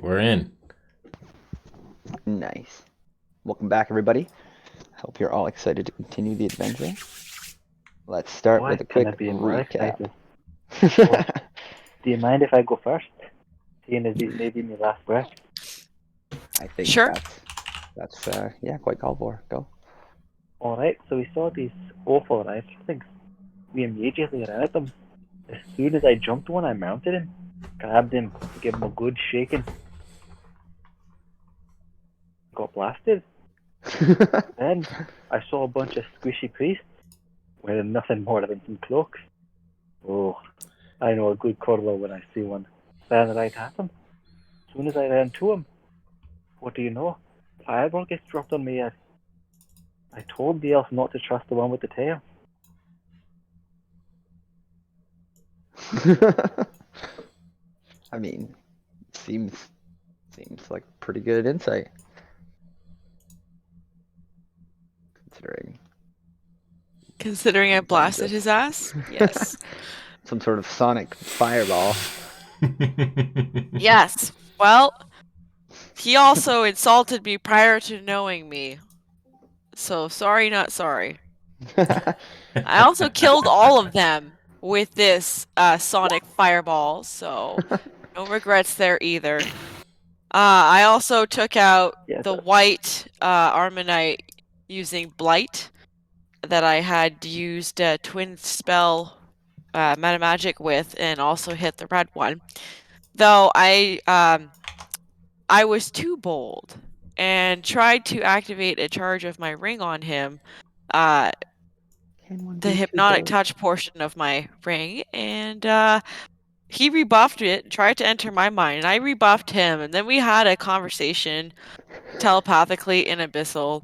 we're in. Nice. Welcome back, everybody. Hope you're all excited to continue the adventure. Let's start Why with a can quick I be more recap. excited? Do you mind if I go first? Seeing as it may be my last breath. I think Sure. that's quite called for. Go. Alright, so we saw these awful things. We immediately ran at them. As soon as I jumped one, I mounted him, grabbed him, gave him a good shaking. Got blasted. Then I saw a bunch of squishy priests wearing nothing more than some cloaks. Oh, I know a good curler when I see one. Ran right at him. As soon as I ran to him, what do you know? Fireball gets dropped on me. I told the elf not to trust the one with the tail. I mean, seems like pretty good insight. Considering I blasted his ass? Yes. Some sort of sonic fireball. Yes. Well, he also insulted me prior to knowing me. So sorry, not sorry. I also killed all of them with this sonic fireball, so no regrets there either. I also took out the white Armanite using Blight that I had used Twin Spell Meta Magic with, and also hit the red one. Though I was too bold and tried to activate a charge of my ring on him. The hypnotic touch portion of my ring, and he rebuffed it, tried to enter my mind, and I rebuffed him, and then we had a conversation telepathically in Abyssal,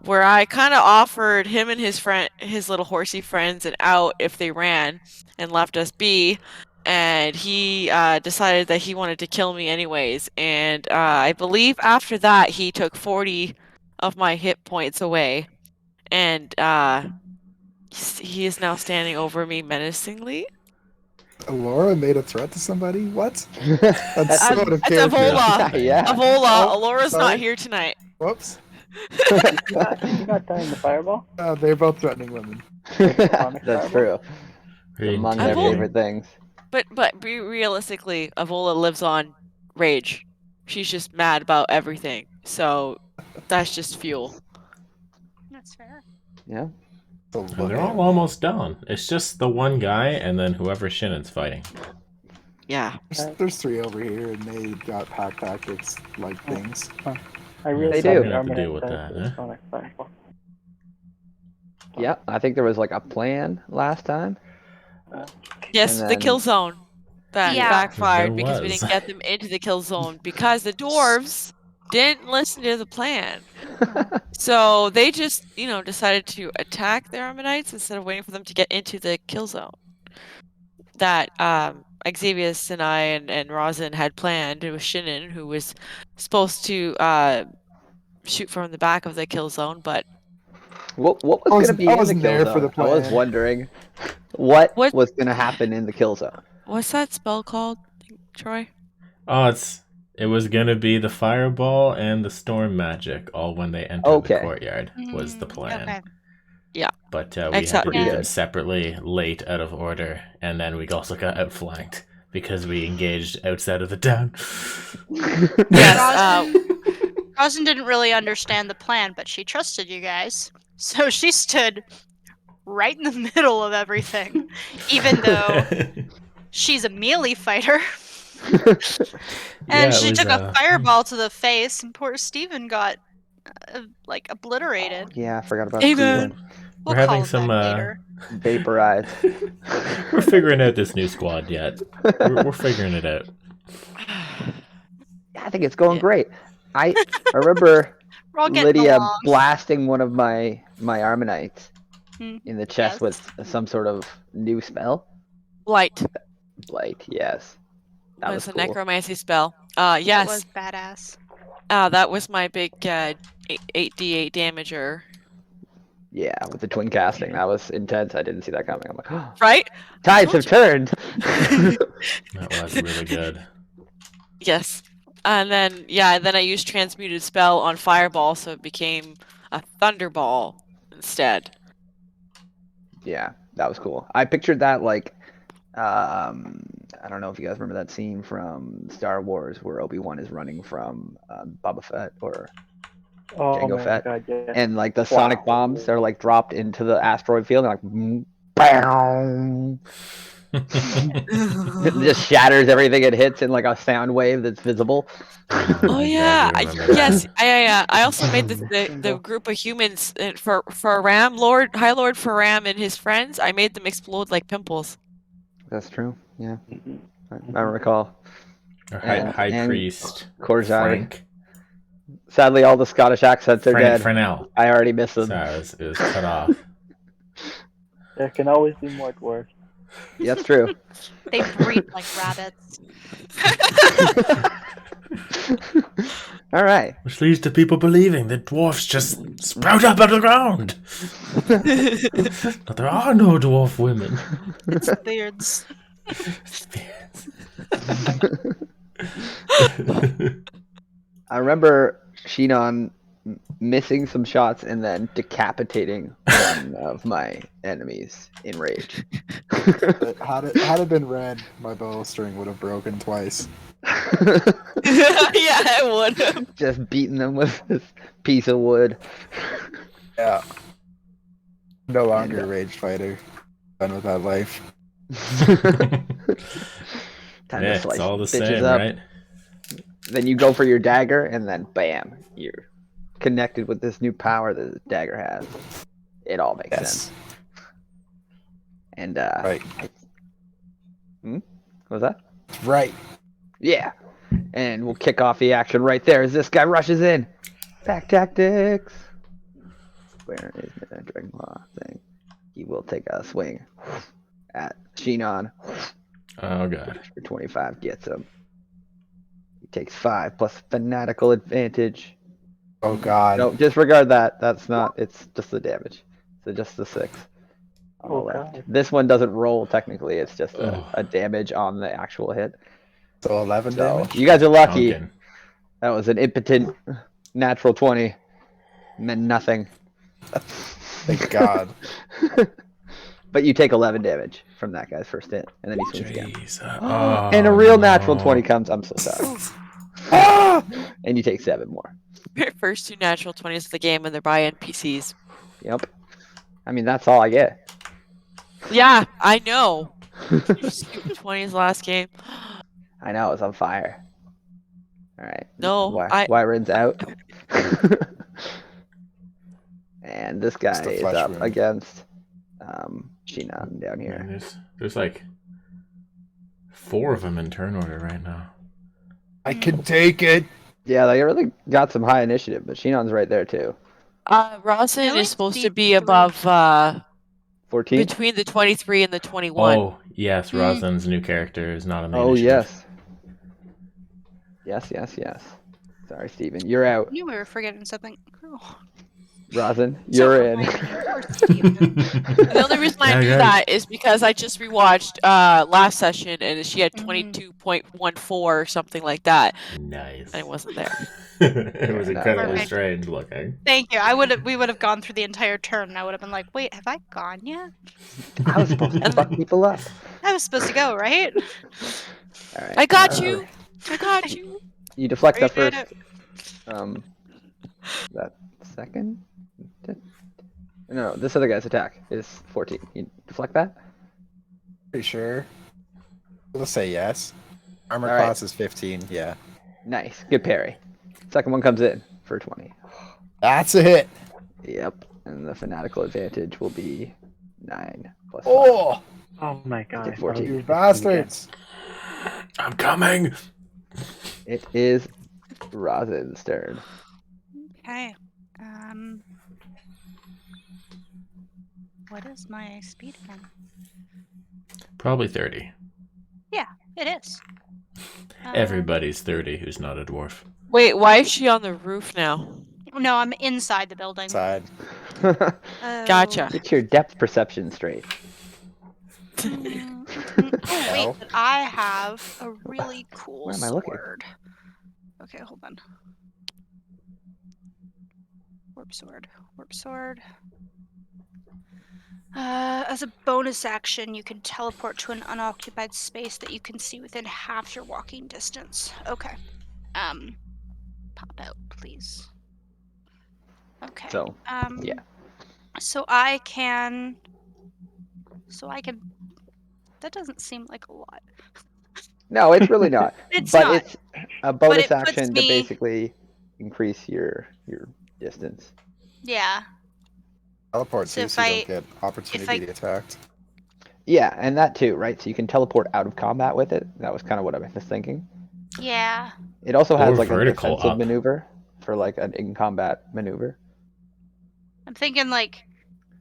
where I kind of offered him and his little horsey friends an out if they ran and left us be, and he decided that he wanted to kill me anyways, and I believe after that he took 40 of my hit points away, and he is now standing over me menacingly. Alora made a threat to somebody? What? That's so out of It's character. Avola. Yeah. Avola. Oh, Alora's sorry. not here tonight. Whoops. Did you not die in the fireball? They're both threatening women. That's true. Very Among their intimidating. favorite things. But realistically, Avola lives on rage. She's just mad about everything. So that's just fuel. That's fair. Yeah. They're all almost done. It's just the one guy and then whoever Shinnon's fighting. Yeah. There's three over here, and they got pack tactics like things. I really They thought do. the Have to Armanite deal with died that, to the eh? sonic fireball. Yeah, I think there was like a plan last time. Yes, And the then- kill zone. That Yeah. backfired There because we was. didn't get them into the kill zone because the dwarves didn't listen to the plan. So they just, decided to attack the Armanites instead of waiting for them to get into the kill zone. That Xavius and I and Rosin had planned. It was Shinnon who was supposed to shoot from the back of the kill zone, but What was going to be I in the wasn't kill there zone? for the I was plan. wondering what What- was going to happen in the kill zone. what's that spell called, Troy? Oh, it was gonna be the fireball and the storm magic, all when they entered Okay. the courtyard was the plan. Okay. But we had Except- to do Yeah. them separately, late, out of order, and then we also got outflanked because we engaged outside of the town. Yes. Rosin didn't really understand the plan, but she trusted you guys. So she stood right in the middle of everything, even though she's a melee fighter. And Yeah, it she was, took a fireball to the face, and poor Steven got, obliterated. Yeah, I forgot about Amen. Steven. We'll We're having call him some, back later. Vaporized. We're figuring out this new squad yet. We're figuring it out. I think it's going Yeah. great. I remember We're all getting Lydia along. blasting one of my Armanites Hmm. in the chest Yes. with some sort of new spell. Blight Like, yes. That was was a cool. necromancy spell. That Yes. was badass. That was my big 8d8 damager. Yeah, with the twin casting. That was intense. I didn't see that coming. I'm like, oh, Right? tides have turned. That was really good. Yes. And then I used transmuted spell on fireball, so it became a thunderball instead. Yeah, that was cool. I pictured that like, I don't know if you guys remember that scene from Star Wars where Obi-Wan is running from Boba Fett or Oh Jango my Fett, god, yeah. and like the sonic bombs are like dropped into the asteroid field, and like, bam, it just shatters everything it hits in like a sound wave that's visible. Oh I yeah, vaguely remember that. yes, I also made the group of humans for Ram High Lord Faram and his friends. I made them explode like pimples. That's true. Yeah, Mhm. I recall. Or And- High and Priest Korzai. Frank. Sadly, all the Scottish accents are dead. Fresnel. I already missed them. Sorry, it was cut off. There can always be more dwarves. That's true. They breed like rabbits. All right. Which leads to people believing that dwarfs just sprout up out of the ground. But there are no dwarf women. It's beards. I remember Shinon missing some shots and then decapitating one of my enemies in rage. Had it been red, my bowstring would have broken twice. Yeah, I would have. Just beating them with this piece of wood. Yeah. No longer a raged fighter. Done with that life. Time Yeah, to slice it's all the bitches same, up. right? Then you go for your dagger, and then bam, you're connected with this new power that the dagger has. It all makes sense. And Right. What was that? Right. Yeah. And we'll kick off the action right there as this guy rushes in. Pack tactics. Where is the Dragonlaw thing? He will take a swing at Shinon. Oh god. For 25 gets him. He takes 5 plus fanatical advantage. Oh god. No, disregard that. That's not. It's just the damage. So just the 6 on the Oh, left. God. This one doesn't roll technically. It's just Oh. a damage on the actual hit. So 11 So damage? you guys are lucky. Pumpkin. That was an impotent natural 20. Meant nothing. Thank god. But you take 11 damage from that guy's first hit, and then he swings again. Jeez. And a real natural no. 20 comes. I'm so sorry. And you take 7 more. First 2 natural 20s of the game, and they're by NPCs. Yep. I mean, that's all I get. Yeah, I know. Stupid 20s last game. I know, it's on fire. All right. No, Wyron's out. And this guy It's the is flesh up wound. against Shinon down Man, here. there's like 4 of them in turn order right now. I can take it. Yeah, they really got some high initiative, but Shinon's right there too. Rawson Really is supposed to deep be blue. above 14? between the 23 and the 21. Oh, yes, Hmm. Rosalind's new character is not on the Oh, initiative. yes. Yes. Sorry, Steven. You're out. I knew we were forgetting something. Oh. Rosin, So you're in. Hermione, poor Steven. The only reason I Yeah, knew guys. that is because I just rewatched last session and she had Mhm. 22.14 or something like that, Nice. and I wasn't there. It was No, incredibly Perfect. strange looking. Thank you. We would have gone through the entire turn and I would have been like, wait, have I gone yet? I was supposed to fuck people up. I was supposed to go, right? All right. I got you. I got you. You deflect that You did first. That second? No, this other guy's attack is 14. You deflect that? Pretty sure. Let's say yes. Armor All right. class is 15, yeah. Nice. Good parry. Second one comes in for 20. That's a hit. Yep. And the fanatical advantage will be 9 plus 5. Oh! Oh my god. Take 14. You bastards! I'm coming! It is Rosin's turn. Okay. What is my speed again? Probably 30. It is. Everybody's 30 who's not a dwarf. Wait, why is she on the roof now? No, I'm inside the building. Side. Oh. Gotcha. Get your depth perception straight. Oh wait, No. but I have a really cool Where am I looking? sword. Okay, hold on. Warp sword. Warp sword. As a bonus action, you can teleport to an unoccupied space that you can see within half your walking distance. Okay. Pop out, please. Okay. So, yeah. So I can. That doesn't seem like a lot. No, it's really not. It's but not. it's a bonus it puts action to me- basically increase your distance. Yeah. Teleport So too, if so you I- don't get opportunity to attack. Yeah, and that too, right? So you can teleport out of combat with it. That was kind of what I was thinking. Yeah. It also has Or like a vertical defensive up. maneuver for like an in-combat maneuver. I'm thinking like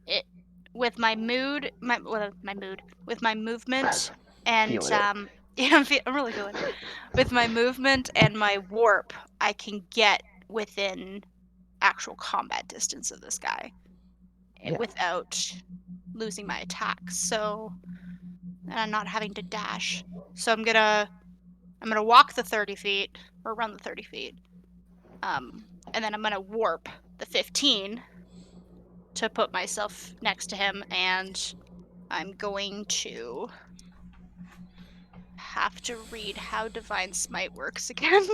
it with my mood, with my movement and Feeling it. yeah, I'm really feeling it. With my movement and my warp, I can get within actual combat distance of this guy Yeah. without losing my attacks. So, and I'm not having to dash. So I'm gonna walk the 30 feet or run the 30 feet, and then I'm gonna warp the 15 to put myself next to him, and I'm going to have to read how Divine Smite works again.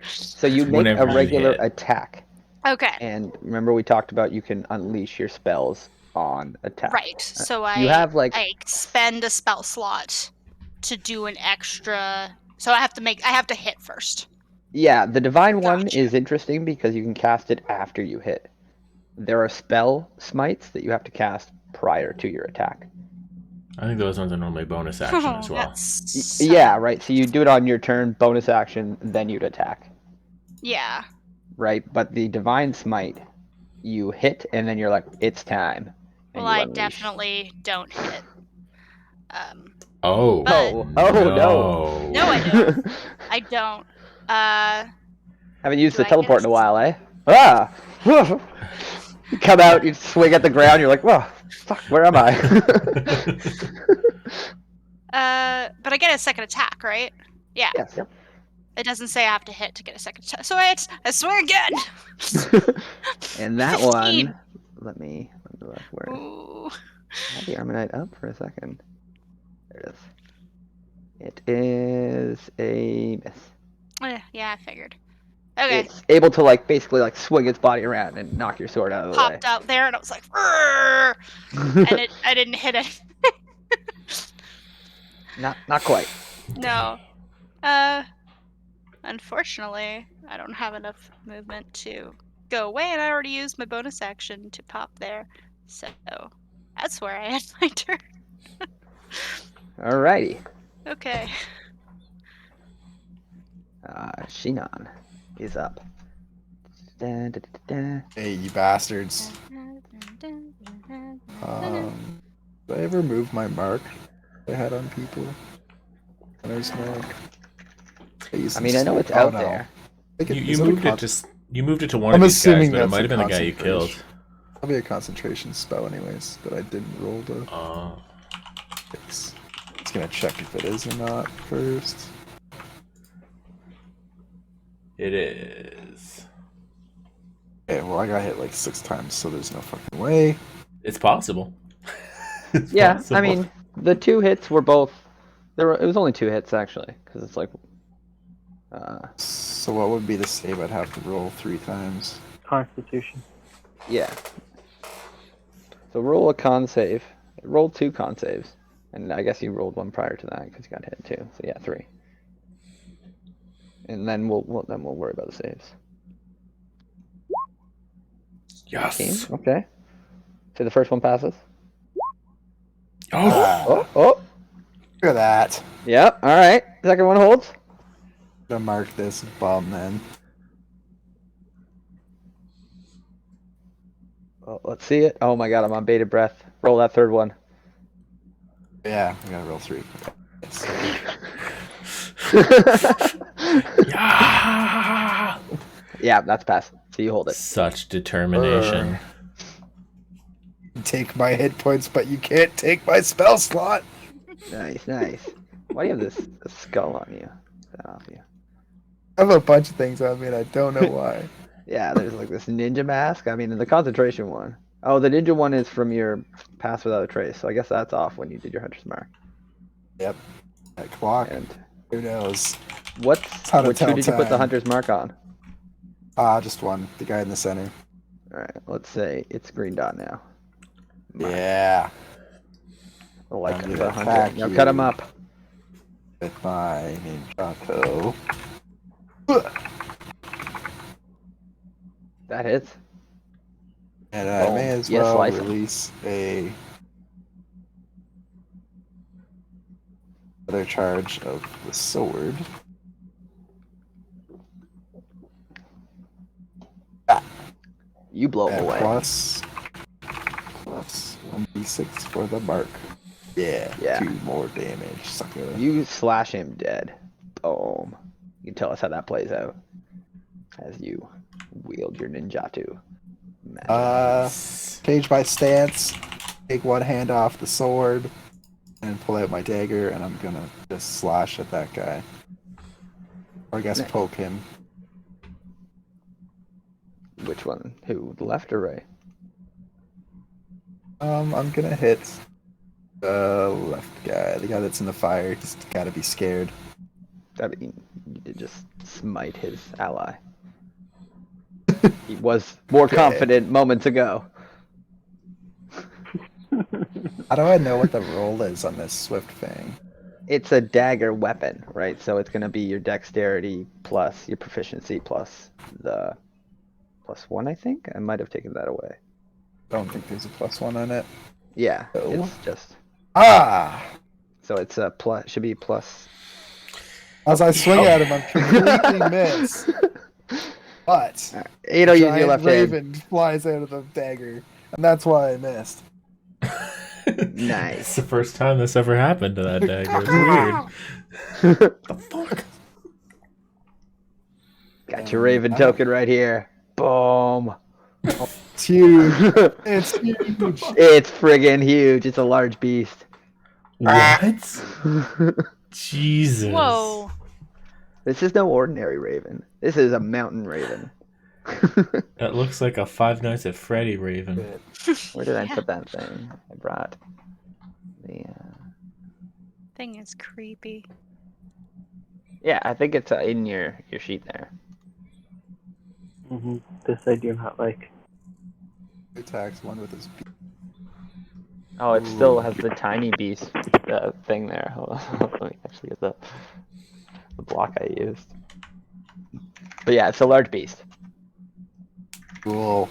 So you make Whenever a you regular hit. attack, Okay, and remember we talked about you can unleash your spells on attack. right. So you have like I spend a spell slot to do an extra. So I have to hit first. yeah, the divine one Gotcha. is interesting because you can cast it after you hit. There are spell smites that you have to cast prior to your attack. I think those ones are normally bonus action as well. That's Yeah, right. So you do it on your turn, bonus action, then you'd attack. Yeah. Right? But the divine smite, you hit and then you're like, it's time. And Well, you I unleash. definitely don't hit. Oh, But- no. No, I don't. I don't. Haven't used Do the I teleport get in a while, eh? Ah! You come out, you swing at the ground, you're like, whoa, fuck, where am I? but I get a second attack, right? Yeah. Yes, yep. It doesn't say I have to hit to get a second attack. So I swing again. And that 15. one, let me look where. Ooh. I had the Armonite up for a second. There it is. It is a miss. Yeah, I figured. Okay. It's able to like basically like swing its body around and knock your sword out of the way. Popped out there and I was like, and I didn't hit it. Not quite. No. Unfortunately, I don't have enough movement to go away, and I already used my bonus action to pop there. So that's where I end my turn. Alrighty. Okay. Shinon is up. Da, da, da, da. Hey, you bastards. Did I ever move my mark I had on people? There's no. I mean, I know it's out there. You moved it to one I'm of these guys, assuming but it that's might have a been the guy you killed. concentration. Probably a concentration spell, anyways, but I didn't roll the. Oh. It's gonna check if it is or not first. It is. Okay, well, I got hit like 6 times, so there's no fucking way. It's possible. It's Yeah, possible. I mean, the 2 hits were both. It was only 2 hits actually, because it's like. So what would be the save? I'd have to roll 3 times. Constitution. Yeah. So roll a con save. Roll 2 con saves, and I guess you rolled 1 prior to that because you got hit too. So yeah, 3. And then we'll worry about the saves. Yes. Okay. So the first one passes. Oh. Oh. Look at that. Yep. All right. Second one holds. I'm gonna mark this bum then. Oh, let's see it. Oh my god, I'm on bated breath. Roll that third one. Yeah, I gotta roll 3. Yes. Yeah. Yeah, that's pass. So you hold it. Such determination. Take my hit points, but you can't take my spell slot. Nice. Why do you have this skull on you? Is that off you? I have a bunch of things on me and I don't know why. Yeah, there's like this ninja mask. I mean, the concentration one. Oh, the ninja one is from your pass without a trace. So I guess that's off when you did your hunter's mark. Yep. That clock. And Who knows? who to tell did you put the time. hunter's mark on? Just one. The guy in the center. All right, let's say it's green dot now. Yeah. Like I'm the gonna hunter. attack Now cut him you. up. With my ninjato. That hits. And I Boom. may as Yeah, well slice 'em. release another charge of the sword. You blow him And away. plus 1d6 for the mark. Yeah, Yeah. 2 more damage, sucker. You slash him dead. Boom. You can tell us how that plays out as you wield your ninjatu. Change my stance, take one hand off the sword, and pull out my dagger, and I'm gonna just slash at that guy. Or I guess Nice. poke him. Which one? Who? The left or right? I'm gonna hit the left guy, the guy that's in the fire. He's gotta be scared. I mean, you did just smite his ally. He was more Okay. confident moments ago. How do I know what the roll is on this Swift Fang? It's a dagger weapon, right? So it's going to be your dexterity plus your proficiency plus the +1, I think. I might have taken that away. Don't think there's a +1 on it. Yeah, Oh. it's just so it's a plus. Should be plus. As I swing at him, I'm completely miss. But You don't use your giant left hand. raven flies out of the dagger, and that's why I missed. Nice. It's the first time this ever happened to that dagger. It's weird. The fuck? Got your raven token right here. Boom. It's huge. It's huge. It's friggin' huge. It's a large beast. What? Jesus. Whoa. This is no ordinary raven. This is a mountain raven. That looks like a Five Nights at Freddy raven. Where did I Yeah. put that thing? I brought the. Thing is creepy. Yeah, I think it's in your sheet there. This I do not like. Attacks one with his beak. Oh, it still has the tiny beast thing there. Hold on. Let me actually get the block I used. But yeah, it's a large beast. Cool.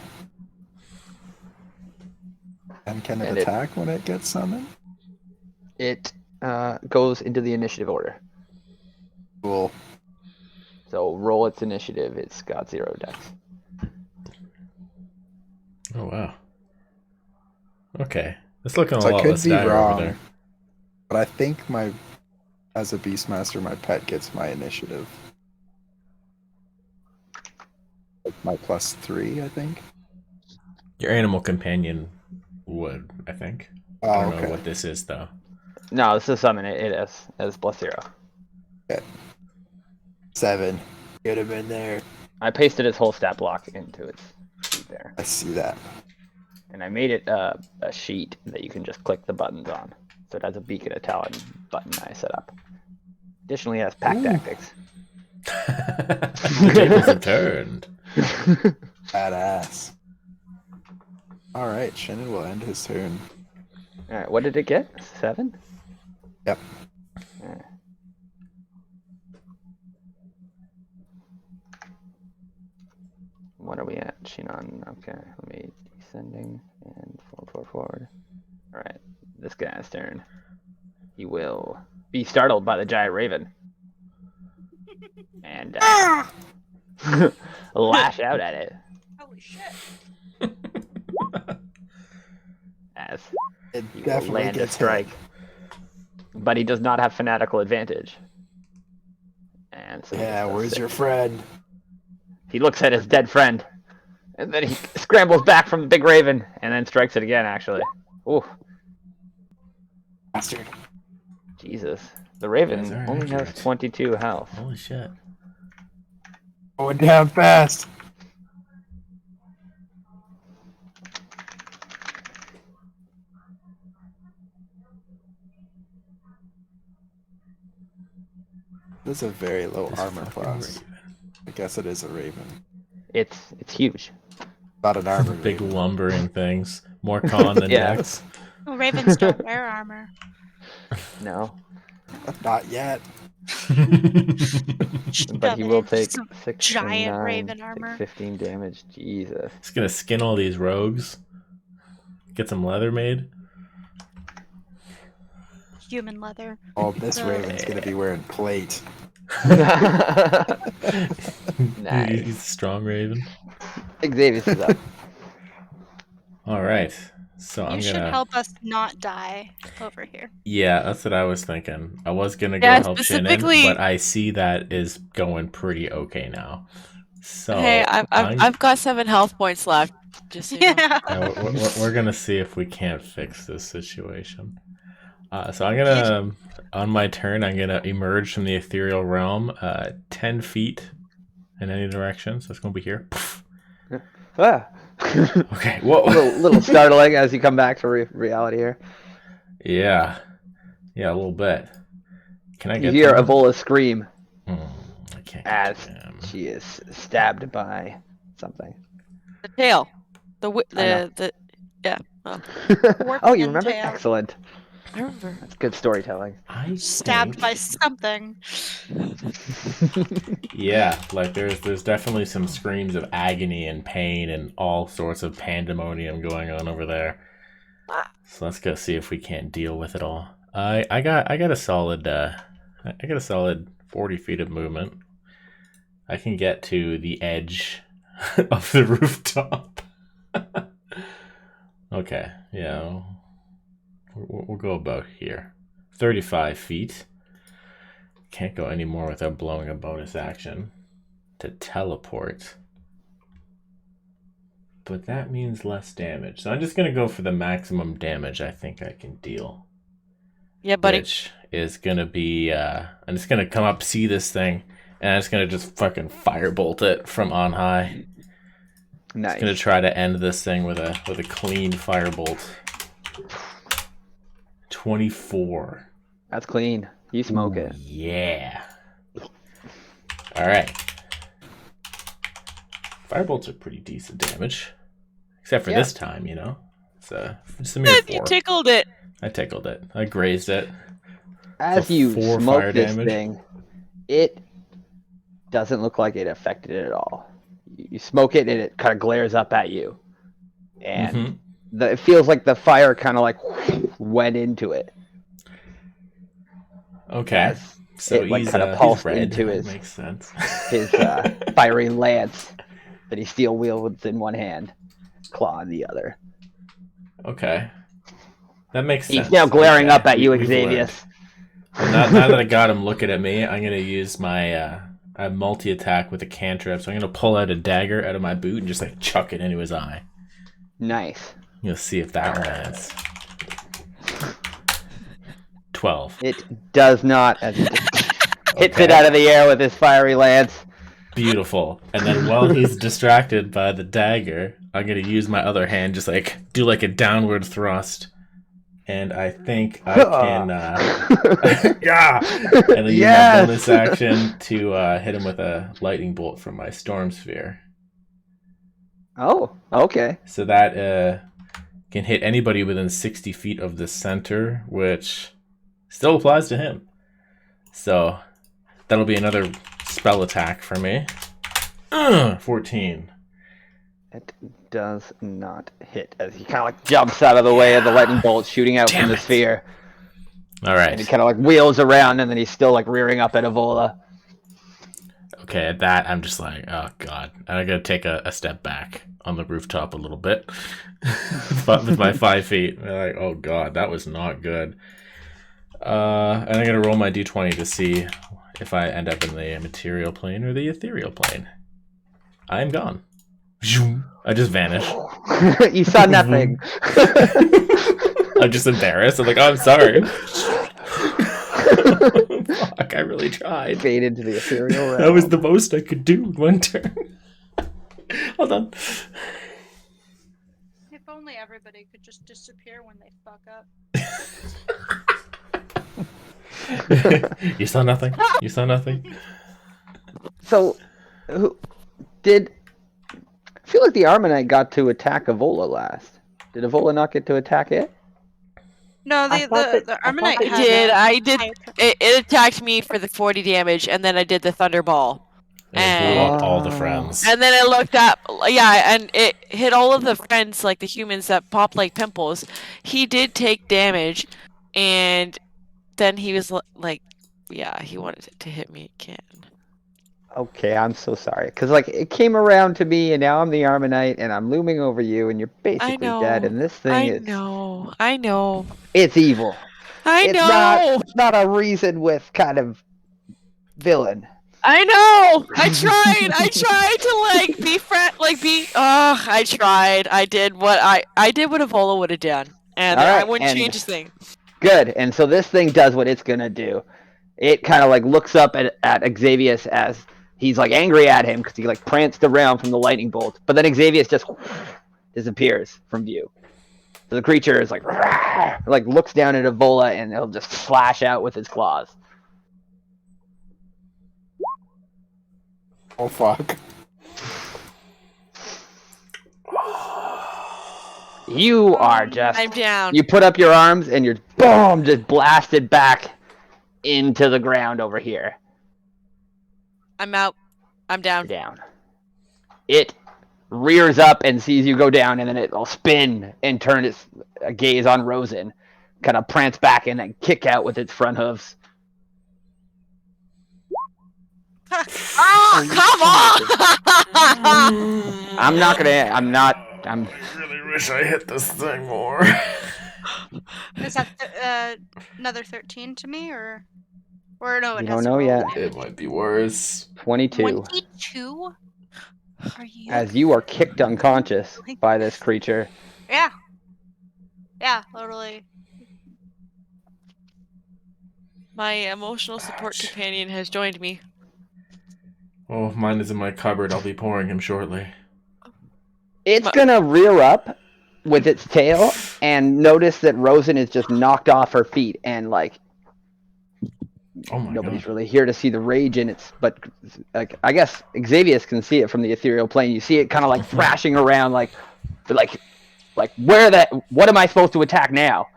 And can it And it- attack when it gets summoned? It goes into the initiative order. Cool. So roll its initiative. It's got 0 dex. Oh wow. Okay, it's looking a So I lot could less be dire over wrong, there. but I think as a Beastmaster, my pet gets my initiative. Like my +3, I think. Your animal companion would, I think. I Oh, don't know okay. what this is though. No, this is summon. It is +0. 7. Get him in there. I pasted its whole stat block into its sheet there. I see that. And I made it a sheet that you can just click the buttons on. So it has a beacon, a talon button I set up. Additionally, it has pack Ooh. tactics. The tables have turned. Badass. Alright, Shannon will end his turn. Alright, what did it get? 7? Yep. Yeah. What are we at? Shinon. Okay, let me descending and forward. Alright, this guy's turn. He will be startled by the giant raven. And lash out at it Holy shit. as It he will definitely land a gets strike. hit. But he does not have fanatical advantage. And so he Yeah, just does where's 6. your friend? He looks at his dead friend, and then he scrambles back from the big raven, and then strikes it again, actually. Ooh, Bastard. Jesus. The raven Guys are only has accurate. 22 health. Holy shit. Going down fast. This is a very low This armor fucking class. raven. I guess it is a raven. It's huge. Not an armor Big raven. lumbering things. More con than Yeah. dex. Well, ravens don't wear armor. No, Not yet. but he will take Some 6 giant and 9, raven take armor. 15 damage. Jesus. Just gonna skin all these rogues. Get some leather made. Human leather. Oh, this So- raven's gonna be wearing plate. Nice. He's a strong raven. Xavier's is up. All right. So You I'm should gonna. help us not die over here. Yeah, that's what I was thinking. I was gonna go Yeah, help Shannon, specifically- but I see that is going pretty okay now. So Hey, I'm- I've got 7 health points left. Just so you know. Yeah. yeah, we're gonna see if we can't fix this situation. So I'm gonna, on my turn, I'm gonna emerge from the ethereal realm, 10 feet in any direction. So it's gonna be here. Ah. Okay. Whoa. little startling as you come back to reality here. Yeah. Yeah, a little bit. Can I You get hear them? Evola scream I can't get as them. she is stabbed by something. The tail. The I know. yeah. Oh, Oh, you and remember? tail. Excellent. I remember. That's good storytelling. I Stabbed think- by something. Yeah, like there's definitely some screams of agony and pain and all sorts of pandemonium going on over there. So let's go see if we can't deal with it all. I got a solid 40 feet of movement. I can get to the edge of the rooftop. Okay, yeah, we'll go about here. 35 feet. Can't go any more without blowing a bonus action to teleport. But that means less damage. So I'm just going to go for the maximum damage I think I can deal. Yeah, buddy. Which is going to be... I'm just going to come up, see this thing, and I'm just going to just fucking firebolt it from on high. Nice. Just going to try to end this thing with a clean firebolt. 24. That's clean. You smoke it. Yeah. All right. Firebolts are pretty decent damage, except for Yeah. this time. You know, it's a mere You 4. tickled it. I tickled it. I grazed it. As So you 4 smoke fire this damage. thing, it doesn't look like it affected it at all. You smoke it and it kind of glares up at you, and Mhm. it feels like the fire kind of like went into it. Okay. As So it, like, he's, kinda he's pulsed red. into That his- makes sense. his fiery lance that he steel wields in one hand, claw in the other. Okay. That makes sense. He's now glaring Okay, up at you, we've Xavier. learned. Well, now that I got him looking at me, I'm gonna use my multi-attack with a cantrip. So I'm gonna pull out a dagger out of my boot and just like chuck it into his eye. Nice. You'll see if that lands. 12. It does not, as he just hits Okay. it out of the air with his fiery lance. Beautiful. And then while he's distracted by the dagger, I'm gonna use my other hand, just like do like a downward thrust. And I think I can yeah! And then use Yes! my bonus action to hit him with a lightning bolt from my storm sphere. Oh, okay. So that can hit anybody within 60 feet of the center, which still applies to him. So that'll be another spell attack for me. 14. It does not hit as he kind of like jumps out of the way of the lightning bolt shooting out Damn from the it. sphere. All And he right. kind of like wheels around and then he's still like rearing up at Evola. Okay, at that, I'm just like, oh, God. And I gotta take a step back on the rooftop a little bit. But with my 5 feet. I'm like, oh, God, that was not good. And I'm gonna roll my d20 to see if I end up in the material plane or the ethereal plane. I am gone. I just vanish. You saw nothing. I'm just embarrassed. I'm like, oh, I'm sorry. Fuck, I really tried. Fade into the ethereal realm. That was the most I could do in one turn. Hold on. If only everybody could just disappear when they fuck up. You saw nothing? You saw nothing? So, who did? I feel like the Armonite got to attack Evola last. Did Evola not get to attack it? No, I thought that- the I thought Armonite that- I did. It attacked me for the 40 damage, and then I did the Thunderball. And it blew And- up all the friends. And then I looked up, yeah, and it hit all of the friends, like the humans that pop like pimples. He did take damage, and then he was like, yeah, he wanted to hit me again. Okay, I'm so sorry. Because, like, it came around to me, and now I'm the Armonite, and I'm looming over you, and you're basically dead, and this thing is... I know. It's evil. I It's know. not a reason with kind of villain. I know. I tried to like be I tried. I did what Avola would have done, and All right, I wouldn't and- change a thing. Good, and so this thing does what it's gonna do. It kind of, like, looks up at Xavius as he's, like, angry at him because he, like, pranced around from the lightning bolt. But then Xavius just disappears from view. So the creature is like looks down at Evola, and he'll just slash out with his claws. Oh fuck. You are just... I'm down. You put up your arms, and you're, boom, just blasted back into the ground over here. I'm out. I'm down. Down. It rears up and sees you go down, and then it'll spin and turn its gaze on Rosen, kind of prance back and then kick out with its front hooves. Oh, come on! I'm I really wish I hit this thing more. Is that another 13 to me, or no? It You has don't to know roll yet. It might be worse. 22. 22. Are you? As you are kicked unconscious by this creature. Yeah. Yeah, literally. My emotional support Ouch. companion has joined me. Oh, mine is in my cupboard. I'll be pouring him shortly. It's gonna rear up with its tail and notice that Rosen is just knocked off her feet, and like Oh my nobody's god. really here to see the rage in its, but like I guess Xavius can see it from the ethereal plane. You see it kind of like thrashing around, like what am I supposed to attack now?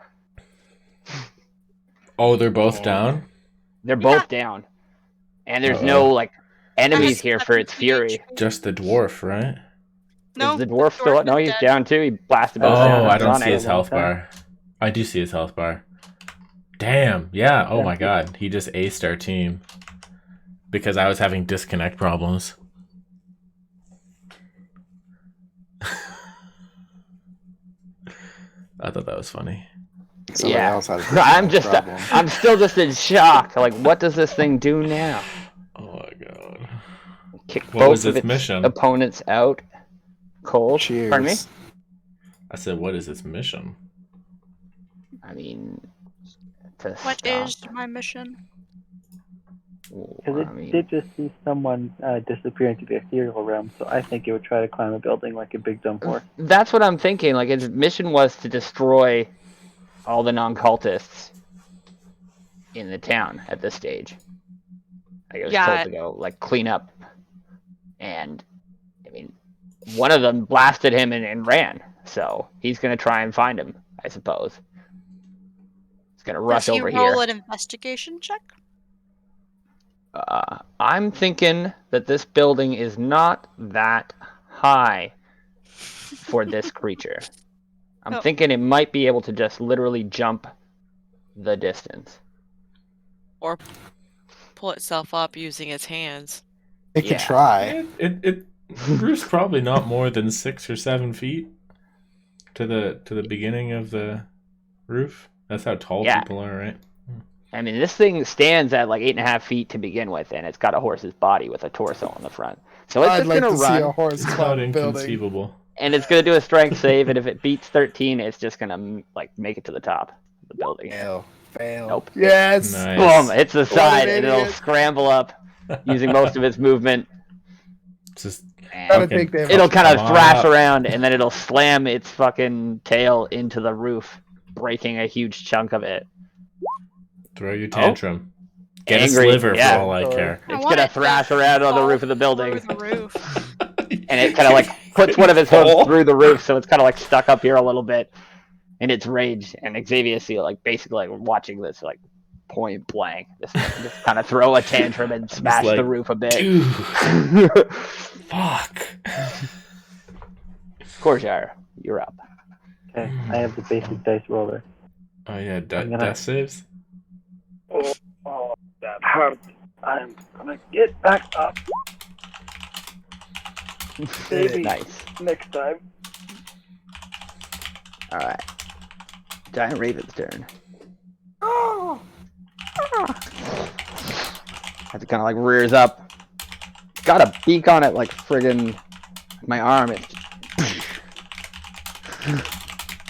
Oh, they're both down? They're both down, and there's no like enemies here for its fury. Just the dwarf, right? No, Is the dwarf still? No, is he's dead. down too. He blasted Oh, both down. I He's don't on see it. his health bar. I do see his health bar. Damn, yeah, oh my god. He just aced our team. Because I was having disconnect problems. I thought that was funny. Somebody Yeah. else has I'm still just in shock. Like, what does this thing do now? Oh my god. Kick What both was of its its mission? opponents out. Cold. Cheers. Pardon me? I said, what is its mission? I mean, to What stop. is my mission? Because I it mean, did just see someone disappear into the ethereal realm, so I think it would try to climb a building like a big dumb horse. that's what I'm thinking. Like, its mission was to destroy all the non-cultists in the town at this stage. Like, it was told to go, like, clean up. And, I mean, one of them blasted him and ran. So, he's going to try and find him, I suppose. He's going to rush Does he over roll here. an investigation check? I'm thinking that this building is not that high for this creature. I'm Oh. thinking it might be able to just literally jump the distance. Or pull itself up using its hands. It could Yeah. try. Roof's probably not more than 6 or 7 feet to the beginning of the roof. That's how tall Yeah. people are, right? I mean, this thing stands at like 8.5 feet to begin with, and it's got a horse's body with a torso on the front. So it's I'd just like gonna to see a run, horse It's not climb a building. inconceivable. and it's gonna do a strength save, and if it beats 13, it's just gonna like make it to the top of the building. Ew. Fail. Nope. Yes. Nice. Boom! Hits the side, and it'll idiot. scramble up using most of its movement. Just Gotta And take damage. it'll kind of come on thrash up. around, and then it'll slam its fucking tail into the roof, breaking a huge chunk of it. Throw your tantrum. Get Angry, a sliver yeah. for all I care. I It's want gonna it to thrash around on the fall roof of the building, through the roof. and it kind of like puts one of its hooves through the roof, so it's kind of like stuck up here a little bit. And it's rage, and Xavier see like basically like watching this like point blank, just kind of throw a tantrum and smash like, the roof a bit. Dude, fuck. Korjar, you're up. Okay, I have the basic dice roller. Oh yeah, I'm gonna- death saves. Oh, that hurt. I'm gonna get back up. Maybe Nice. next time. All right. Giant Raven's turn. As it kind of like rears up. Got a beak on it like friggin' my arm. It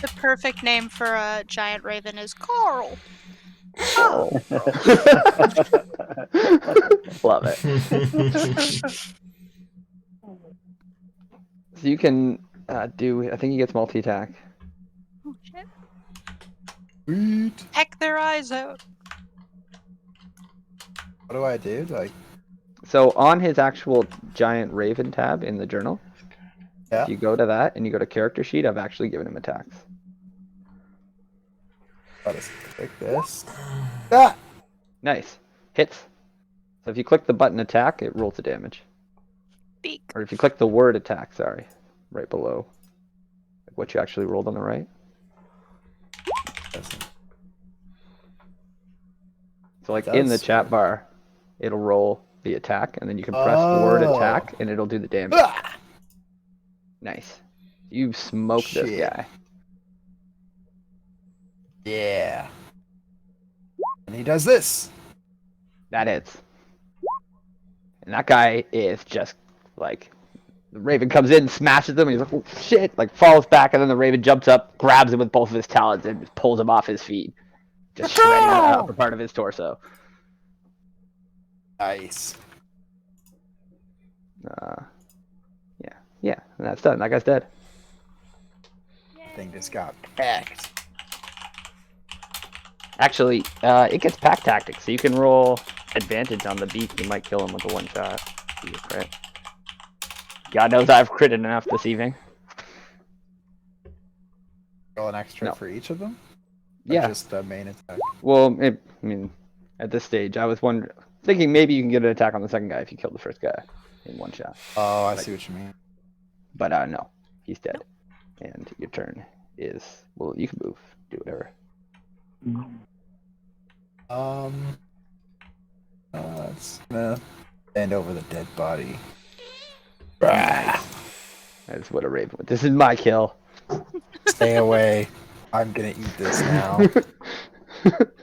The perfect name for a giant raven is Carl. oh. Love it. So you can do. I think he gets multi-attack. Oh shit. Sweet. Peck their eyes out. What do I do? Like, So on his actual giant raven tab in the journal, yeah. if you go to that and you go to character sheet, I've actually given him attacks. Let us click this. Ah! Nice. Hits. So if you click the button attack, it rolls the damage. Beak. Or if you click the word attack, sorry, right below. Like what you actually rolled on the right. Doesn't- So like It in the does, chat or- bar, it'll roll the attack, and then you can press the word Oh. attack, and it'll do the damage. Ah! Nice. You smoked this Shit. guy. Yeah. And he does this. That hits. And that guy is just like, the Raven comes in, smashes him, and he's like, oh, shit, like falls back, and then the Raven jumps up, grabs him with both of his talons, and just pulls him off his feet. Just shredding the upper part of his torso. Nice. Yeah, and that's done. That guy's dead. Thing just got packed. Actually, it gets pack tactics, so you can roll advantage on the beak. You might kill him with a one shot. Do your crit. God knows I've critted enough this evening. Roll an extra No. for each of them? Or Yeah. just the main attack. Well, I mean, at this stage, I was thinking maybe you can get an attack on the second guy if you kill the first guy in one shot. Oh, I Like- see what you mean. But no, he's dead. And your turn is, well, you can move, do whatever. It's gonna bend over the dead body. That is what a raven would. This is my kill. Stay away. I'm gonna eat this now.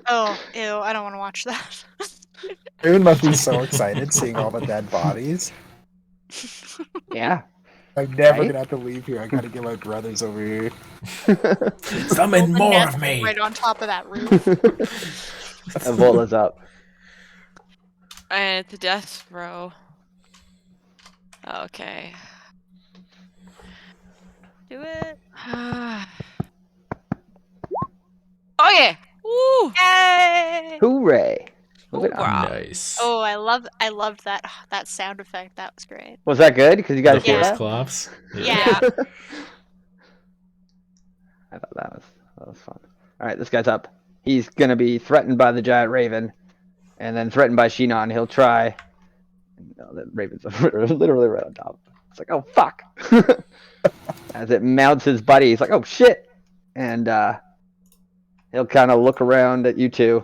Oh, ew, I don't want to watch that. Rune must be so excited seeing all the dead bodies. Yeah. I'm never Right? gonna have to leave here. I gotta get my brothers over here. Summon The more net of me. Right on top of that roof. Evola's up. And the death row. Okay. Do it. Oh yeah! Woo! Yay! Hooray! Move it on. Wow. Nice. Oh, I loved that sound effect. That was great. Was that good? Because you The guys hear horse that? clops. Yeah. I thought that was fun. All right, this guy's up. He's gonna be threatened by the giant raven, and then threatened by Shinon. He'll try. No, the raven's literally right on top. It's like, oh fuck! As it mounts his buddy, he's like, oh shit! And he'll kind of look around at you two,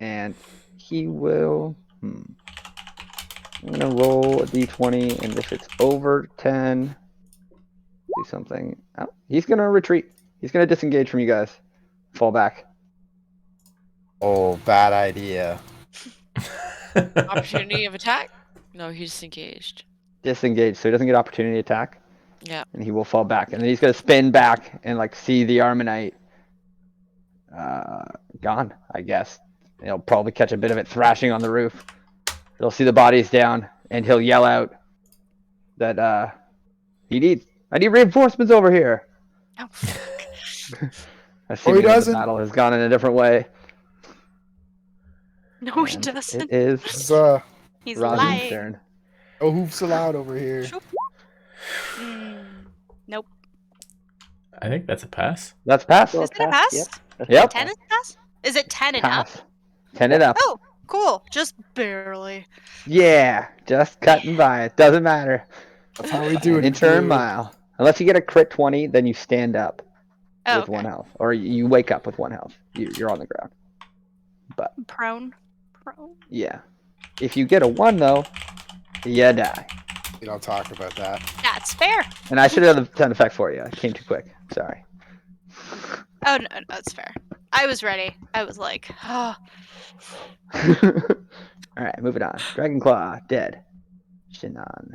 and he will. I'm gonna roll a d20, and if it's over 10, do something. Oh, he's gonna retreat. He's gonna disengage from you guys. Fall back. Oh, bad idea. Opportunity of attack? No, he's disengaged. Disengage, so he doesn't get opportunity attack, Yeah. and he will fall back. And then he's gonna spin back and like see the Armanite, Gone, I guess. He'll probably catch a bit of it thrashing on the roof. He'll see the bodies down, and he'll yell out that I need reinforcements over here. Oh, Assuming that the doesn't. battle has gone in a different way. no, he And doesn't. It is It's He's Razi's lying. turn. oh, hoofs allowed over here. Shoop. Nope. I think that's a pass. That's pass. So Is it a pass? Yep. that's Yep. a 10 pass. is a pass? Is it 10 and up? Pass. 10 and up. Oh, cool. Just barely. Yeah, just cutting by. It doesn't matter. That's how we do An it. inch or a dude. mile. Unless you get a crit 20, then you stand up Oh, with okay. 1 health. Or you wake up with 1 health. You're on the ground. But, Prone. yeah. If you get a 1, though, you die. We don't talk about that. That's fair. And I should have done the sound effect for you. I came too quick. Sorry. Oh, no, that's fair. I was ready. I was like, oh, Alright, moving on. Dragonclaw, dead. Shinon.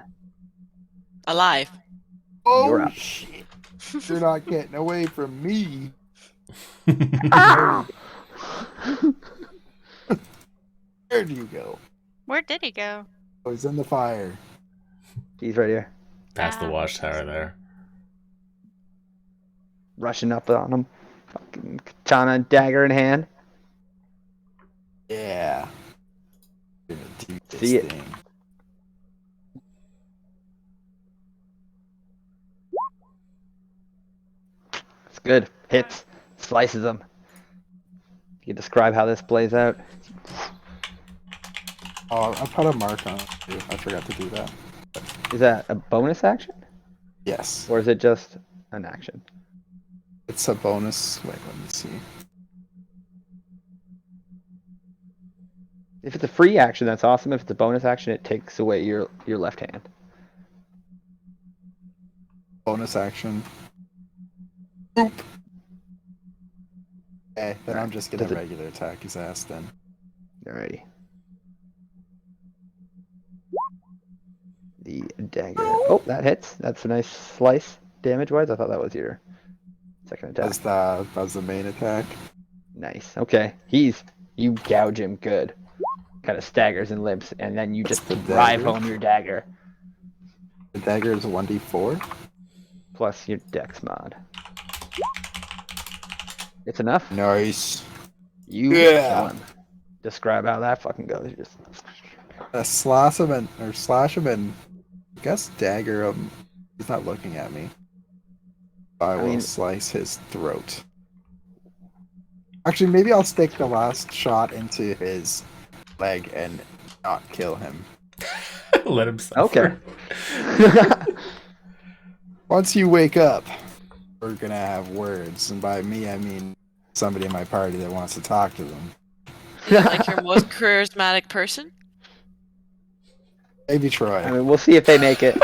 Alive. Oh, You're up. shit. You're not getting away from me. Where do you go? where did he go? Oh, he's in the fire. He's right here. Past the watchtower there. Rushing up on him. Fucking katana dagger in hand. Yeah. Gonna do this See it. thing. It's good. Hits. Slices him. You describe how this plays out? Oh, I put a mark on it too. I forgot to do that. Is that a bonus action? Yes. Or is it just an action? It's a bonus. Wait, let me see. If it's a free action, that's awesome. If it's a bonus action, it takes away your left hand. Bonus action. Boop. Okay, then I'm just gonna Does it- regular attack his ass then. Alrighty. The dagger. Oh, that hits. That's a nice slice damage-wise. I thought that was your second attack. That's the main attack. Nice. Okay. You gouge him good. Kind of staggers and limps, and then you just the drive dagger? home your dagger. The dagger is 1d4. Plus your dex mod. It's enough? Nice. You Yeah. kill him. Describe how that fucking goes. You just Slash him and I guess dagger him. He's not looking at me. I will mean- slice his throat. Actually, maybe I'll stick the last shot into his leg and not kill him. Let him suffer. Okay. Once you wake up, we're gonna have words, and by me I mean somebody in my party that wants to talk to them. Like your most charismatic person? Maybe Troy. I mean, we'll see if they make it.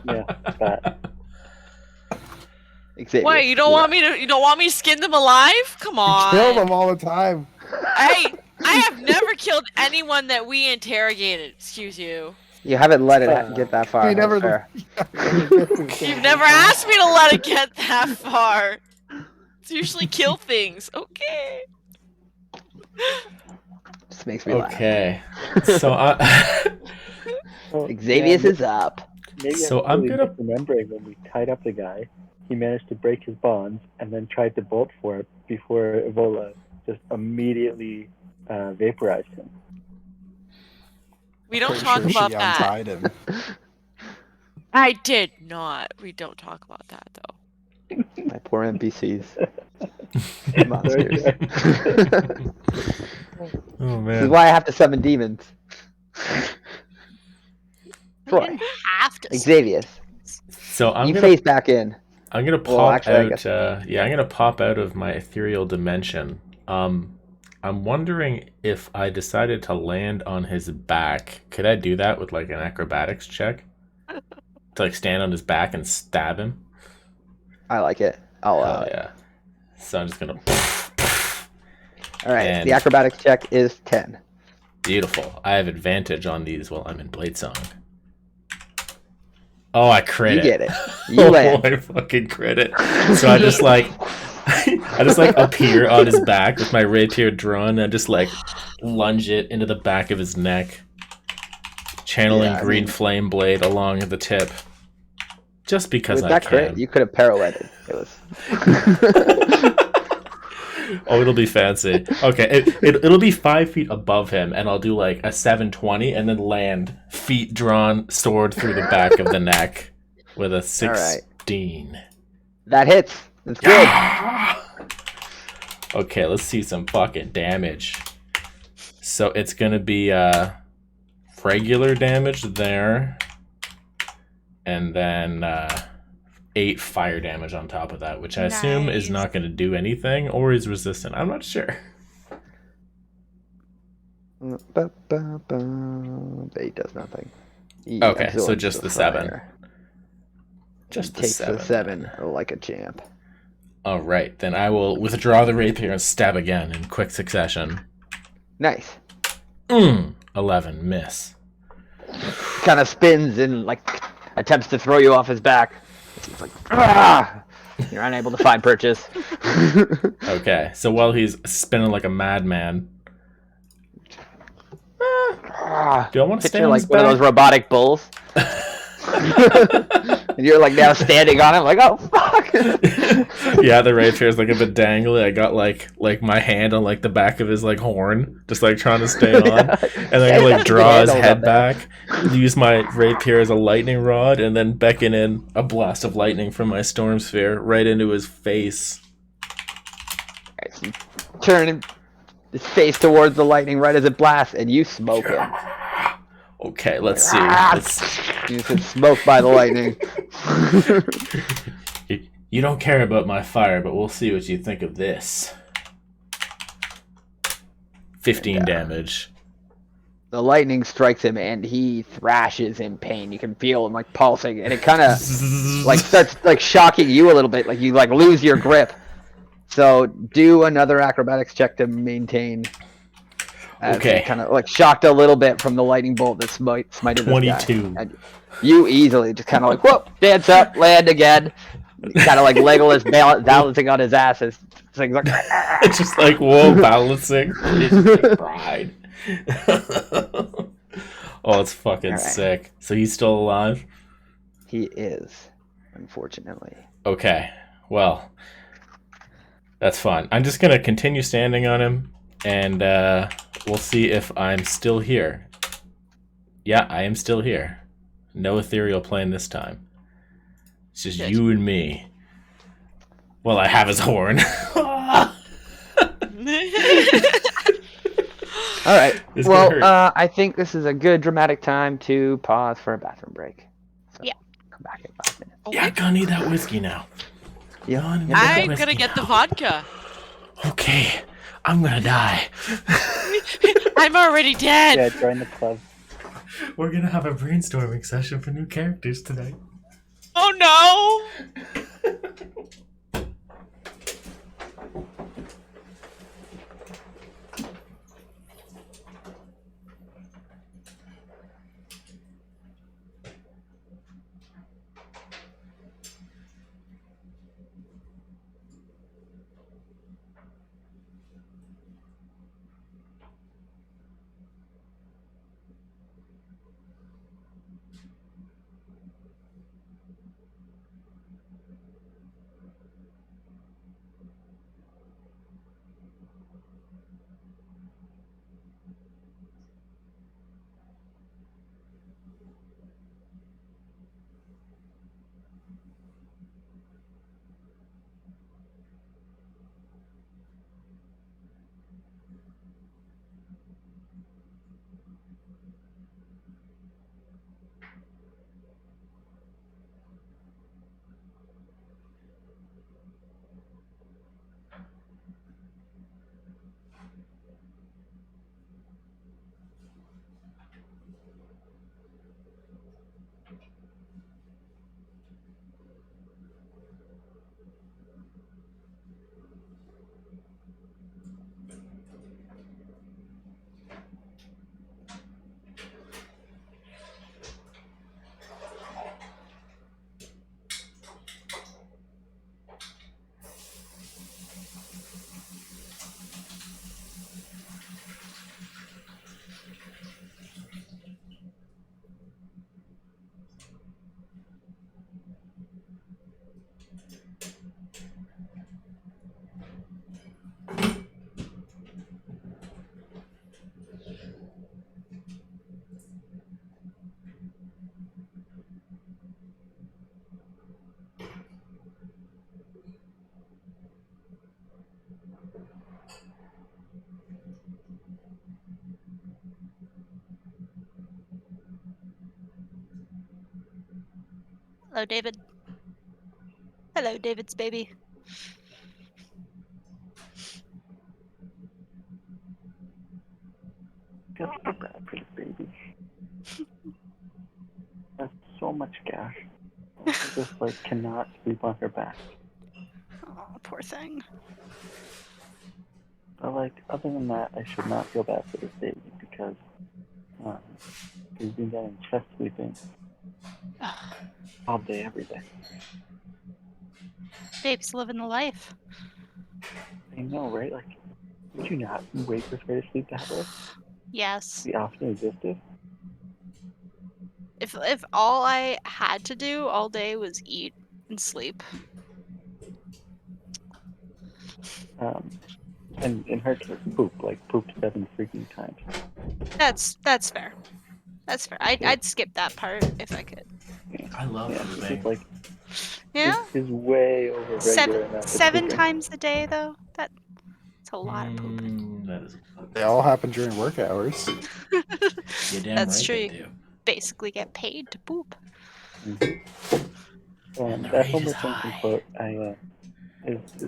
Yeah, that. Xavier. Why, you don't want me to skin them alive? Come on. Kill them all the time. I have never killed anyone that we interrogated, excuse you. You haven't let it get that far. We never- that's fair. You've never asked me to let it get that far. It's usually kill things. Okay. Just makes me laugh. Okay. So Xavier's is up. Maybe So I'm I'm really gonna- remembering when we tied up the guy. He managed to break his bonds and then tried to bolt for it before Evola just immediately vaporized him. We don't Pretty talk sure about she that. untied him. I did not. We don't talk about that though. My poor NPCs. Sorry, Monsters. sorry. oh This is man. why I have to summon demons. You Troy. didn't have to. Xavier, So I'm you gonna face back in. pop Well, actually, I out. guess- I'm gonna pop out of my ethereal dimension. I'm wondering if I decided to land on his back. Could I do that with like an acrobatics check? To like stand on his back and stab him? I like it. I'll allow Hell it. yeah. So I'm just gonna. All right. And- The acrobatics check is 10. Beautiful. I have advantage on these while I'm in Blade Song. Oh, I crit You it. get it. You Oh, land. I fucking crit it. So I just like, I just like appear on his back with my rapier drawn and just like lunge it into the back of his neck, channeling Yeah, I green mean- flame blade along the tip. Just because With I that crit, can. you could have pirouetted. It was. Oh, it'll be fancy. Okay, it'll be 5 feet above him, and I'll do like a 720, and then land feet drawn, sword through the back of the neck with a 16. That hits. That's good. Okay, let's see some fucking damage. So it's gonna be regular damage there, and then 8 fire damage on top of that, which I assume is Nice. not going to do anything or is resistant. I'm not sure. 8 does nothing. He Okay, so absorbs just the 7. fire. Just the Takes 7. the 7 like a champ. All right, then I will withdraw the rapier and stab again in quick succession. Nice. 11, miss. Kind of spins and like attempts to throw you off his back. It's like, ah! You're unable to find purchase. Okay, so while he's spinning like a madman, do I want to stay Picture on like his one of those back? robotic bulls. And you're like now standing on him, like, oh fuck! Yeah, the rapier's like a bit dangly. I got like my hand on like the back of his like horn, just like trying to stay on, Yeah. and then I like draw his Handles head up there. back, use my rapier as a lightning rod, and then beckon in a blast of lightning from my storm sphere right into his face. Alright, so you turn his face towards the lightning right as it blasts, and you smoke him. Okay, let's see. You just get smoked by the lightning. You don't care about my fire, but we'll see what you think of this. 15 damage. The lightning strikes him, and he thrashes in pain. You can feel him like pulsing, and it kind of like starts like shocking you a little bit. Like you like lose your grip. So do another acrobatics check to maintain. Okay. Kind of like shocked a little bit from the lightning bolt that smited this guy. 22. And you easily just kind of like whoop, dance up, land again. Kind of like Legolas balancing on his ass as things like. It's just like, whoa, balancing. His big pride. Oh, it's fucking Alright. sick. So he's still alive? He is, unfortunately. Okay. Well, that's fine. I'm just going to continue standing on him, and we'll see if I'm still here. Yeah, I am still here. No ethereal plane this time. It's just Good. you and me. Well, I have his horn. All right. This is gonna hurt. Well, I think this is a good dramatic time to pause for a bathroom break. So, Yeah. Come back in 5 minutes. Yeah, I'm gonna need that whiskey now. Yeah. Gonna need that I'm whiskey gonna get the now. vodka. Okay, I'm gonna die. I'm already dead. Yeah, join the club. We're gonna have a brainstorming session for new characters tonight. Oh no! Hello, David. Hello, David's baby. Feel so bad for the baby. That's so much gas. She just like cannot sleep on her back. Oh, poor thing. But like, other than that, I should not feel bad for this baby because he's been getting chest sleeping all day, every day. Babe's living the life. I know, right? Like, would you not wake her to sleep that way? Yes. The option existed. If all I had to do all day was eat and sleep. And in her case, poop 7 freaking times. That's fair. That's fair. I'd skip that part if I could. I love It's pooping. just like Yeah. is way over regular enough. for Seven pooping. times a day though. That's a lot of pooping. That is. They all happen during work hours. You're damn That's right true. they You do. basically get paid to poop. And the That rate Homer is Simpson high. quote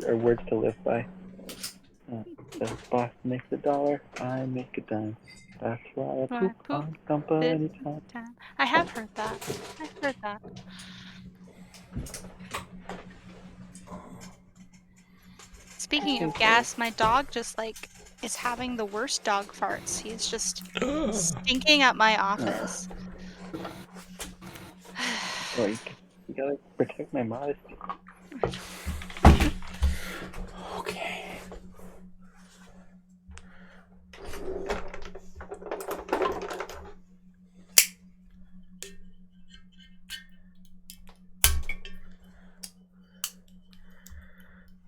are words to live by. The boss makes $1, I make a dime. That's why I poop on Stumpa anytime. I have heard that. I've heard that. Speaking of gas, my dog just is having the worst dog farts. He is just stinking up my office. Like, you gotta protect my modesty. Okay.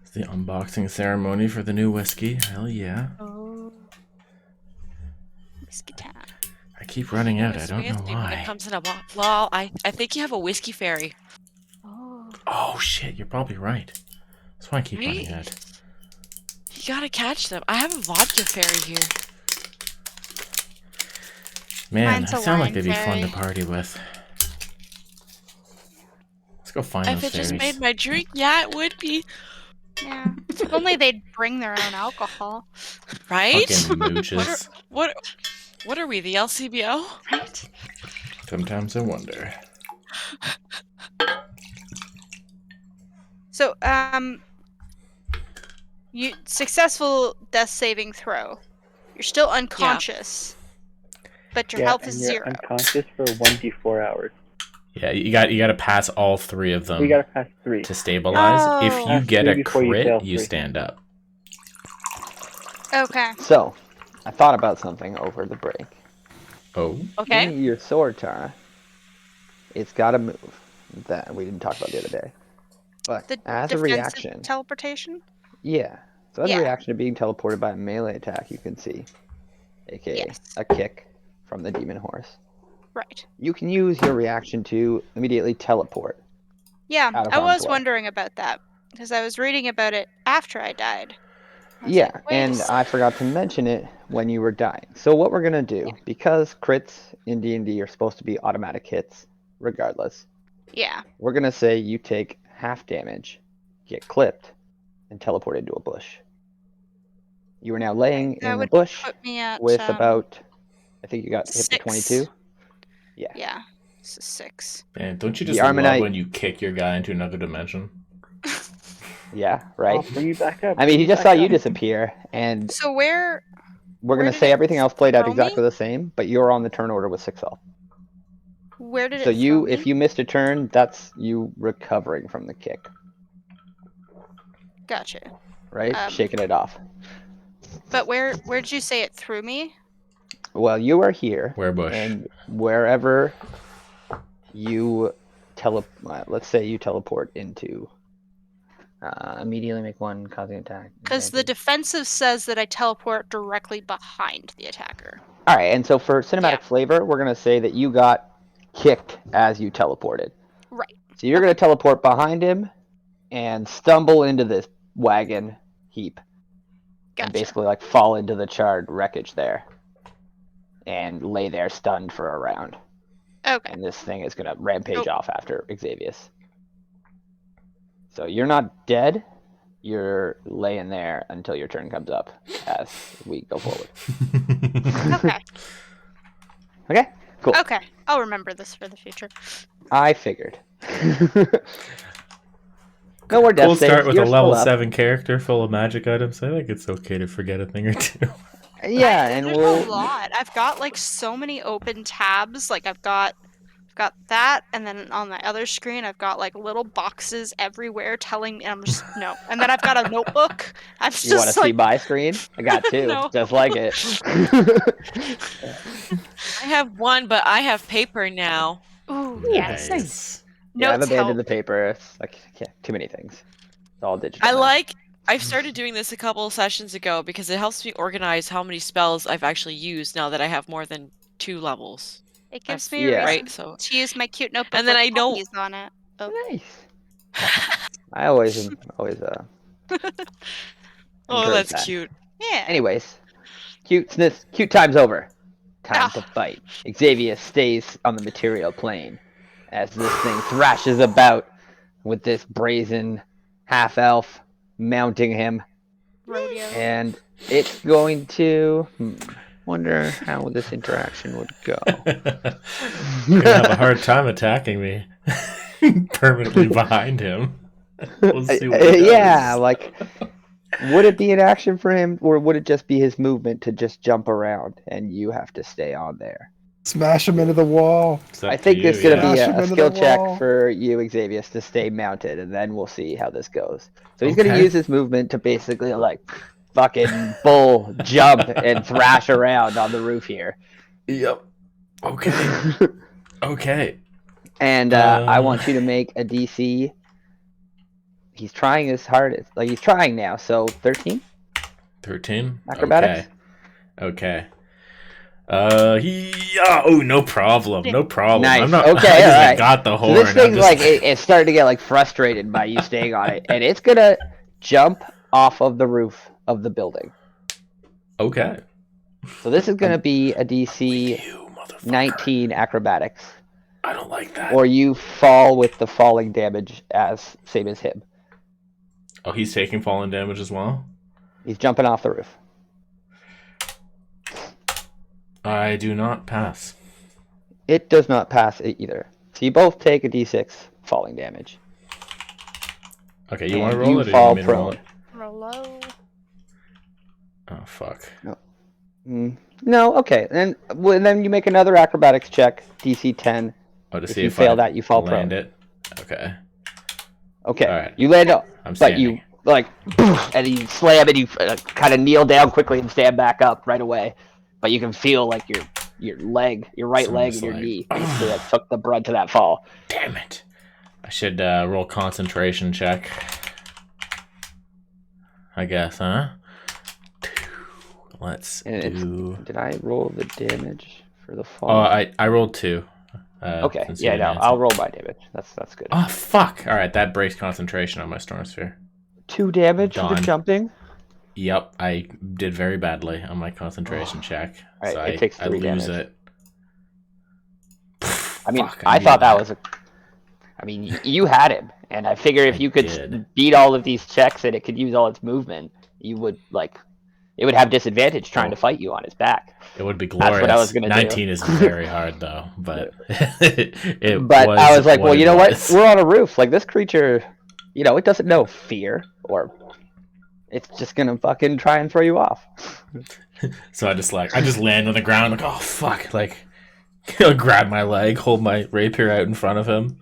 It's the unboxing ceremony for the new whiskey. Hell yeah. Oh. Whiskey time. I keep running out. I don't Swing know with me when it why. comes in a box. Well, I think you have a whiskey fairy. Oh. Oh shit, you're probably right. That's why I keep running Right? out. You gotta catch them. I have a vodka fairy here. Man, Mine's they a sound like wine they'd be fun to fairy. party with. Let's go find If those it just fairies. made my drink, yeah, it would be. Yeah. If only they'd bring their own alcohol. Right? Fucking mooches. What are we, the LCBO? Right? Sometimes I wonder. So, you successful death saving throw. You're still unconscious, but your health is and you're 0. unconscious for 1d4 hours. Yeah, you got to pass all 3 of them You gotta pass 3. to stabilize. Oh. If you Pass get 3 a before you crit, fail you 3. stand up. Okay. So, I thought about something over the break. Oh, Okay. In your sword, Tara, it's got to move. That we didn't talk about the other day. But The as a defensive reaction, teleportation? yeah. So as Yeah. a reaction to being teleported by a melee attack, you can see, aka Yes. a kick from the demon horse. Right. You can use your reaction to immediately teleport. Yeah, Out of I harm's was way. wondering about that because I was reading about it after I died. I was Yeah, like, wait a and I forgot to mention it when you were dying. So what we're gonna do, because crits in D&D are supposed to be automatic hits, regardless, Yeah. we're gonna say you take half damage, get clipped, and teleport into a bush. You are now laying That in the would bush put me at with about, I think you got hit for 6. 22. Yeah. Yeah. So 6. man, don't you The just love Armonite- when you kick your guy into another dimension? Yeah, right. I'll bring you back up. I mean, he just saw you disappear, and So where we're where gonna did say it everything else played out throw exactly me? the same, but you're on the turn order with 6 health. Where did So it throw if me? you missed a turn, that's you recovering from the kick, Gotcha. right? Shaking it off. But where did you say it threw me? Well, you are here, Where bush? and wherever you let's say you teleport into, immediately make one causing attack. Because the defensive says that I teleport directly behind the attacker. All right, and so for cinematic Yeah. flavor, we're gonna say that you got kicked as you teleported. Right. So you're gonna teleport behind him and stumble into this wagon heap, Gotcha. and basically like fall into the charred wreckage there, and lay there stunned for a round. Okay. and this thing is gonna rampage Oh. off after Xavius. So you're not dead. You're laying there until your turn comes up as we go forward. Okay. Okay, cool. Okay. I'll remember this for the future. I figured. No more death Cool start saves. with You're a still level up. 7 character full of magic items. I think it's okay to forget a thing or two. Yeah, and There's we'll. a lot. I've got like so many open tabs. Like I've got that, and then on the other screen I've got like little boxes everywhere telling me I'm just no. And then I've got a notebook. I'm just You want to see like my screen? I got two, No. just like it. I have one, but I have paper now. ooh yes. Nice. Yeah, I've Notes abandoned help. the paper. It's like too many things. It's all digital. now. I've started doing this a couple of sessions ago because it helps me organize how many spells I've actually used now that I have more than 2 levels. It gives That's me a Yeah. reason right. So to use my cute notebook And then with I know- puppies on it. Oh. Nice. I always encourage that's that. cute. Yeah. Anyways, cute time's over. Time to Ah. fight. Xavier stays on the material plane as this thing thrashes about with this brazen half-elf mounting him, Rodeo. and it's going to wonder how this interaction would go. You're gonna have a hard time attacking me. Permanently behind him. We'll see what he Yeah, does. like, would it be an action for him, or would it just be his movement to just jump around and you have to stay on there? Smash him into the wall. It's up I to think you, this is going to yeah. be Smash him a into skill the check wall. for you, Xavier, to stay mounted, and then we'll see how this goes. So he's going to Okay. use his movement to basically, like, fucking bull jump and thrash around on the roof here. Yep. Okay. Okay. And I want you to make a DC. He's trying his hardest. Like, he's trying now, so 13? 13? Acrobatics? Okay. No problem. No problem. Nice. I'm not. Okay, I just alright. got the So horn. this I'm thing, just like, it's starting to get, like, frustrated by you staying on it, and it's going to jump off of the roof of the building. Okay. So this is going to be a DC You motherfucker. 19 acrobatics, I don't like that. or you fall with the falling damage as same as him. Oh, he's taking falling damage as well? He's jumping off the roof. I do not pass. It does not pass it either. So you both take a d6 falling damage. Okay, you And want to roll you it or fall you want me to roll prone. it? Hello. Oh, fuck. No, okay. Then you make another acrobatics check, DC 10. Oh, to If see you if fail I that, you fall land prone. it. Okay. Okay, Alright. you land up, I'm but standing. you, like, and you slam and you kind of kneel down quickly and stand back up right away. But you can feel, like, your leg, your right So I'm leg just and your like, knee basically like, took the brunt of that fall. Damn it. I should roll concentration check. I guess, huh? Let's And it's- do... Did I roll the damage for the fall? Oh, I rolled 2. Okay, since you yeah, didn't no, answer. I'll roll my damage. That's good. Oh, fuck. Alright, that breaks concentration on my Storm Sphere. 2 damage for Done. jumping. Yep, I did very badly on my concentration check. Alright, So it takes I 3 lose damage. it. I mean, Fuck, I knew thought that was a. I mean, you had him, and I figure if I you could did. beat all of these checks and it could use all its movement, you would like. It would have disadvantage trying to fight you on his back. It would be That's glorious. what I was gonna do. 19 is very hard, though. But But I was like, well, you know what? was. We're on a roof. Like this creature, it doesn't know fear or. It's just gonna fucking try and throw you off. So I just land on the ground, like, oh fuck, like, I'll grab my leg, hold my rapier out in front of him.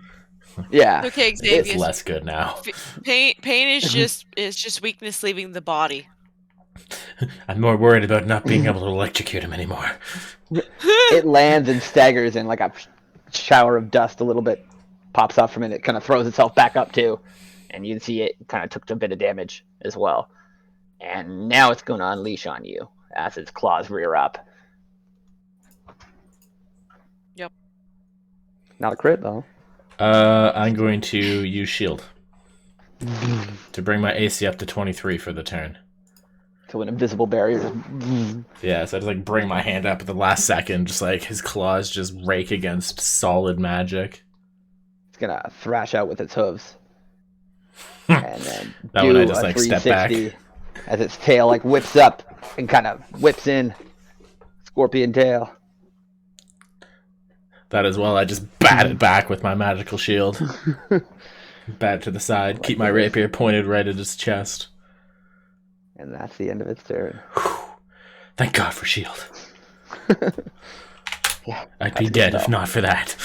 Yeah. Okay, It's Xavier. less good now. Pain is just weakness leaving the body. I'm more worried about not being able to electrocute him anymore. It lands and staggers in like a shower of dust a little bit pops up from it. It kind of throws itself back up too. And you can see it kind of took a bit of damage as well. And now it's going to unleash on you as its claws rear up. Yep. Not a crit though. I'm going to use shield to bring my AC up to 23 for the turn. to an invisible barrier. Just... Yeah, so I just like bring my hand up at the last second, just like his claws just rake against solid magic. It's gonna thrash out with its hooves. And then That do one I just a like step back. 360 as its tail like whips up and kind of whips in. Scorpion tail. That as well, I just bat it back with my magical shield. Bat it to the side, Like keep my this. rapier pointed right at his chest. And that's the end of its turn. Thank God for shield. Yeah, I'd be that's dead good if to know. not for that.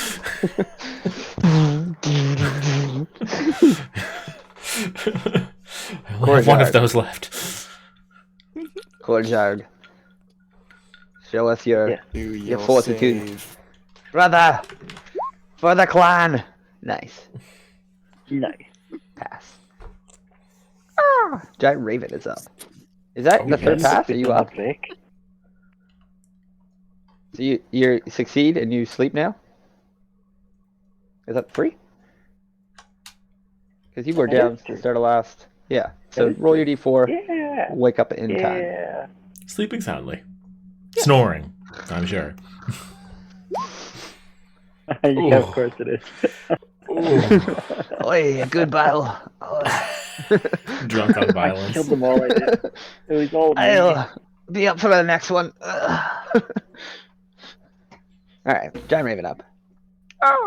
I only have one of Courtyard. those left. Courtyard. Show us your Yeah. Do your fortitude. save. brother for the clan. Nice. Nice. Pass. Giant Raven is up. Is that Oh, the third yes. pass? Are you up? Break. So you succeed and you sleep now? Is that 3? Because you were That down is to three. start of last. Yeah. So That is roll your d4. Yeah. Wake up in time. Yeah. Sleeping soundly. Snoring, I'm sure. Yeah, of course it is. Oi, a good battle. Drunk on I violence. killed them all. I did. It was all me. I'll be up for the next one. Alright, Giant Raven up.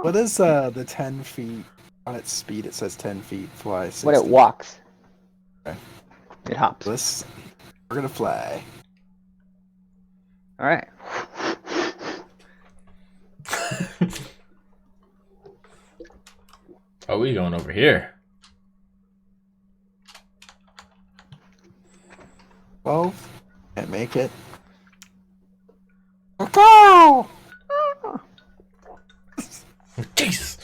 What is the 10 feet on its speed? It says 10 feet fly. 60. When it walks, Okay. it hops. This, we're gonna fly. Alright. Oh, we going over here? 12. Can't make it. Go! Jesus.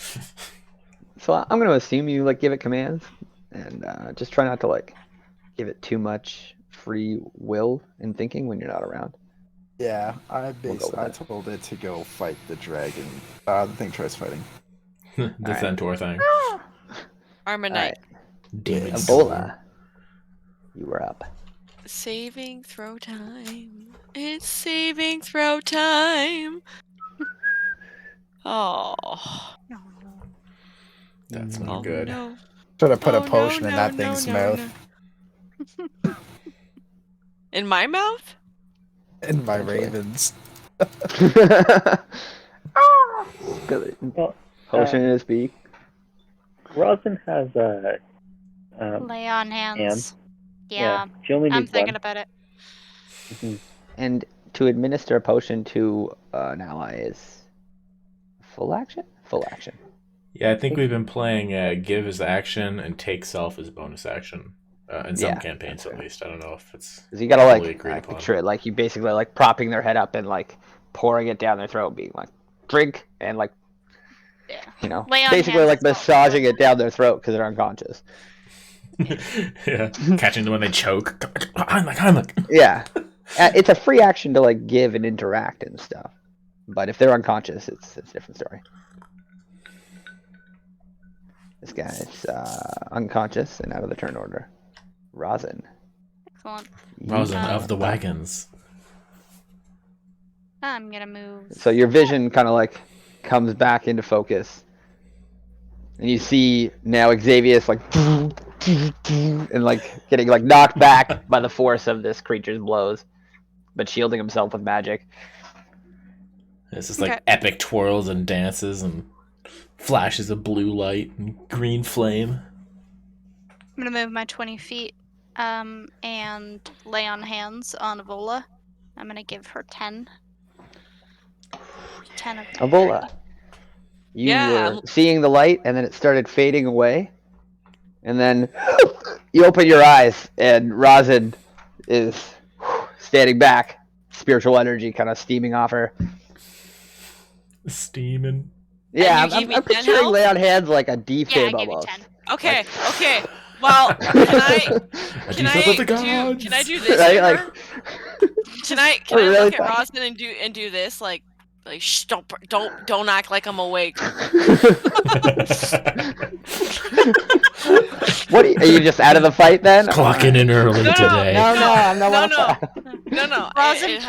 So I'm going to assume you like give it commands and just try not to like give it too much free will in thinking when you're not around. Yeah, I We'll go with I that. told it to go fight the dragon. The thing tries fighting. The Alright. centaur thing. Armonite. Demon Yes. storm. Ebola, you were up. Saving throw time. It's saving throw time. Oh. That's Oh, not good. no. Should have put Oh, a potion no, in no, that no, thing's no, mouth. In my mouth? In my Eventually. ravens. Good. Well, Potion in his beak. Rosin has a. Lay on hands. Yeah, She only I'm needs thinking one. about it. Mhm. And to administer a potion to an ally is full action? Full action. Yeah, I think we've been playing give as action and take self as bonus action. In some Yeah, campaigns, that's at right. least. I don't know if it's. Because you gotta Fully like agreed I upon. picture it like you basically like propping their head up and like pouring it down their throat, being like drink and like Yeah. you know Lay on basically hands like is not massaging it down their throat because they're unconscious. Yeah, catching them when they choke. Heimlich. Yeah, it's a free action to like give and interact and stuff, but if they're unconscious, it's a different story. This guy's unconscious and out of the turn order. Rosin. Excellent. Rosin You- of the wagons. I'm gonna move. So your vision kind of like comes back into focus, and you see now Xavius like and like getting like knocked back by the force of this creature's blows, but shielding himself with magic. It's just like Okay. epic twirls and dances and flashes of blue light and green flame. I'm gonna move my 20 feet, and lay on hands on Avola. I'm gonna give her 10. 10 of them. Avola, you Yeah. were seeing the light, and then it started fading away, and then you open your eyes, and Rosin is standing back, spiritual energy kind of steaming off her. Steaming. Yeah, you gave me I'm 10 picturing health? lay on hands like a Yeah, I defib give you almost. 10. Okay, okay. Well, can I I can do I stuff with the do gods. can I do this? Right, to like- her? Can I Oh, really? look at Rosin and do this like shh, don't act like I'm awake. What What are you just out of the fight then? Clocking in early No, no, today. No, I'm not. No. Rosin,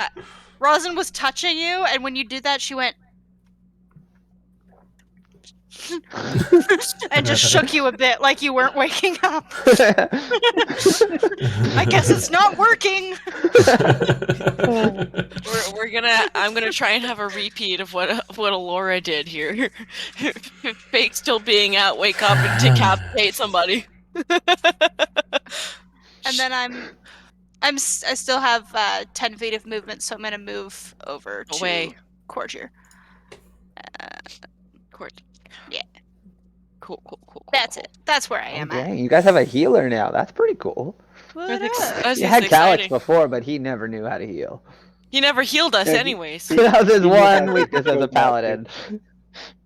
Rosin was touching you, and when you did that, she went and just shook you a bit like you weren't waking up. I guess it's not working. I'm gonna try and have a repeat of what Alora did here. Fake still being out, wake up and decapitate somebody. And then I still have 10 feet of movement, so I'm gonna move over to Away. Courtier. Court. Yeah. Cool. That's it. That's where I am at. Dang, you guys have a healer now. That's pretty cool. What That's up? that's You had Calyx exciting. before, but he never knew how to heal. He never healed us, Yeah, anyways. That was his He one had weakness as a good paladin.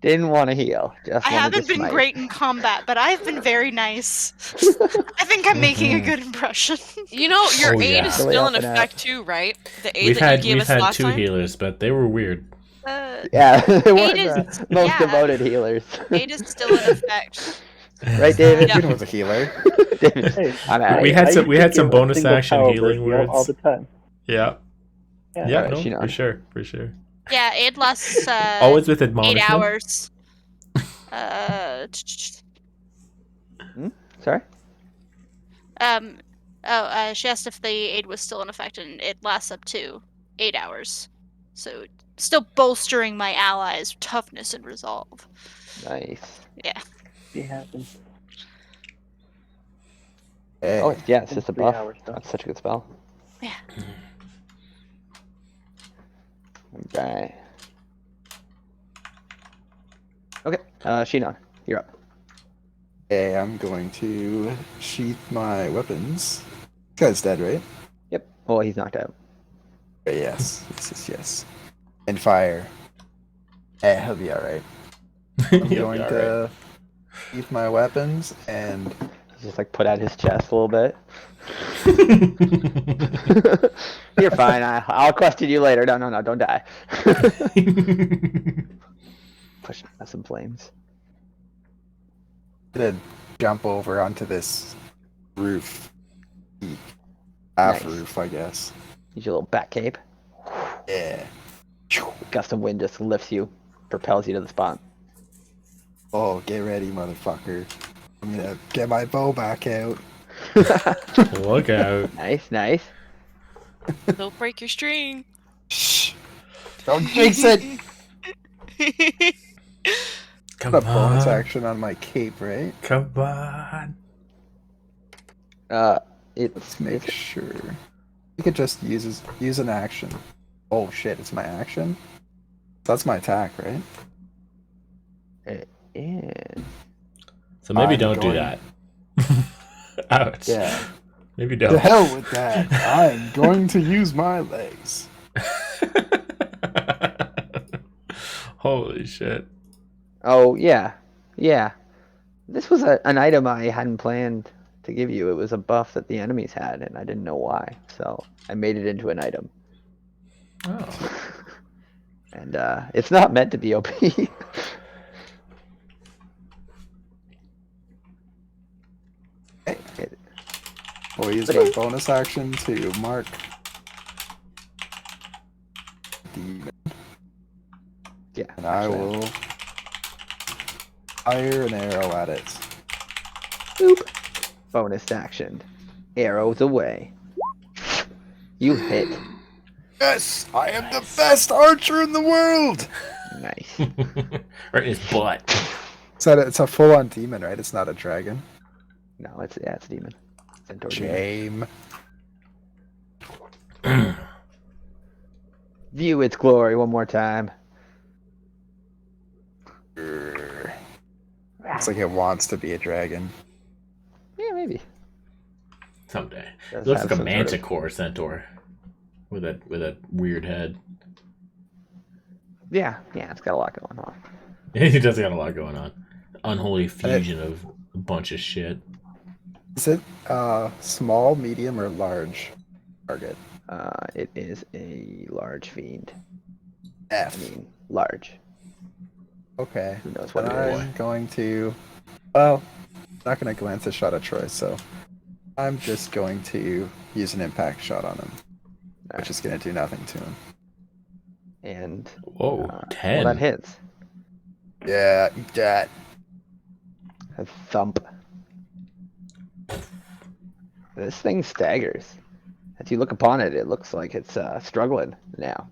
Didn't want to heal. Just I wanted haven't to been smite. great in combat, but I've been very nice. I think I'm making a good impression. You know, your Oh, aid yeah. is Really still in helping out. effect too, right? The aid that you gave we've us had last 2 time. healers, but they were weird. Yeah, they weren't the is- most yeah. devoted healers. Aid is still in effect. Right, David? Yeah. Even with a healer. David, Hey, I'm out. We had I some- used we to had some give a bonus single action power healing burst, all words. the time. Yeah. Yeah. Yeah, Alright, no, Shinon. for sure. Yeah, aid lasts Always with 8 admonishment. hours. Sorry? She asked if the aid was still in effect, and it lasts up to 8 hours. So, still bolstering my allies' toughness and resolve. Nice. It happens. Hey, Oh, yeah, it's In just a 3 buff. hours, though. That's such a good spell. Yeah. Alright. Okay, Shinon, you're up. hey, I'm going to sheath my weapons. This guy's dead, right? Yep. Oh, he's knocked out. Yes. Yes. And fire. Hey, he'll be alright. I'm going to sheath my weapons and He's just like put out his chest a little bit. You're fine. I'll question you later. No, don't die. Pushing out some flames. gonna jump over onto this roof. Half Nice. roof, I guess. Use your little bat cape. Yeah. Gust of wind just lifts you, propels you to the spot. Oh, get ready, motherfucker. I'm gonna get my bow back out. Look out. Nice. Don't break your string. Shh. Don't jinx it! Come Got a bonus on. action on my cape, right? Come on. It's Let's make sure. You could just use an action. Oh shit, it's my action? That's my attack, right? It is. So maybe I'm don't do going- that. Ouch. Yeah. Maybe To don't. hell with that. I'm going to use my legs. Holy shit. Oh yeah. This was an item I hadn't planned to give you. It was a buff that the enemies had, and I didn't know why. So I made it into an item. Oh. And it's not meant to be OP. We'll use my bonus action to mark demon. Yeah. And I actually, will fire an arrow at it. Boop. Bonus action. Arrows away. You hit. Yes! I am the best archer in the world! Nice. Right in his butt. It's a full-on demon, right? It's not a dragon. No, it's demon. Centaur demon. Shame. View its glory one more time. It's like it wants to be a dragon. Yeah, maybe. Someday. Does It looks have like a some sort of- manticore centaur. With a weird head. Yeah, it's got a lot going on. He does got a lot going on. Unholy fusion of a bunch of shit. Is it small, medium, or large target? It is a large fiend. I F. mean, large. Okay. Who knows what Then it is? I'm going to. Well, not going to glance a shot at Troy, so I'm just going to use an impact shot on him, which is going to do nothing to him. And Whoa, well, 10. that hits. Yeah, eat that. A thump. This thing staggers. As you look upon it, it looks like it's struggling now.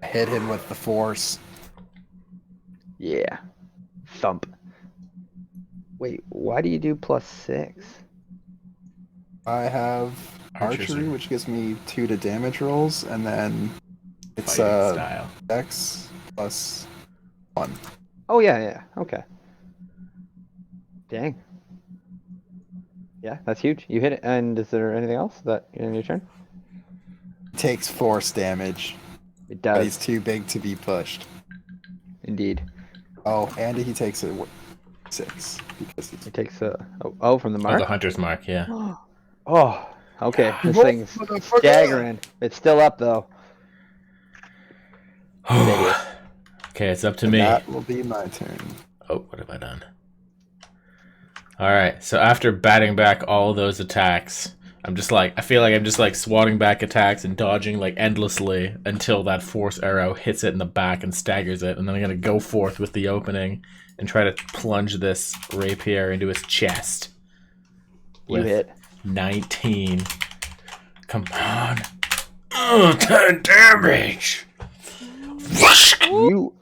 Hit him with the force. Yeah. Thump. Wait, why do you do +6? I have Archers archery, are- which gives me 2 to damage rolls, and then it's Fighting style. Dex plus 1. Oh, yeah. Okay. Dang. Yeah, that's huge. You hit it. And is there anything else that in your turn? Takes force damage, It but does. he's too big to be pushed. Indeed. Oh, and he takes a 6 because he's It takes from the Oh, mark? the hunter's mark, yeah. Oh, okay. This Roll, thing's motherfucker! staggering. It's still up, though. Okay, it's up to And me. that will be my turn. Oh, what have I done? Alright, so after batting back all those attacks, I feel like I'm just like swatting back attacks and dodging like endlessly until that force arrow hits it in the back and staggers it, and then I'm gonna go forth with the opening and try to plunge this rapier into his chest. You With hit. 19. Come on. Oh, 10 damage! You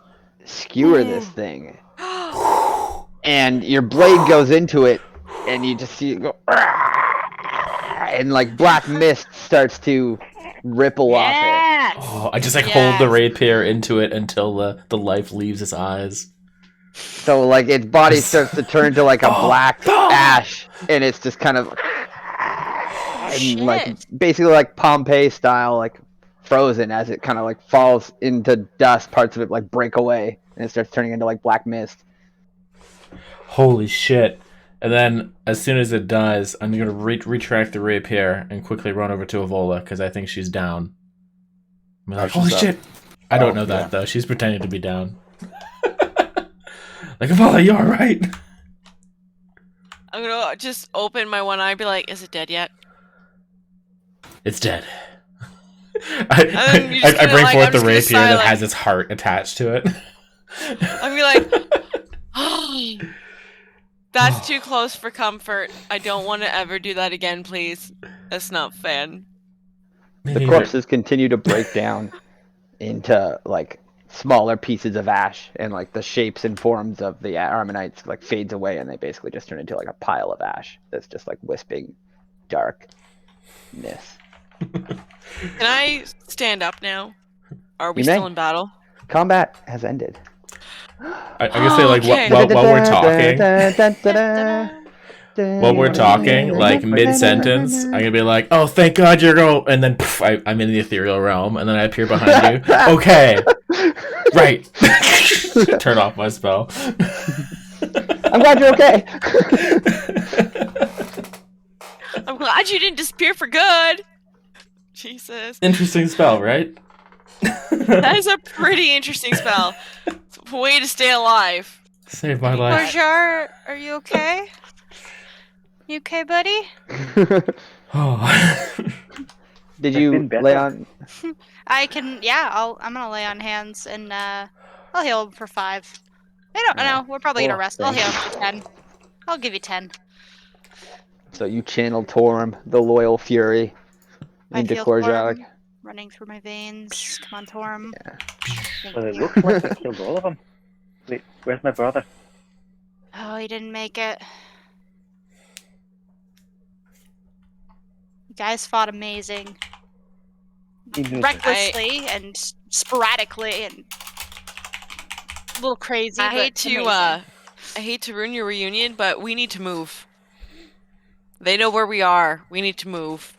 skewer this thing. And your blade goes into it, and you just see it go, and like black mist starts to ripple off it. Yes. Oh, I just like hold the Yes. rapier into it until the life leaves his eyes. So like its body starts to turn to like a black ash, and it's just kind of and like Shit. basically like Pompeii style, like frozen as it kind of like falls into dust. Parts of it like break away, and it starts turning into like black mist. Holy shit. And then, as soon as it does, I'm going to retract the rapier and quickly run over to Avola, because I think she's down. I'm like, she's holy up. shit! I don't Oh, know that, yeah. though. She's pretending to be down. Like, Avola, you alright? I'm gonna just open my one eye and be like, is it dead yet? It's dead. then you're just I gonna, bring like, forth I'm the just gonna rapier sigh, that like- has its heart attached to it. I'll be like, that's too close for comfort. I don't want to ever do that again, please. That's not fan. The corpses continue to break down into like smaller pieces of ash, and like the shapes and forms of the Armenites like fades away, and they basically just turn into like a pile of ash that's just like wisping darkness. Can I stand up now? Are we You may. still in battle? Combat has ended. I can say, like, Okay. while we're talking, while we're talking, like, mid-sentence, I'm gonna be like, oh, thank God you're going, and then poof, I'm in the ethereal realm, and then I appear behind you. Okay. Right. Turn off my spell. I'm glad you're okay. I'm glad you didn't disappear for good. Jesus. Interesting spell, right? That is a pretty interesting spell. It's a way to stay alive. Save my life. Porjar, are you okay? You okay, buddy? Oh. Did I've you been better. lay on? I can. Yeah, I'm gonna lay on hands and I'll heal him for 5. I don't know. We're probably gonna Cool, rest. I'll thank heal him for 10. I'll give you 10. So you channel Torm, the loyal fury, I into feel Korjak. Torm running through my veins. Come on, Torm. Thank Well, it you. looks like I killed all of them. Wait, where's my brother? Oh, he didn't make it. You guys fought amazing. He knew that. Recklessly and sporadically and a little crazy. I but hate to amazing. I hate to ruin your reunion, but we need to move. They know where we are. We need to move.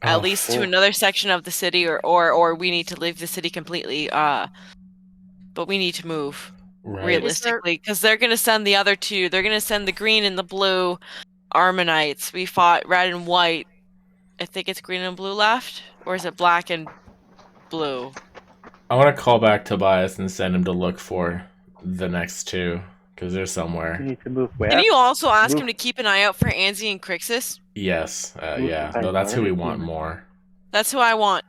At Oh, least to fuck. another section of the city, or we need to leave the city completely. But we need to move Right. realistically, because they're gonna send the other two. They're gonna send the green and the blue Armenites. We fought red and white. I think it's green and blue left, or is it black and blue? I want to call back Tobias and send him to look for the next two because they're You somewhere. need to move where? Can you also ask Move- him to keep an eye out for Anzi and Crixus? Yes, Move yeah. right No, that's who we where? want more. That's who I want,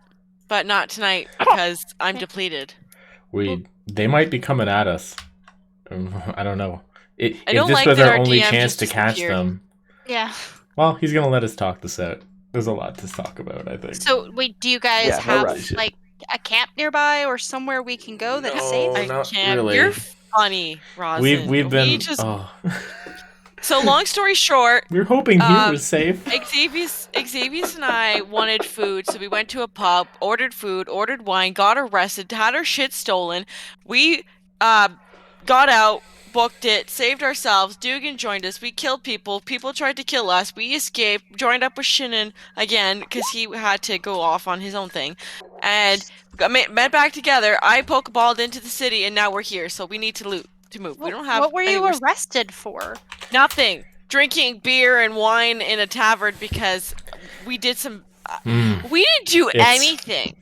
but not tonight because I'm depleted. They might be coming at us. I don't know. I If don't this like was that our our only DM chance just to catch disappeared. them, Yeah. well, he's gonna let us talk this out. There's a lot to talk about, I think. So wait, do you guys Yeah, no have rush. like a camp nearby or somewhere we can go that's safe? No, I not can't. really. You're funny, Rosin. We've been. We just... Oh. So long story short, We were hoping here was safe. Xavius and I wanted food, so we went to a pub, ordered food, ordered wine, got arrested, had our shit stolen. We got out, booked it, saved ourselves. Dugan joined us. We killed people. People tried to kill us. We escaped, joined up with Shannon again because he had to go off on his own thing, and met back together. I pokeballed into the city, and now we're here. So we need to move. We don't have. What were you anywhere- arrested for? Nothing. Drinking beer and wine in a tavern because we did some. We didn't do It's- anything.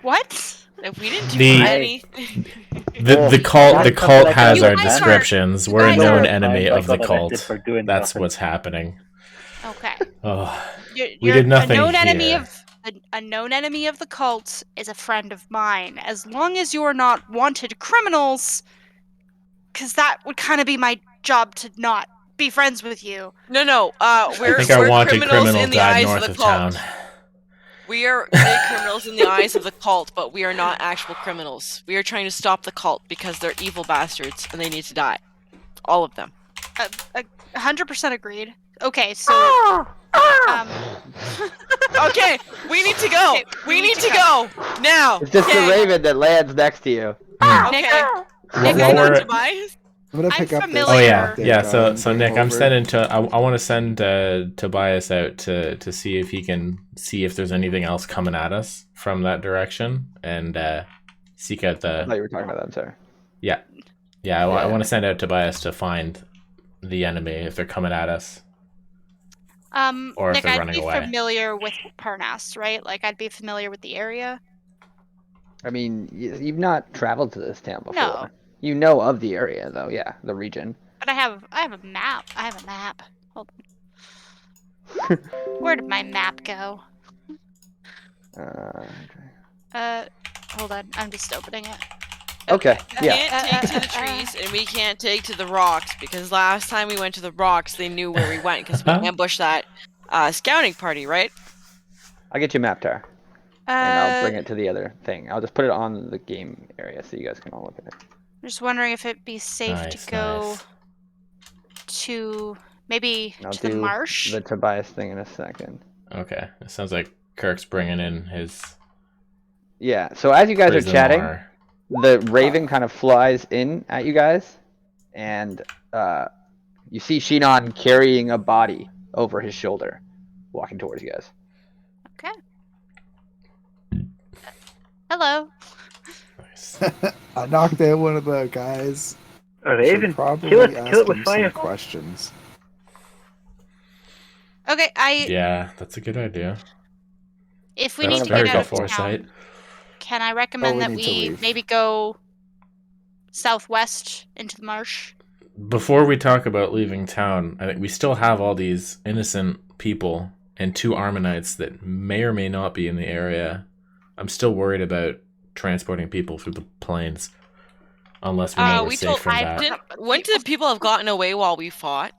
What? We didn't do The- anything. The That's cult something has You our guys are- descriptions. you We're a guys known are- enemy I of the got arrested cult. for doing That's nothing. what's happening. Okay. Oh, You're did nothing a known enemy here. of a known enemy of the cult is a friend of mine. As long as you are not wanted criminals, because that would kind of be my job to not be friends with you. No. I We're think our wanted criminals criminal in the died eyes north of of the cult. town. We are the criminals in the eyes of the cult, but we are not actual criminals. We are trying to stop the cult because they're evil bastards and they need to die. All of them. 100% agreed. Okay, so Okay, we need to go. Okay, we need to go now. It's just Okay. the raven that lands next to you. Okay. While Nick, we're- Tobias? I'm gonna I'm pick up this. familiar. Oh yeah, update yeah. on So bring Nick, him I'm over. sending to. I want to send Tobias out to see if he can see if there's anything else coming at us from that direction and seek out I thought the. you were talking about that. I'm sorry. Yeah, I want to send out Tobias to find the enemy if they're coming at us. Or if Nick, they're I'd running be away. familiar with Parnas, right? Like, I'd be familiar with the area. I mean, you've not traveled to this town before. No. You know of the area, though. Yeah, the region. But I have a map. I have a map. Hold on. Where did my map go? Hold on. I'm just opening it. Okay. We Yeah. can't take to the trees and we can't take to the rocks because last time we went to the rocks, they knew where we went because we ambushed that scouting party, right? I'll get you a map, Tara, and I'll bring it to the other thing. I'll just put it on the game area so you guys can all look at it. I'm just wondering if it'd be safe Nice, to go nice. to maybe I'll to the do marsh. the Tobias thing in a second. Okay, it sounds like Kirk's bringing in his. Yeah. So as you guys are prison chatting, war. the raven kind of flies in at you guys, and you see Shinon carrying a body over his shoulder, walking towards you guys. Okay. Hello. Nice. I knocked out one of the guys. A Should raven. probably Kill it ask with him fire. some questions. Okay, Yeah, that's a good idea. if we That's need to very get good out of foresight. town, can I recommend we that need to we leave. maybe go southwest into the marsh? Before we talk about leaving town, I think we still have all these innocent people and 2 Armanites that may or may not be in the area. I'm still worried about transporting people through the plains, unless we know we're safe from that. When did people have gotten away while we fought?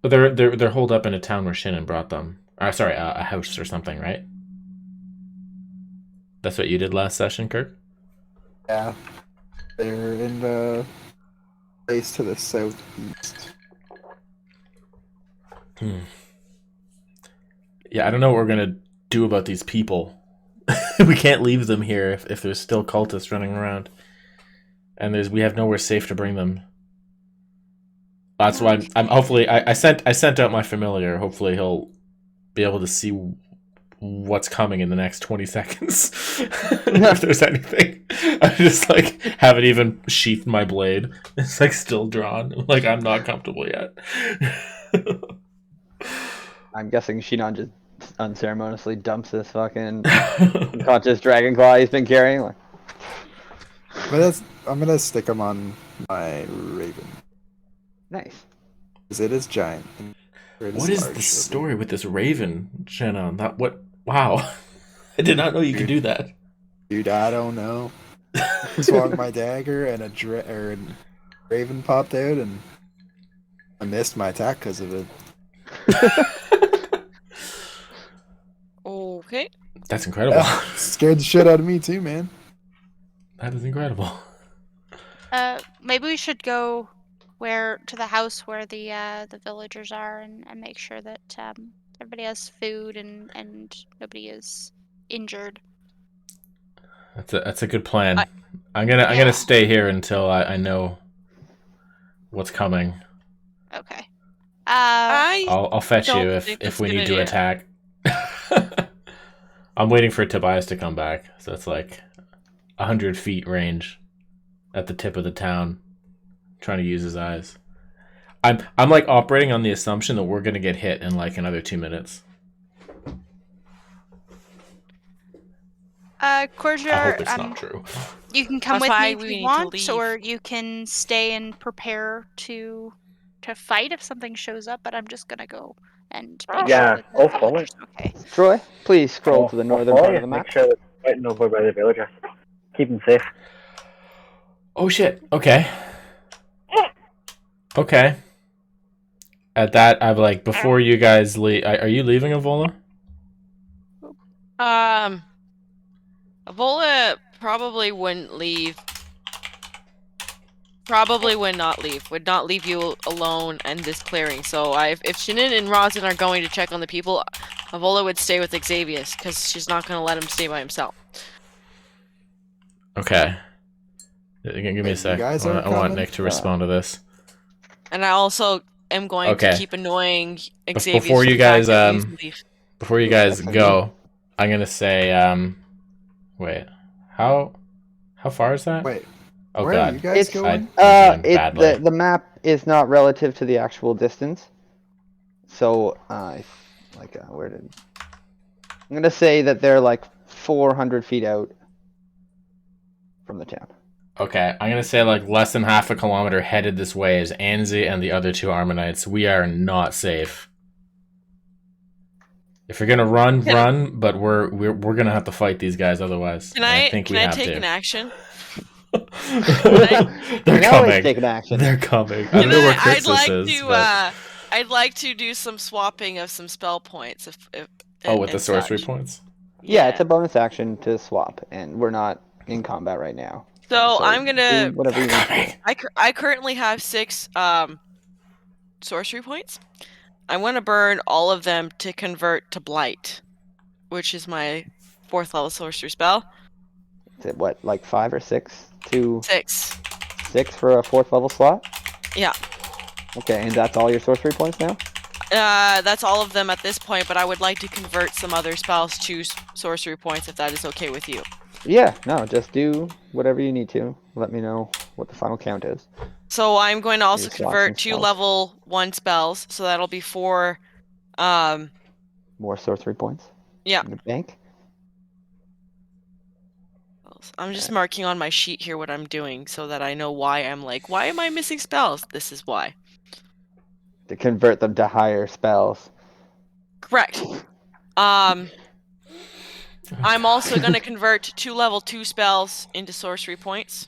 But they're holed up in a town where Shannon brought them. Sorry, a house or something, right? That's what you did last session, Kirk? Yeah, they're in the place to the southeast. Yeah, I don't know what we're gonna do about these people. We can't leave them here if there's still cultists running around, and we have nowhere safe to bring them. That's why I'm hopefully I sent out my familiar. Hopefully he'll be able to see what's coming in the next 20 seconds. If there's anything, I just like haven't even sheathed my blade. It's like still drawn. Like I'm not comfortable yet. I'm guessing Shinon just unceremoniously dumps this fucking unconscious dragon claw he's been carrying. Like, But I'm gonna stick him on my raven. Nice. Because it is giant. It What is large, the so story with this raven, Jenna? That what? Wow, I did not know you could do that. Dude, I don't know. Swung my dagger and a raven popped out, and I missed my attack because of it. Okay. That's incredible. Scared the shit out of me too, man. That is incredible. Maybe we should go to the house where the villagers are and make sure that everybody has food and nobody is injured. That's a good plan. I- I'm Yeah. gonna stay here until I know what's coming. Okay. I I'll fetch don't you think if that's we a good need to idea. attack. I'm waiting for Tobias to come back, so it's like 100 feet range at the tip of the town, trying to use his eyes. I'm like operating on the assumption that we're gonna get hit in like another 2 minutes. Courtier, I hope it's not true. you can come That's with why me if we you need to want, leave. or you can stay and prepare to fight if something shows up. But I'm just gonna go and make Yeah, sure that I'll the follow. villagers are okay. Troy, please scroll to the I'll northern follow part of you. the Make map. sure that fighting over by the villagers. Keep them safe. Oh shit. Okay. Okay. At that, I'm like, before you guys leave, are you leaving, Avola? Avola probably wouldn't leave. Probably would not leave. Would not leave you alone in this clearing. So if Shannon and Rosin are going to check on the people, Avola would stay with Xavius because she's not going to let him stay by himself. Okay. Give me a Wait, sec. you guys I are want, I want coming? Nick to respond to this. And I also am going to Okay. keep annoying Xavius Before with you the fact guys, that we need to leave. Before you Ooh, guys that's go, I'm gonna say, wait, how far is that? Wait, Oh where are god, you guys It's going? I'm doing badly. the map is not relative to the actual distance. So where did I'm gonna say that they're like 400 feet out from the town. Okay, I'm gonna say like less than half a kilometer headed this way is Anzi and the other two Armonites. We are not safe. If you're gonna run, but we're gonna have to fight these guys otherwise. Can And I think we can I have take to. an action? They're You can always coming. take an action. They're coming. I don't know where I'd Kurtzis like is, to but... I'd like to do some swapping of some spell points with the and sorcery such. points? Yeah, it's a bonus action to swap, and we're not in combat right now. So I'm gonna do whatever you need to do. I currently have 6 sorcery points. I want to burn all of them to convert to blight, which is my 4th level sorcery spell. Is it what, like 5 or 6? 6. 6 for a 4th level slot? Yeah. Okay, and that's all your sorcery points now? That's all of them at this point, but I would like to convert some other spells to sorcery points if that is okay with you. Yeah, no, just do whatever you need to. Let me know what the final count is. So I'm going to also Maybe swap convert some 2 spells. level 1 spells, so that'll be 4 More sorcery points? Yeah. In the bank? I'm just marking on my sheet here what I'm doing so that I know why I'm like, why am I missing spells? This is why. To convert them to higher spells. Correct. I'm also going to convert 2 level 2 spells into sorcery points.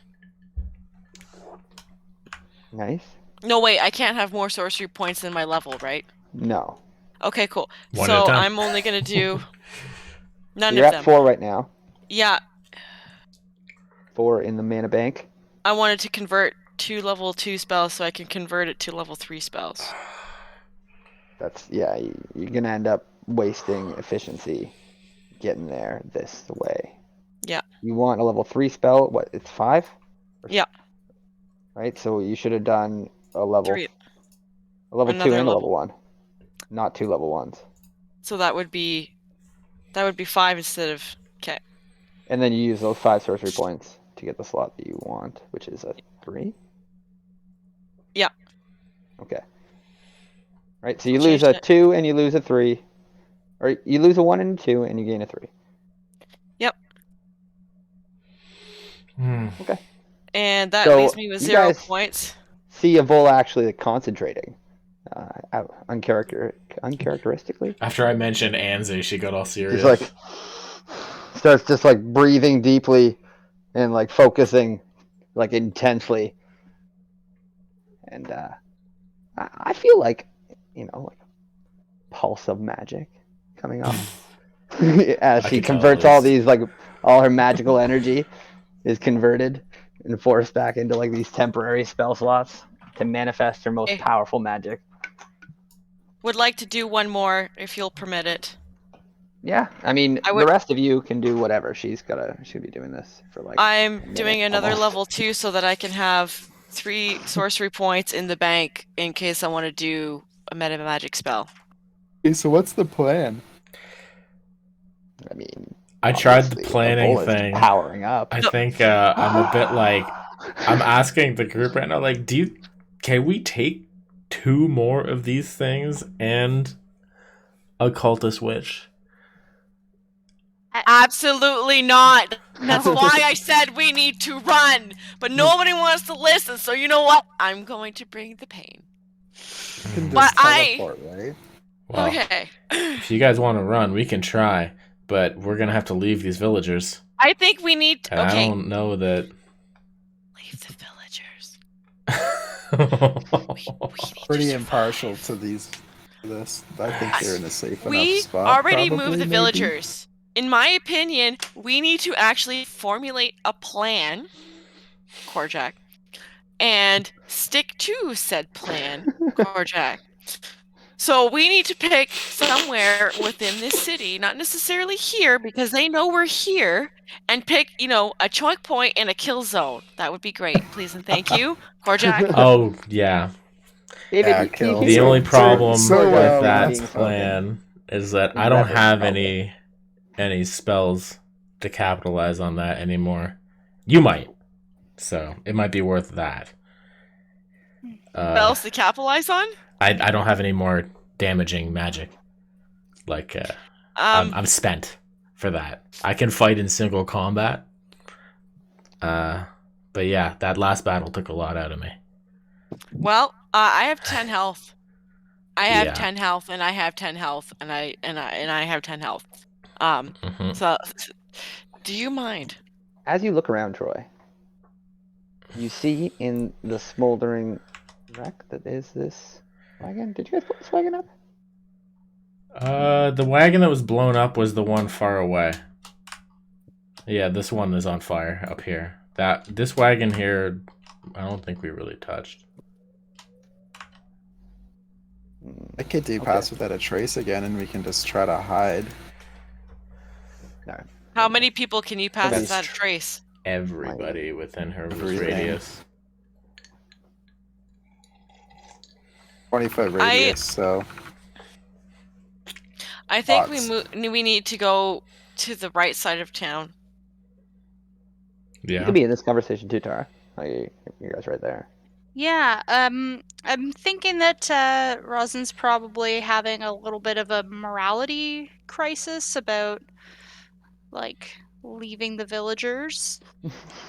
Nice. No, wait, I can't have more sorcery points than my level, right? No. Okay, cool. One at a So time. I'm only going to do none You're of at them. 4 right now. Yeah, 4 in the mana bank. I wanted to convert 2 level 2 spells so I can convert it to level 3 spells. That's, yeah, you're going to end up wasting efficiency getting there this way. Yeah. You want a level 3 spell, what, it's 5? Yeah. Right, so you should have done a level 3. A level 2 Another and a level. level 1. Not 2 level 1s. So that would be 5 instead of... Okay. And then you use those 5 sorcery points to get the slot that you want, which is a 3? Yeah. Okay. Right, so you I'll lose change a that. 2 and you lose a 3. Or you lose a 1 and a 2 and you gain a 3. Yep. Okay. And that So, leaves me with you 0 guys- points. see a Vol actually concentrating, uncharacteristically. After I mentioned Anzi, she got all serious. Just like starts just like breathing deeply and like focusing like intensely. And I feel like, like pulse of magic coming off as I she could tell converts at all least. these like all her magical energy is converted and forced back into like these temporary spell slots to manifest her most Eh. powerful magic. Would like to do one more if you'll permit it. Yeah, I mean, I the would. rest of you can do whatever. She'll be doing this for like. I'm a minute doing another almost. level 2 so that I can have 3 sorcery points in the bank in case I want to do a meta magic spell. Okay, so what's the plan? I mean, I tried the obviously, planning Ebola's thing. powering up. I think I'm a bit like, I'm asking the group right now, like, can we take 2 more of these things and a cultist witch? Absolutely not. That's why I said we need to run. But nobody wants to listen, so you know what? I'm going to bring the pain. You can But just teleport, right? Well, Okay. if you guys want to run, we can try, but we're gonna have to leave these villagers. I think we need And okay. I don't know that. Leave the villagers. We Pretty need to impartial survive. to this. I think they're in a safe enough We spot. already probably, moved the maybe. villagers. In my opinion, we need to actually formulate a plan, Korjak, and stick to said plan, Korjak. So we need to pick somewhere within this city, not necessarily here, because they know we're here, and pick, a choke point and a kill zone. That would be great. Please and thank you, Korjak. Oh yeah. David, Yeah, you kill. The hear only problem so with well, that that's plan is that We've I don't never have spelled any spells to capitalize on that anymore. You might, so it might be worth that. Spells to capitalize on? I don't have any more damaging magic. Like I'm spent for that. I can fight in single combat. But yeah, that last battle took a lot out of me. Well, I have 10 health. I have Yeah. 10 health, and I have 10 health, and I have 10 health. Mhm. So, do you mind? As you look around, Troy, you see in the smoldering wreck that is this wagon. Did you guys put this wagon up? The wagon that was blown up was the one far away. Yeah, this one is on fire up here. This wagon here, I don't think we really touched. I could do Okay. pass without a trace again, and we can just try to hide. How many people can you pass That's without a trace? Everybody within her Everything. radius. 20-foot radius, so I think Thoughts? we need to go to the right side of town. You Yeah. could be in this conversation too, Tara. You guys right there. Yeah, I'm thinking that Rosin's probably having a little bit of a morality crisis about like leaving the villagers.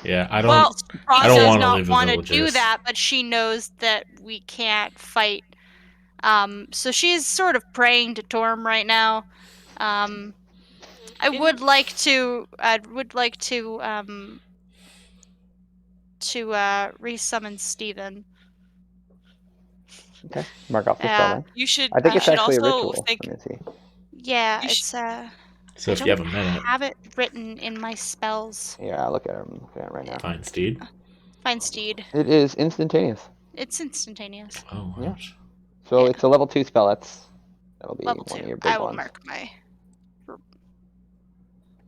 Yeah, I don't. Well, I Rosin don't does wanna not leave the want to do villagers. that, but she knows that we can't fight. So she's sort of praying to Torm right now. I would like to resummon Steven. Okay. Mark off the spell then. you should. I think you it's should actually a also ritual. think. Let me see. Yeah, You it's So I if you have a don't minute, have it written in my spells. Yeah, I'm looking at it right now. fine, Steed. Find Steed. It is instantaneous. It's instantaneous. Oh, Yeah. ouch. So Yeah. it's a level 2 spell. That'll be Level one 2. of your big I will ones. mark my.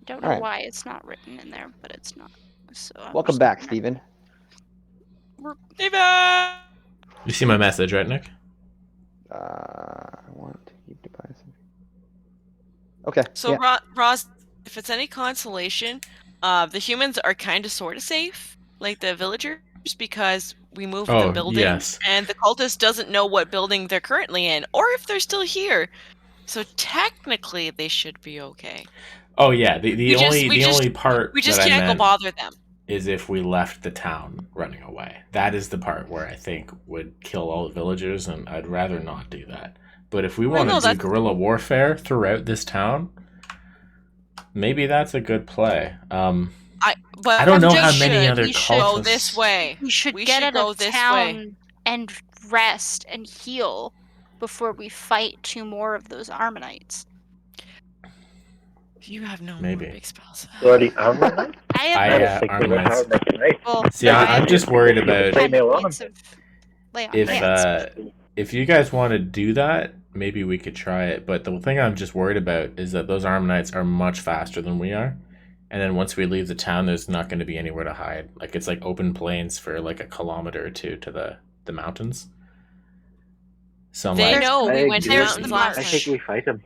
Don't know Alright. why it's not written in there, but it's not. So I'm Welcome just back, gonna Steven. Steven! You see my message, right, Nick? I want to keep devices. Okay. So, yeah. Roz, if it's any consolation, the humans are kind of sort of safe, like the villagers, because we moved the Oh, building, yes. and the cultist doesn't know what building they're currently in, or if they're still here. So technically, they should be okay. Oh yeah. The We just only part We just that I can't go meant. bother them. is if we left the town running away. That is the part where I think would kill all the villagers, and I'd rather not do that. But if we want to do guerrilla warfare throughout this town, maybe that's a good play. I don't know how many other we should go cultists. this way. We should We get should out go of this town way. and rest and heal before we fight 2 more of those Ammonites. You have no Maybe. more big spells. Already armor. I I have Armamites. well, See, I'm just worried about if you guys want to do that, maybe we could try it. But the thing I'm just worried about is that those Ammonites are much faster than we are. And then once we leave the town, there's not going to be anywhere to hide. Like, it's like open plains for like a kilometer or two to the mountains. So I'm They like, know we went to the There's mountains the last I marsh. think time. we fight them.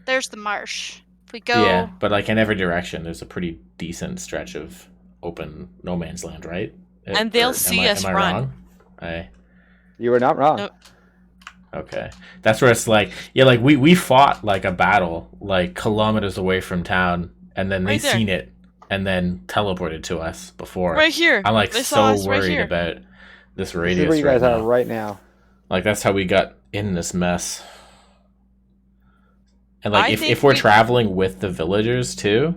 There's the marsh. If we go, yeah, but like in every direction, there's a pretty decent stretch of open no man's land, right? And they'll Or see us am I run. wrong? You were not wrong. No. Okay. That's where it's like, yeah, like we fought like a battle like kilometers away from town, and then they Right there. seen it and then teleported to us before. Right here. I'm like They saw so us right worried here. about this This radius is where you right guys are now. right now. Like that's how we got in this mess. And like I if think we're we- traveling with the villagers too,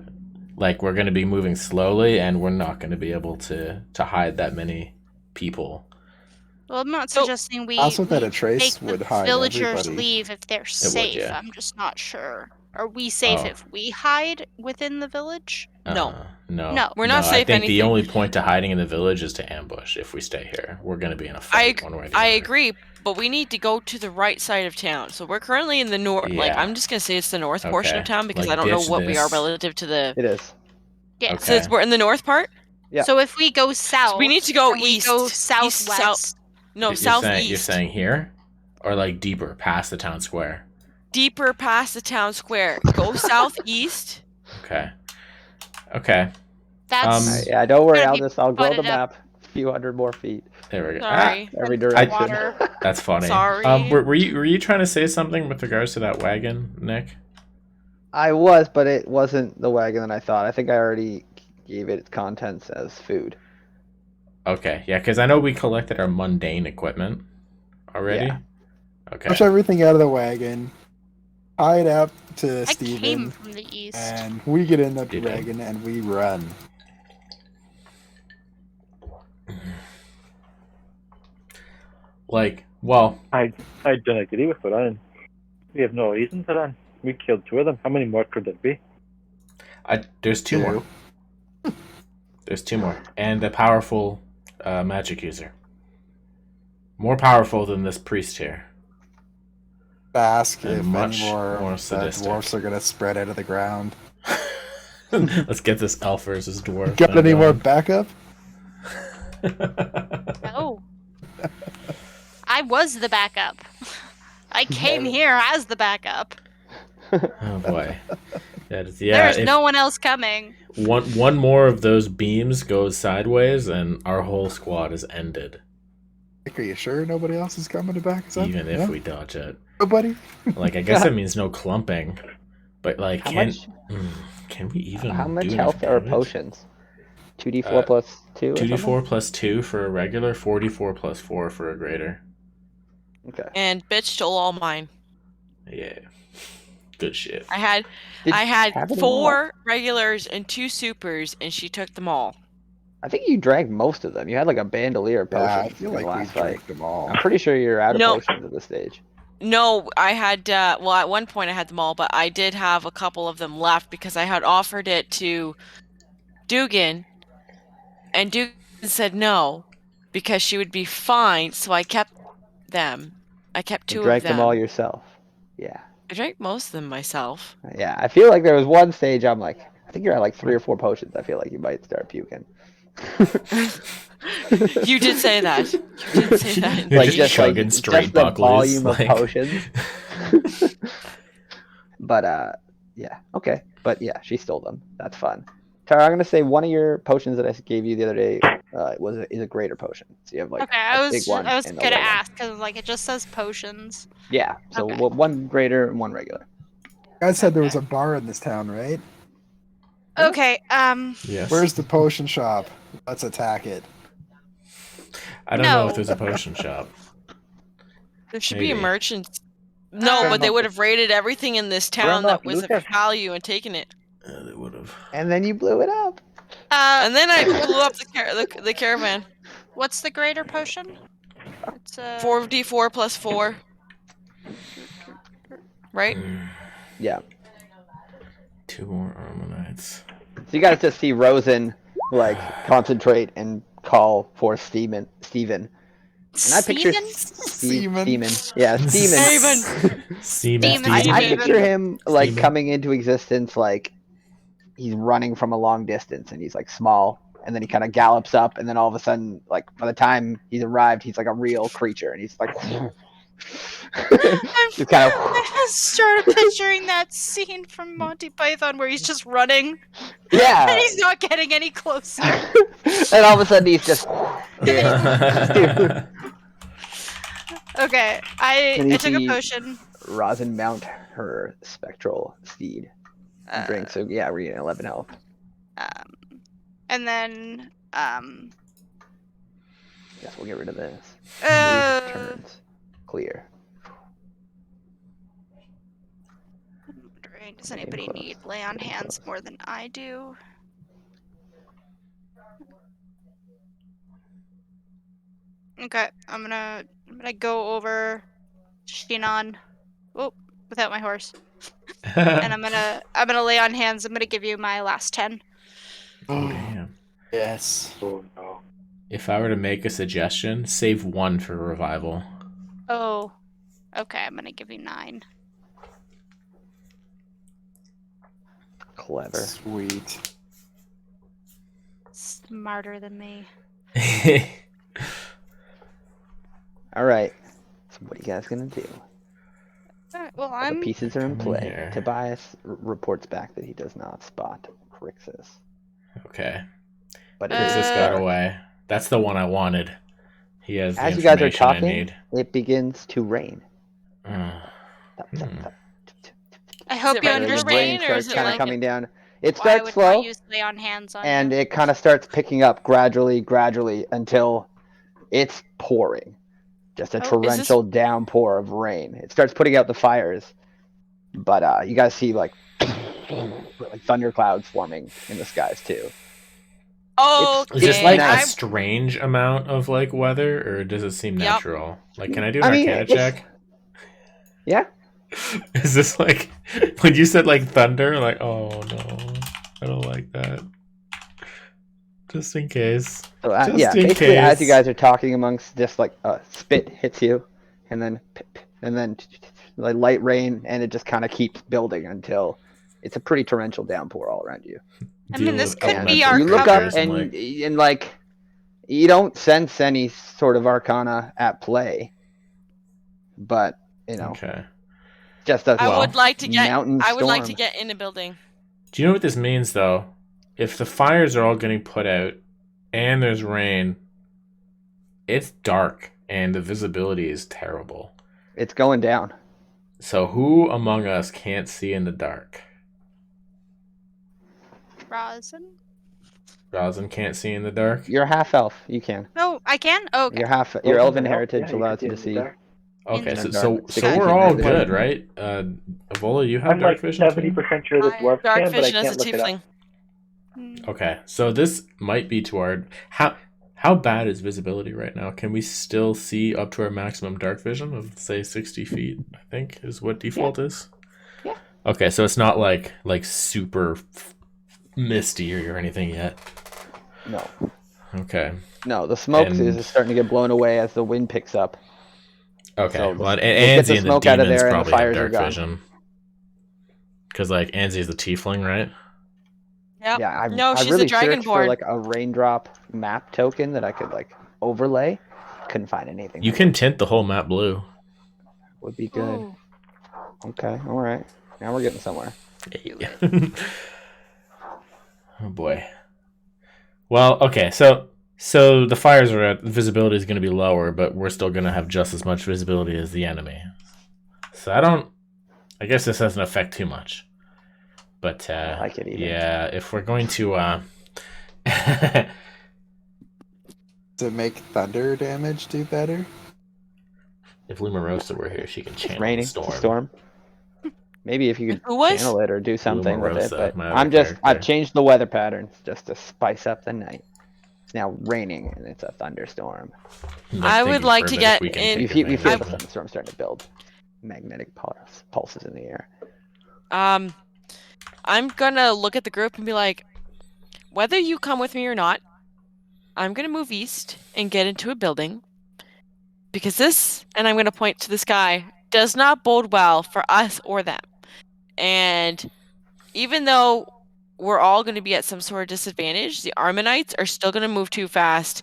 like we're gonna be moving slowly and we're not gonna be able to hide that many people. well, I'm not So- suggesting we Also that a make trace the would hide villagers everybody. leave if they're safe. yeah. I'm just not sure. Are we safe Oh. if we hide within the village? No. No. No. We're not I safe think the anything. only point to hiding in the village is to ambush. If we stay here, we're gonna be in a fight one way or the I other. agree, but we need to go to the right side of town. So we're currently in the north. Like Yeah. I'm just gonna say it's the north portion of Okay. town because Like, I don't know ditch what we are this. relative to the. It is. Yeah. Okay. Since we're in the north part, Yeah. So if we go south, we need to go and we east. go East, southwest. south. No, You're southeast. saying here, or like deeper past the town square. Deeper past the town square. Go southeast. Okay. Okay. That's Yeah, don't worry. Gotta be I'll grow the butted up. map a few hundred more feet. There we go. Sorry. Every from direction. water. That's funny. Sorry. Were you trying to say something with regards to that wagon, Nick? I was, but it wasn't the wagon that I thought. I think I already gave it its contents as food. Okay, yeah, because I know we collected our mundane equipment already. Yeah. Okay. Push everything out of the wagon, tie it up to I came Steven, from the east. and we get in the You did. wagon and we run. Like, well, I don't agree with running. We have no reason to run. We killed 2 of them. How many more could there be? there's 2 more. There's 2 more, and a powerful magic user. More powerful than this priest here. Ask And if much any more more of the sadistic. dwarfs are gonna spread out of the ground. Let's get this elf versus dwarf. Got thing any more going. backup? No. I was the backup. I came here as the backup. Oh boy. There's if no one else coming. one more of those beams goes sideways and our whole squad is ended. Are you sure nobody else is coming to back us up? Even if Yeah? we dodge it. Nobody? Like, I guess that means no clumping. But like, How can much? can we even? How much do enough health are damage? potions? 2d4 plus 2? 2d4 plus 2 for a regular, 4d4 plus 4 for a greater. Okay. And bitch stole all mine. Yeah. Good shit. I had Did I you had have it all? 4 regulars and 2 supers, and she took them all. I think you drank most of them. You had like a bandolier of potions Yeah, I feel in the like we last fight. drank them all. I'm pretty sure you're out of No. potions at this stage. No, I had well at one point I had them all, but I did have a couple of them left because I had offered it to Dugan, and Dugan said no because she would be fine, so I kept them. I kept 2 You drank of them. them all yourself. Yeah. I drank most of them myself. Yeah. I feel like there was one stage I'm like, I think you're at like 3 or 4 potions. I feel like you might start puking. You did say that. You did say that. You're Like just just chugging like straight just the buckles, volume like- of potions. But yeah, okay. But yeah, she stole them. That's fun. Tara, I'm gonna say one of your potions that I gave you the other day is a greater potion. So you have like Okay, a I big was one I was and a gonna little one. ask because like it just says potions. Yeah, so Okay. one greater and one regular. You guys said there was a bar in this town, right? Okay. Yes. Where's the potion shop? Let's attack it. I don't know if No. there's a potion shop. There should be a Maybe. merchant. No, but they would have raided everything in this town Grandma, that was of Luther. value and taken it. They would have. And then you blew it up. And then I blew up the caravan. What's the greater potion? It's 4d4 plus 4. Right? Yeah. 2 more Ammonites. So you guys just see Rosen like concentrate and call for Steven. And I picture Steven? Steven. Yeah, Steven. Seaman. Steven. I Steven. picture him like Steven. coming into existence like he's running from a long distance and he's like small and then he kind of gallops up and then all of a sudden like by the time he's arrived he's like a real creature and he's like just kind of I started picturing that scene from Monty Python where he's just running and yeah he's not getting any closer. and all of a sudden he's just Okay, I Can you took a see- potion. Rosin mount her spectral steed drink so yeah we're getting 11 health. And then Guess we'll get rid of this. uh, Move turns clear. wondering, does anybody need lay on hands more than I do? Okay, I'm gonna go over Shinon. Oh, without my horse. And I'm gonna lay on hands. I'm gonna give you my last 10. Oh, damn. Yes. Oh no. If I were to make a suggestion, save 1 for revival. Oh. Okay, I'm gonna give you 9. Clever. Sweet. Smarter than me. All right. So what are you guys gonna do? Alright, well, The I'm pieces are in Come in play. here. Tobias reports back that he does not spot Crixus, Okay. but Crixus got away. That's the one I wanted. He has the as you guys are information I talking, need. it begins to rain. Tap, Tap, tap, Hmm. tap, tap, tap. I hope it you And then the regular understand. rain, or starts is it kind of like coming down. It Why starts would slow, not use lay on hands on and you? it kind of starts picking up gradually until it's pouring. Just a Oh, is this- torrential downpour of rain. It starts putting out the fires, but you guys see like thunderclouds forming in the skies too. Oh, Is this like a nice. strange amount of like weather, or does it seem Yep. natural? Like, can I do an I mean, Arcana it's- check? Yeah. Is this like when you said like thunder? Like, oh no, I don't like that. Just in case. So Just yeah, in basically as you case. guys are talking amongst just like spit hits you, and then like light rain, and it just kind of keeps building until it's a pretty torrential downpour all around you. I mean, Deal this with could be elemental our You look up creatures and like- and like you don't sense any sort of arcana at play, but you know, Okay. just a I would like to get. mountain I would like to storm. get in a building. Do you know what this means though? If the fires are all getting put out and there's rain, it's dark and the visibility is terrible. It's going down. So who among us can't see in the dark? Rosin? Rosin can't see in the dark? You're half elf. You can. No, I can? Oh, okay. Your Well, elven yeah, heritage you allows can you to in see. the dark. Okay, In so the so, dark. so Yeah, we're you all can. good, right? Avola, you have I'm dark like vision too? 70% sure the I- dwarf Dark can, but I vision as a can't look it up. tiefling. Hmm. Okay, so this might be to our how bad is visibility right now? Can we still see up to our maximum dark vision of say 60 feet? I think is what default is. Yeah. Okay, so it's not like super misty or anything yet. No, Okay. no. The smoke And- is starting to get blown away as the wind picks up. Okay. So well, we'll get the Anzi and the smoke out of demons there and the probably have fires are dark gone. vision. Because like Anzi is the tiefling, right? Yep. Yeah, I, No, I she's really a searched for dragonborn. like a raindrop map token that I could like overlay. Couldn't find anything. You that can tint the whole map blue. would be good. Ooh. Okay, all right. Now we're getting somewhere. Oh boy. Well, okay, so the fires are at visibility is going to be lower, but we're still going to have just as much visibility as the enemy. So I guess this doesn't affect too much. But I like it even. yeah, if we're going to Does it make thunder damage do better? if Lumarosa were here, she can It's channel raining. the It's a storm. storm. Maybe if you could Who was? channel it or do something with it. Lumarosa, But my other I've character. changed the weather patterns just to spice up the night. It's now raining and it's a thunderstorm. I'm I would thinking like for a to bit get if we can in- take You feel advantage the of it. thunderstorm starting to build. Magnetic pulses in the air. I'm gonna look at the group and be like, whether you come with me or not, I'm gonna move east and get into a building. Because this, and I'm gonna point to the sky, does not bode well for us or them. And even though we're all gonna be at some sort of disadvantage, the Armanites are still gonna move too fast.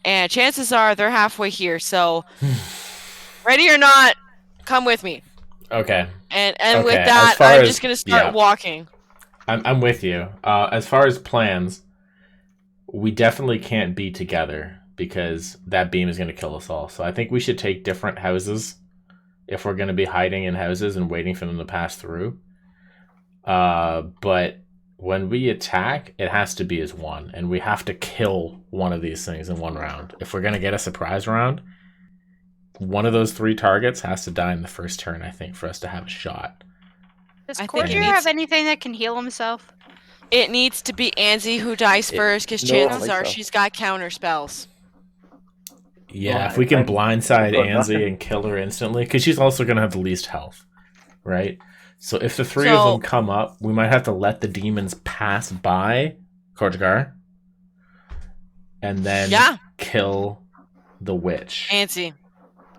And chances are they're halfway here, so ready or not, come with me. Okay, And Okay, with as that, far I'm as- just gonna start yeah. walking. I'm with you. As far as plans, we definitely can't be together because that beam is going to kill us all. So I think we should take different houses if we're going to be hiding in houses and waiting for them to pass through. But when we attack, it has to be as one, and we have to kill one of these things in one round. If we're going to get a surprise round, one of those 3 targets has to die in the first turn, I think, for us to have a shot. Does I think Cordier it needs- have anything that can heal himself? It needs to be Anzi who dies first, because no, I don't chances think are so. she's got counter spells. Yeah, Well, if we can I'm- blindside I've got Anzi nothing. and kill her instantly, because she's also going to have the least health, right? So if the 3 of So- them come up, we might have to let the demons pass by Kortgar and then Yeah. kill the witch. Anzi.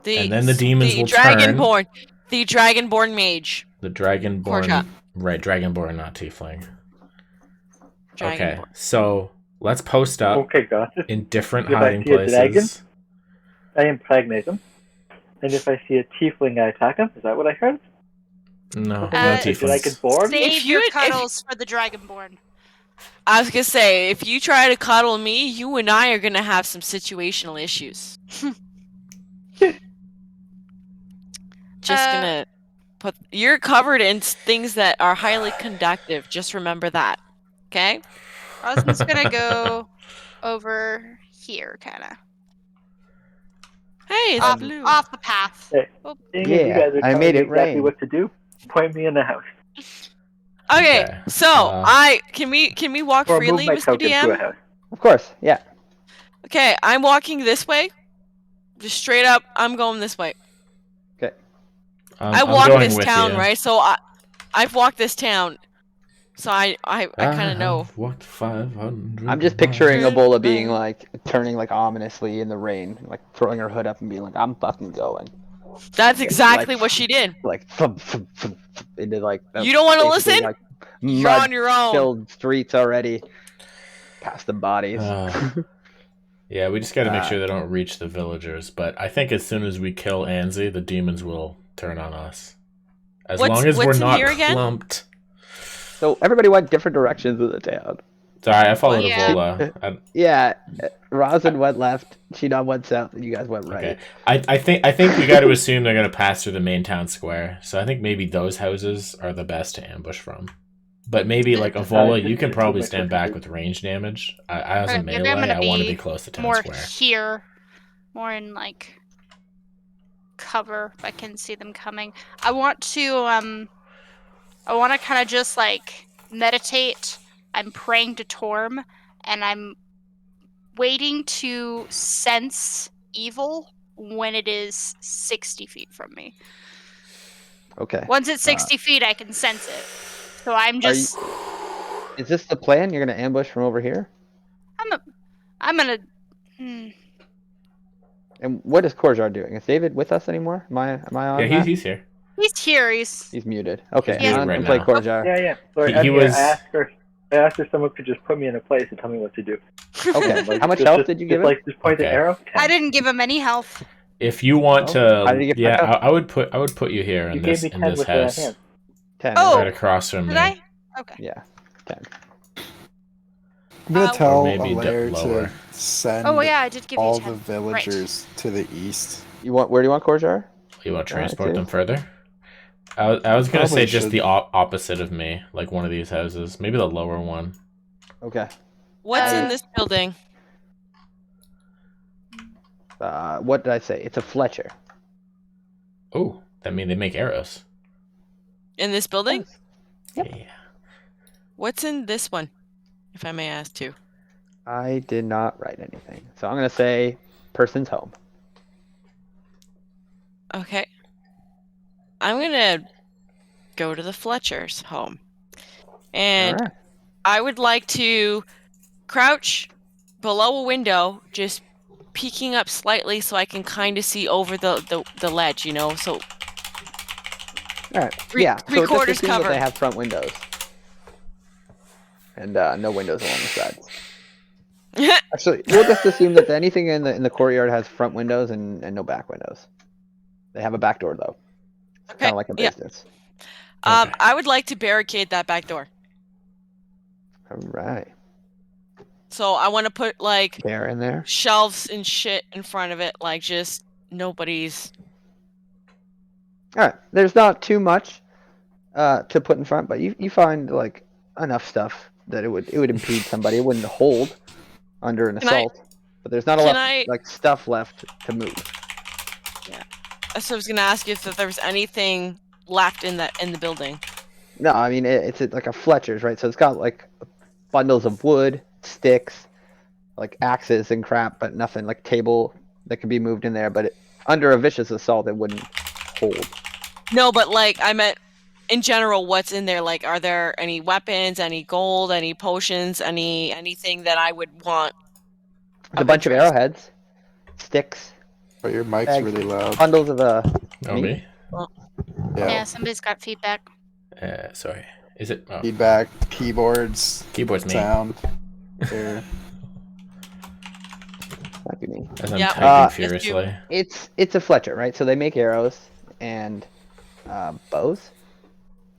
And then the demons will Dragonborn. The Dragonborn mage. The Dragonborn, Kortgar. right, Dragonborn, not Tiefling. Okay, Dragonborn. so let's post up Okay, got it. in different If I hiding see a places. dragon? I impregnate him. And if I see a tiefling, I attack him. Is that what I heard? No, no Uh, Is it like Tieflings. it's born? Save If your you- if- cuddles for the Dragonborn. I was gonna say, if you try to cuddle me, you and I are gonna have some situational issues. Just Uh, gonna put. You're covered in things that are highly conductive. Just remember that. Okay? Rosin's gonna go over here, kind of Hey, it's off, blue. off the path. Hey. Oh, Seeing Yeah, as you guys are I telling made me it exactly rain. what to do, point me in the house. Okay, Okay, so can we walk Or freely, move my Mr. token to a DM? house. Of course, yeah. Okay, I'm walking this way. Just straight up, I'm going this way. I I'm walk going this with town, you. right? So I've walked this town. So I kind of know. have walked 500 I'm just miles. picturing miles. Ebola being like turning like ominously in the rain, like throwing her hood up and being like, "I'm fucking going," That's exactly what she did. like thump, thump, thump, thump, into like. You don't want to basically, listen? Like, You're on your own. mud-filled streets already. Past the bodies. Yeah, we just got to make Uh, sure they don't reach the villagers. But I think as soon as we kill Anzi, the demons will turn on us. As long as we're what's in not here again? clumped. So everybody went different directions of the town. Sorry, I followed Yeah. Evola. Yeah, Rosin went left, Shinon went south, and you guys went right. Okay. I think we got to assume they're gonna pass through the main town square. So I think maybe those houses are the best to ambush from. But maybe like Evola, you can probably stand back with range damage. I as a Okay, maybe I'm melee, gonna I want to be be close to town more square. here, more in like cover. If I can see them coming, I want to kind of just like meditate. I'm praying to Torm, and I'm waiting to sense evil when it is 60 feet from me. Okay. Once it's 60 feet, I can sense it. So I'm just. Is this the plan? You're gonna ambush from over here? I'm gonna. And what is Korjar doing? Is David with us anymore? Am I on? Yeah, that? he's here. He's here. He's muted. Okay, He's muted I'm right gonna play now. Korjar. Yeah. Sorry, He I'm here. was- I asked her someone could just put me in a place and tell me what to do. Okay. Like, How much just- health just- did you give just, him? Like, just point Okay. an arrow. I didn't give him any health. If you want Oh, how did to, you get yeah, back up? I would put you here You in gave this me in 10 this with the house, hand. 10. Oh. right across from Did me. I? Okay. Yeah. 10. I'm gonna Or tell maybe Alaire lower. to send Oh yeah, I did give all you 10. the villagers to the east. Where do you want Korjar? You want to Alright, transport dude. them further? I was gonna say Probably just should. the opposite of me, like one of these houses, maybe the lower one. Okay. What's in Uh, this building? What did I say? It's a Fletcher. Oh, that mean they make arrows. In this building? Yep. Yeah. What's in this one, if I may ask too? I did not write anything, so I'm gonna say person's home. Okay. I'm gonna go to the Fletcher's home. And All right. I would like to crouch below a window, just peeking up slightly so I can kind of see over the ledge, you know? So All right. Yeah. So just Three-quarters assume that cover. they have front windows, and no windows along the sides. Actually, we'll just assume that anything in the courtyard has front windows and no back windows. They have a back door though. It's Okay, kind of like a yeah. business. Okay. I would like to barricade that back door. All right. So I want to put like Bear in there. shelves and shit in front of it, like just nobody's. All right. There's not too much to put in front, but you find like enough stuff that it would impede somebody. It wouldn't hold under an Can I- assault, but there's not a can lot I- like stuff left to move. So I was gonna ask you if there was anything left in the building. No, I mean it's like a Fletcher's, right? So it's got like bundles of wood, sticks, like axes and crap, but nothing like table that can be moved in there. But under a vicious assault, it wouldn't hold. No, but like I meant in general, what's in there? Like, are there any weapons, any gold, any potions, anything that I would want? There's a bunch of interest. arrowheads, sticks, But your mic's bags, really loud. bundles of Oh, meat. me? yeah, somebody's got feedback. Sorry. Is it? Oh, Feedback, keyboards, keyboard's me. sound. There. Might be me. As I'm Yep. typing Yes, you- furiously. It's a Fletcher, right? So they make arrows and bows.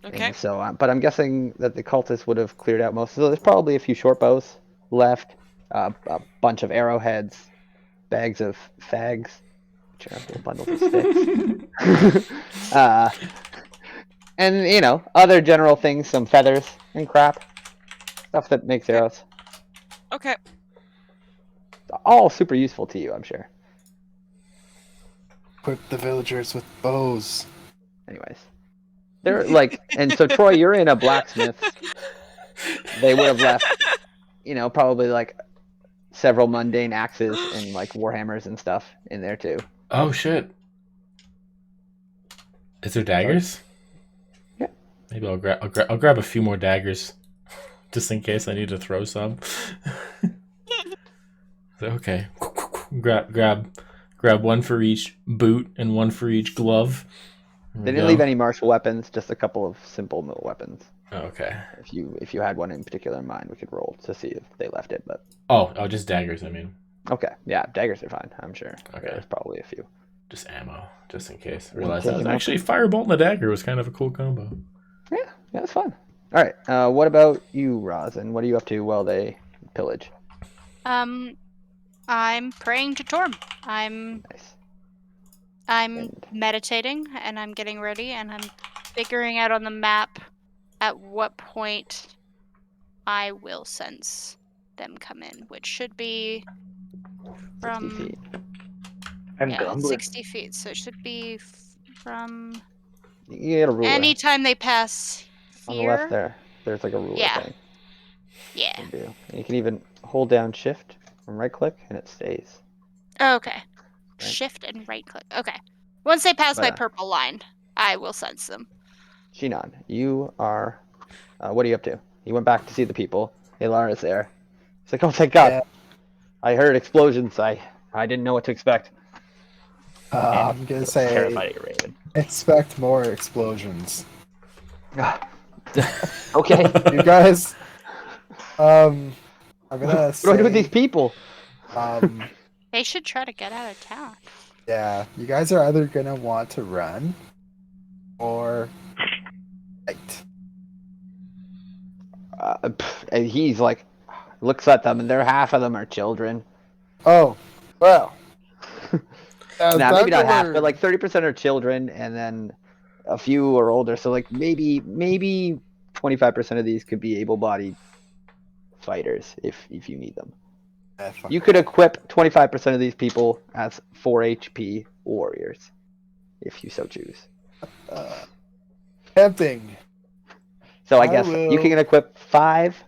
Okay. And so, but I'm guessing that the cultists would have cleared out most. So there's probably a few short bows left, a bunch of arrowheads, bags of fags, which are little bundles of sticks, and other general things, some feathers and crap, stuff that makes arrows. Okay. All super useful to you, I'm sure. Equip the villagers with bows. Anyways, they're like, and so Troy, you're in a blacksmith. They would have left, probably like several mundane axes and like warhammers and stuff in there too. Oh shit. Is there daggers? Yeah. Maybe I'll grab a few more daggers, just in case I need to throw some. Okay. Grab one for each boot and one for each glove. There They we didn't go. leave any martial weapons, just a couple of simple middle weapons. Oh, okay. If you had one in particular in mind, we could roll to see if they left it. But Oh, just daggers. I mean, okay, yeah, daggers are fine. I'm sure. Okay. There's probably a few. just ammo, just in case. I realized Take that was him out. actually firebolt and a dagger was kind of a cool combo. Yeah, that's fun. All right. What about you, Rosin? What are you up to while they pillage? I'm praying to Torm. I'm Nice. I'm meditating and I'm getting ready and I'm figuring out on the map at what point I will sense them come in, which should be 60 from feet. I'm yeah, grumbling. 60 feet. So it should be from You get a ruler anytime they pass on the left here. there. There's like a ruler Yeah. thing. Yeah. You do. And you can even hold down Shift and right click, and it stays. Okay. Shift and right click. Okay. Once they pass my But, purple line, I will sense them. Shinon, you are. What are you up to? You went back to see the people. Ilara's there. It's like, oh, thank God. Yeah. I heard explosions. I didn't know what to expect. I'm gonna say Terrified of Raven. expect more explosions. Okay. You guys, I'm gonna What do I do with say, these people? They should try to get out of town. yeah, you guys are either gonna want to run or fight. And he's like, looks at them, and half of them are children. Oh, well. Nah, maybe not half, but like 30% are children, and then a few are older, so like maybe 25% of these could be able-bodied fighters if you need them. Fuck You could equip 25% of these people as 4 HP warriors, if you so choose. tempting. So I I guess you will- can equip 5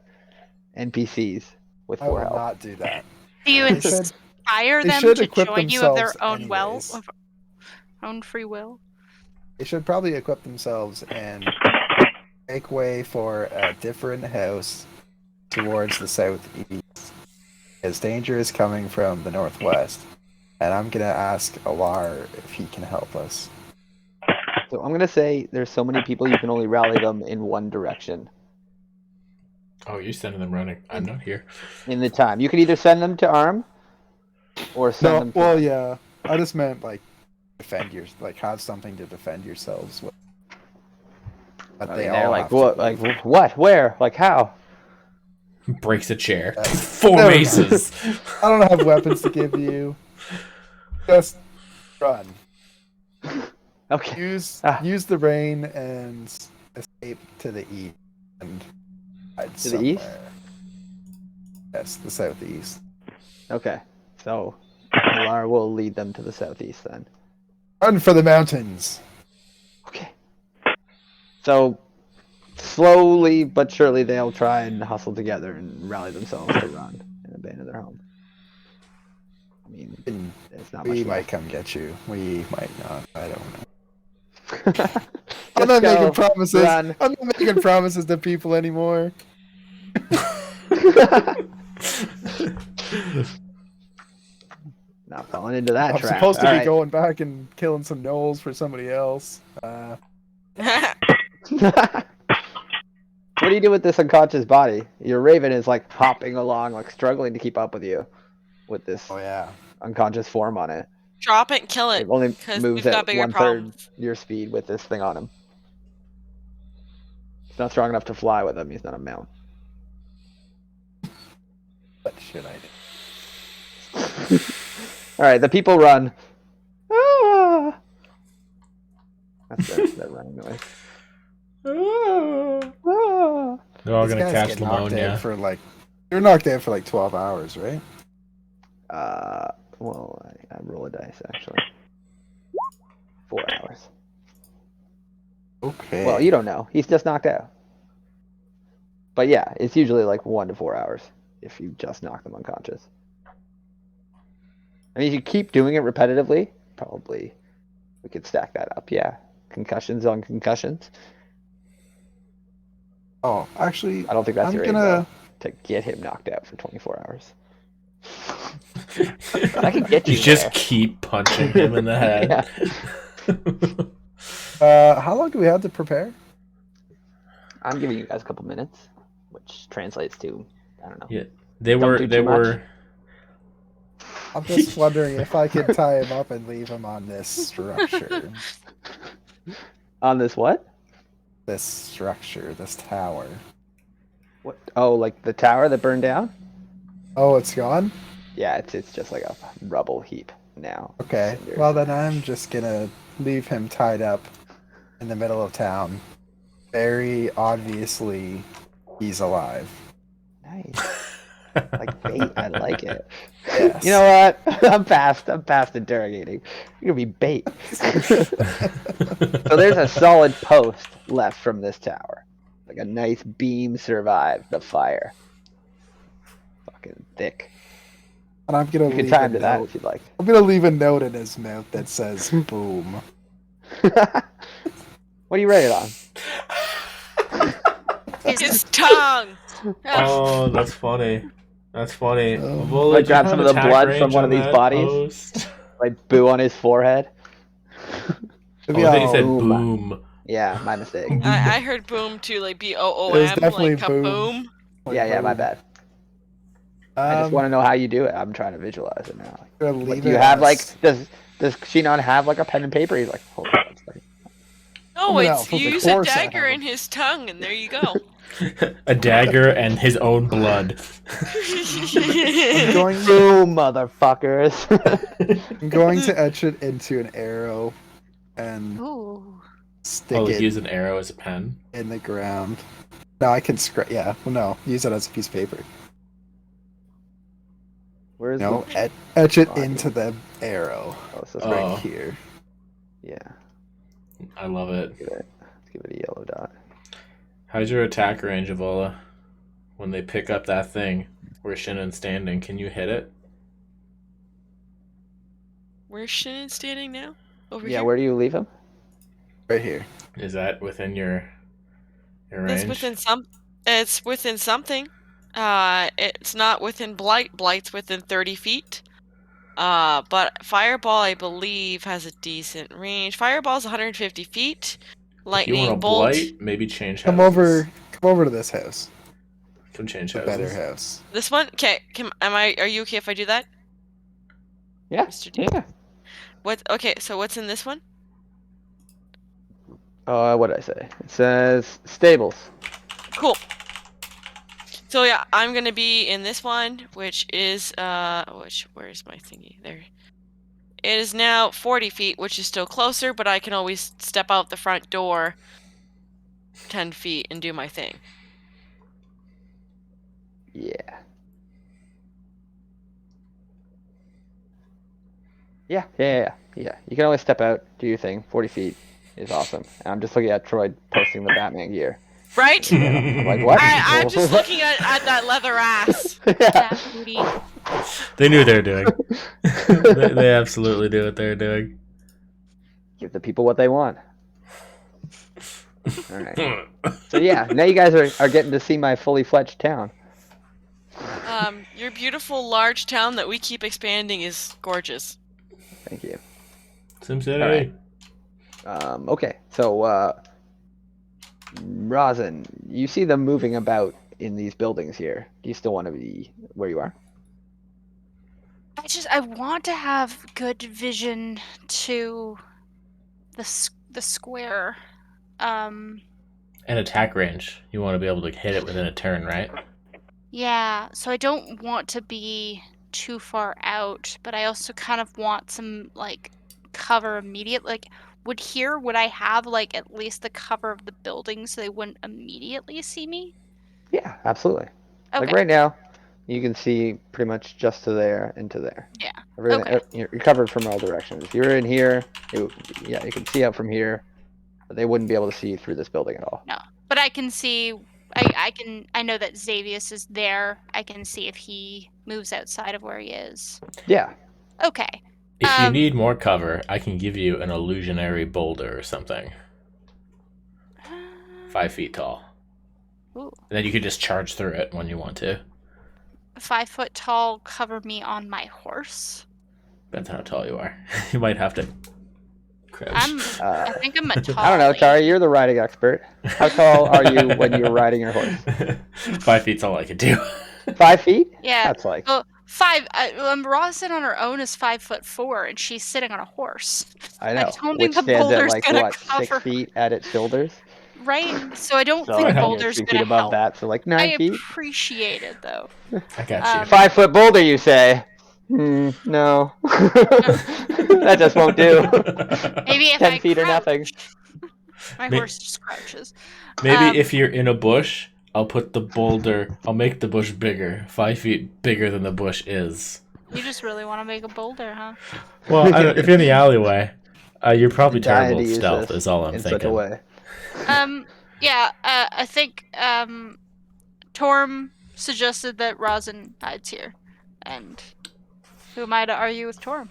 NPCs with I 4 will health. not do that. Do you They should- inspire they them should to equip join you of their themselves own anyways. own free will? They should probably equip themselves and make way for a different house towards the southeast. As danger is coming from the northwest. And I'm gonna ask Alar if he can help us. So I'm gonna say there's so many people you can only rally them in one direction Oh, you're sending them running. I'm not here. in the time. You can either send them to arm or send No, them to well, yeah. I just meant like have something to defend yourselves with. But I they mean, all they're like, have to what? leave. Like, what? Where? Like, how? Breaks a chair. Uh, 4 never mind. maces. I don't have weapons to give you. Just run. Okay. Use Ah. use the rain and escape to the east and hide To the east? somewhere. Yes, the southeast. Okay. So, Alar will lead them to the southeast then. Run for the mountains. Okay. So, slowly but surely they'll try and hustle together and rally themselves to run and abandon their home. I mean, And it's not we much might left. come get you. We might not. I don't know. Just I'm not go, making promises. run. I'm not making promises to people anymore. Not falling into that I'm trap. supposed to All be right. going back and killing some gnolls for somebody else. What do you do with this unconscious body? Your raven is like hopping along, like struggling to keep up with you with this Oh yeah. unconscious form on it. Drop it and kill it. It only 'cause moves we've got at bigger 1/3 problems. your speed with this thing on him. He's not strong enough to fly with him. He's not a mount. What should I do? All right, the people run. Ah! That's their running noise. Ah! They're all These gonna guys catch get knocked out pneumonia. for you're knocked out for like 12 hours, right? Well, I roll a dice actually. 4 hours. Okay. Well, you don't know. He's just knocked out. But yeah, it's usually like 1 to 4 hours if you just knock them unconscious. I mean, if you keep doing it repetitively, probably we could stack that up. Yeah, concussions on concussions. Oh, actually, I don't think that's I'm your aim, gonna. though, to get him knocked out for 24 hours. I can get you You just there. keep punching him in the head. How long do we have to prepare? I'm giving you guys a couple minutes, which translates to, I don't know. Yeah, they Don't were. do They too much. were. I'm just wondering if I could tie him up and leave him on this structure. On this what? This tower. What? Oh, like the tower that burned down? Oh, it's gone? Yeah, it's just like a rubble heap now. Okay. Cinders. Well, then I'm just gonna leave him tied up in the middle of town. Very obviously, he's alive. Nice. Like bait. I like it. Yes. You know what? I'm past interrogating. You're gonna be bait. So there's a solid post left from this tower. Like a nice beam survived the fire. Fucking thick. And I'm gonna You can leave tie a him to that note. if you'd like. I'm gonna leave a note in his mouth that says "boom." What do you rate it on? His tongue. Oh, that's funny. That's funny. Oh. Well, Like, did you grab have some of the attack blood from range one on of these that bodies? post? Like boo on his forehead? Maybe Oh, I think you I'll- said Boom. boom. Yeah, my mistake. I heard boom too, like It was BOOM, definitely like boom. kaboom. Yeah, my bad. I just want to know how you do it. I'm trying to visualize it now. to What, leave do you it have as- like does she not have like a pen and paper? He's like, hold on a second. No, Oh, it's no, you of use a course I dagger have in his tongue, and there you go. A dagger and his own blood. I'm going, Boom, motherfuckers. I'm going to etch it into an arrow, and Ooh. stick Oh, like it use an arrow as a pen. in the ground. No, I can scratch. Yeah, well, no, use it as a piece of paper. Where's No, the? etch it Oh, I into the arrow Oh, so right Oh. here. yeah. I love it. Let's give it a yellow dot. How's your attack range, Evola? When they pick up that thing where Shinnon's standing, can you hit it? Where's Shannon standing now? Over Yeah, here? where do you leave him? Right here. Is that within your It's range? within some. It's within something. It's not within blight. Blight's within 30 feet. But fireball, I believe, has a decent range. Fireball's 150 feet. If you want Lightning to bolt. blight, maybe change Come houses. over to this house. Come change The houses. better house. This one. Okay. Are you okay if I do that, Yeah. Mr. D? Yeah. Okay. So what's in this one? What did I say? It says stables. Cool. So yeah, I'm gonna be in this one, which is where's my thingy? There. It is now 40 feet, which is still closer, but I can always step out the front door 10 feet and do my thing. Yeah. Yeah. You can always step out, do your thing. 40 feet is awesome. And I'm just looking at Troy posting the Batman gear. Right? I'm like, what? I'm just looking at that leather ass. Yeah. That booty. They knew what they were doing. they absolutely knew what they were doing. Give the people what they want. All right. So yeah, now you guys are getting to see my fully fledged town. Your beautiful large town that we keep expanding is gorgeous. Thank you. SimCity. All right. Okay, so Rosin, you see them moving about in these buildings here. Do you still want to be where you are? I want to have good vision to the square. And attack range. You want to be able to hit it within a turn, right? Yeah, so I don't want to be too far out, but I also kind of want some like cover immediate. Like, would I have like at least the cover of the building so they wouldn't immediately see me? Yeah, absolutely. Okay. Like right now, you can see pretty much just to there and to there. Yeah. Everything, Okay. you're covered from all directions. If you're in here, you can see out from here, but they wouldn't be able to see through this building at all. No, but I can see. I know that Xavius is there. I can see if he moves outside of where he is. Yeah. Okay. If you need more cover, I can give you an illusionary boulder or something. 5 feet tall. Ooh. And then you can just charge through it when you want to. 5 foot tall, cover me on my horse. Depends how tall you are. You might have to crouch. I think I'm a tall. I don't know, lady. Tari, you're the riding expert. How tall are you when you're riding your horse? 5 feet's all I could do. 5 feet? Yeah. That's like. Oh, 5. Rosin on her own is 5'4", and she's sitting on a horse. I know. I don't Which think the stands at boulder's like gonna what, cover 6 feet at its shoulders? Right? So I don't So think I know you're boulder's 3 gonna feet above help. that, so like 9 I feet. appreciate it though. I got you. 5 foot boulder, you say? No. That just won't do. Maybe if 10 I feet or crouch, nothing. my May- horse just crouches. Maybe if you're in a bush, I'll make the bush bigger. 5 feet bigger than the bush is. You just really want to make a boulder, huh? Well, if you're in the alleyway, you're probably Dying terrible to at use stealth, this is all I'm in such a thinking. way. Yeah, I think Torm suggested that Rosin hides here, and who am I to argue with Torm?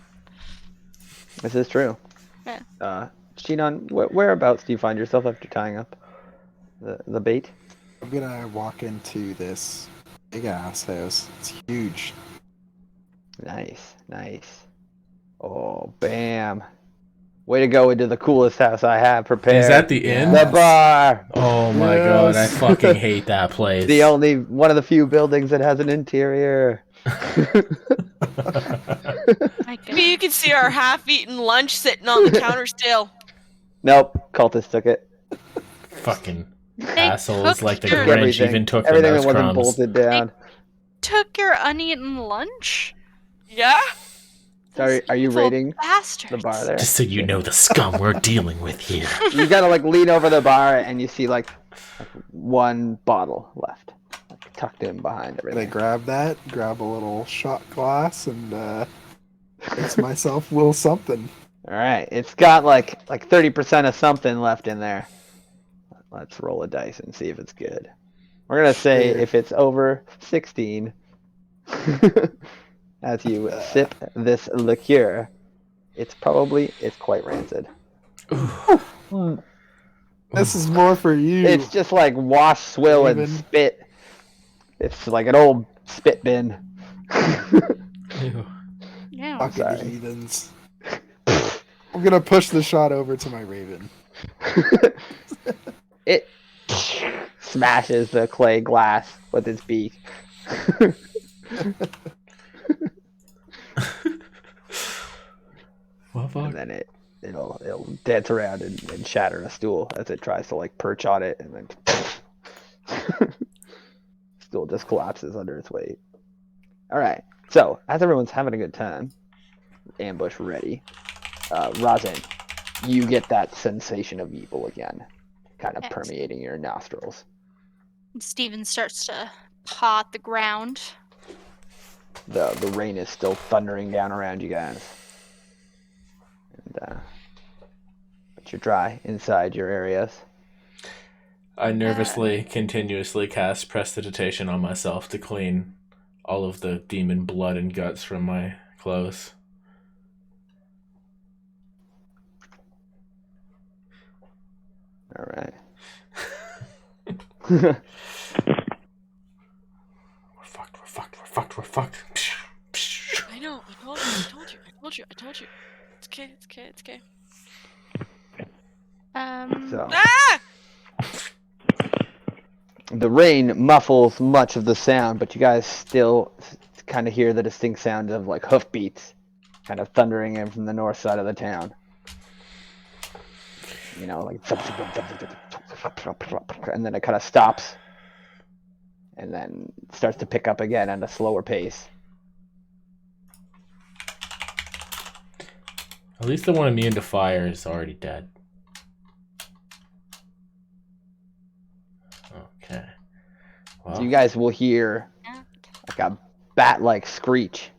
This is true. Yeah. Shinon, whereabouts do you find yourself after tying up the bait? I'm gonna walk into this big ass house. It's huge. Nice. Oh, bam. Way to go into the coolest house I have prepared. Is that the inn? The bar! Oh my god, I fucking hate that place. The only one of the few buildings that has an interior. My Maybe you can see our half-eaten lunch sitting on the counter still. Nope, cultists took it. Fucking They assholes took like the your- Grinch even took the Everything nurse that wasn't crumbs. bolted down. Took your uneaten lunch? Yeah? Sorry, are you Evil raiding bastards. the bar there? Just so you know the scum we're dealing with here. You gotta like lean over the bar and you see like one bottle left, like, tucked in behind They everything. grab that, grab a little shot glass, and mix myself a little something. All right, it's got like 30% of something left in there. Let's roll a dice and see if it's good. We're gonna say Sure. if it's over 16, as you sip this liqueur, it's quite rancid. This is more for you. It's just like wash, swill, and Raven. spit. It's like an old spit bin. Ew. Yeah. Fucking sorry. heathens. I'm gonna push the shot over to my Raven. It smashes the clay glass with its beak. Well, And fuck. then it'll dance around and shatter a stool as it tries to like perch on it, and then stool just collapses under its weight. All right, so as everyone's having a good time, ambush ready, Razin, you get that sensation of evil again, kind of Excellent. permeating your nostrils. Steven starts to paw at the ground. The rain is still thundering down around you guys, and but you're dry inside your areas. I nervously, continuously cast Prestidigitation on myself to clean all of the demon blood and guts from my clothes. All right. We're fucked. I know. I told you. It's okay. So Ah! the rain muffles much of the sound, but you guys still kind of hear the distinct sound of like hoofbeats kind of thundering in from the north side of the town. You know, like, and then it kind of stops and then starts to pick up again at a slower pace. At least the one immune to fire is already dead. Okay. Well, So you guys will hear like a bat-like screech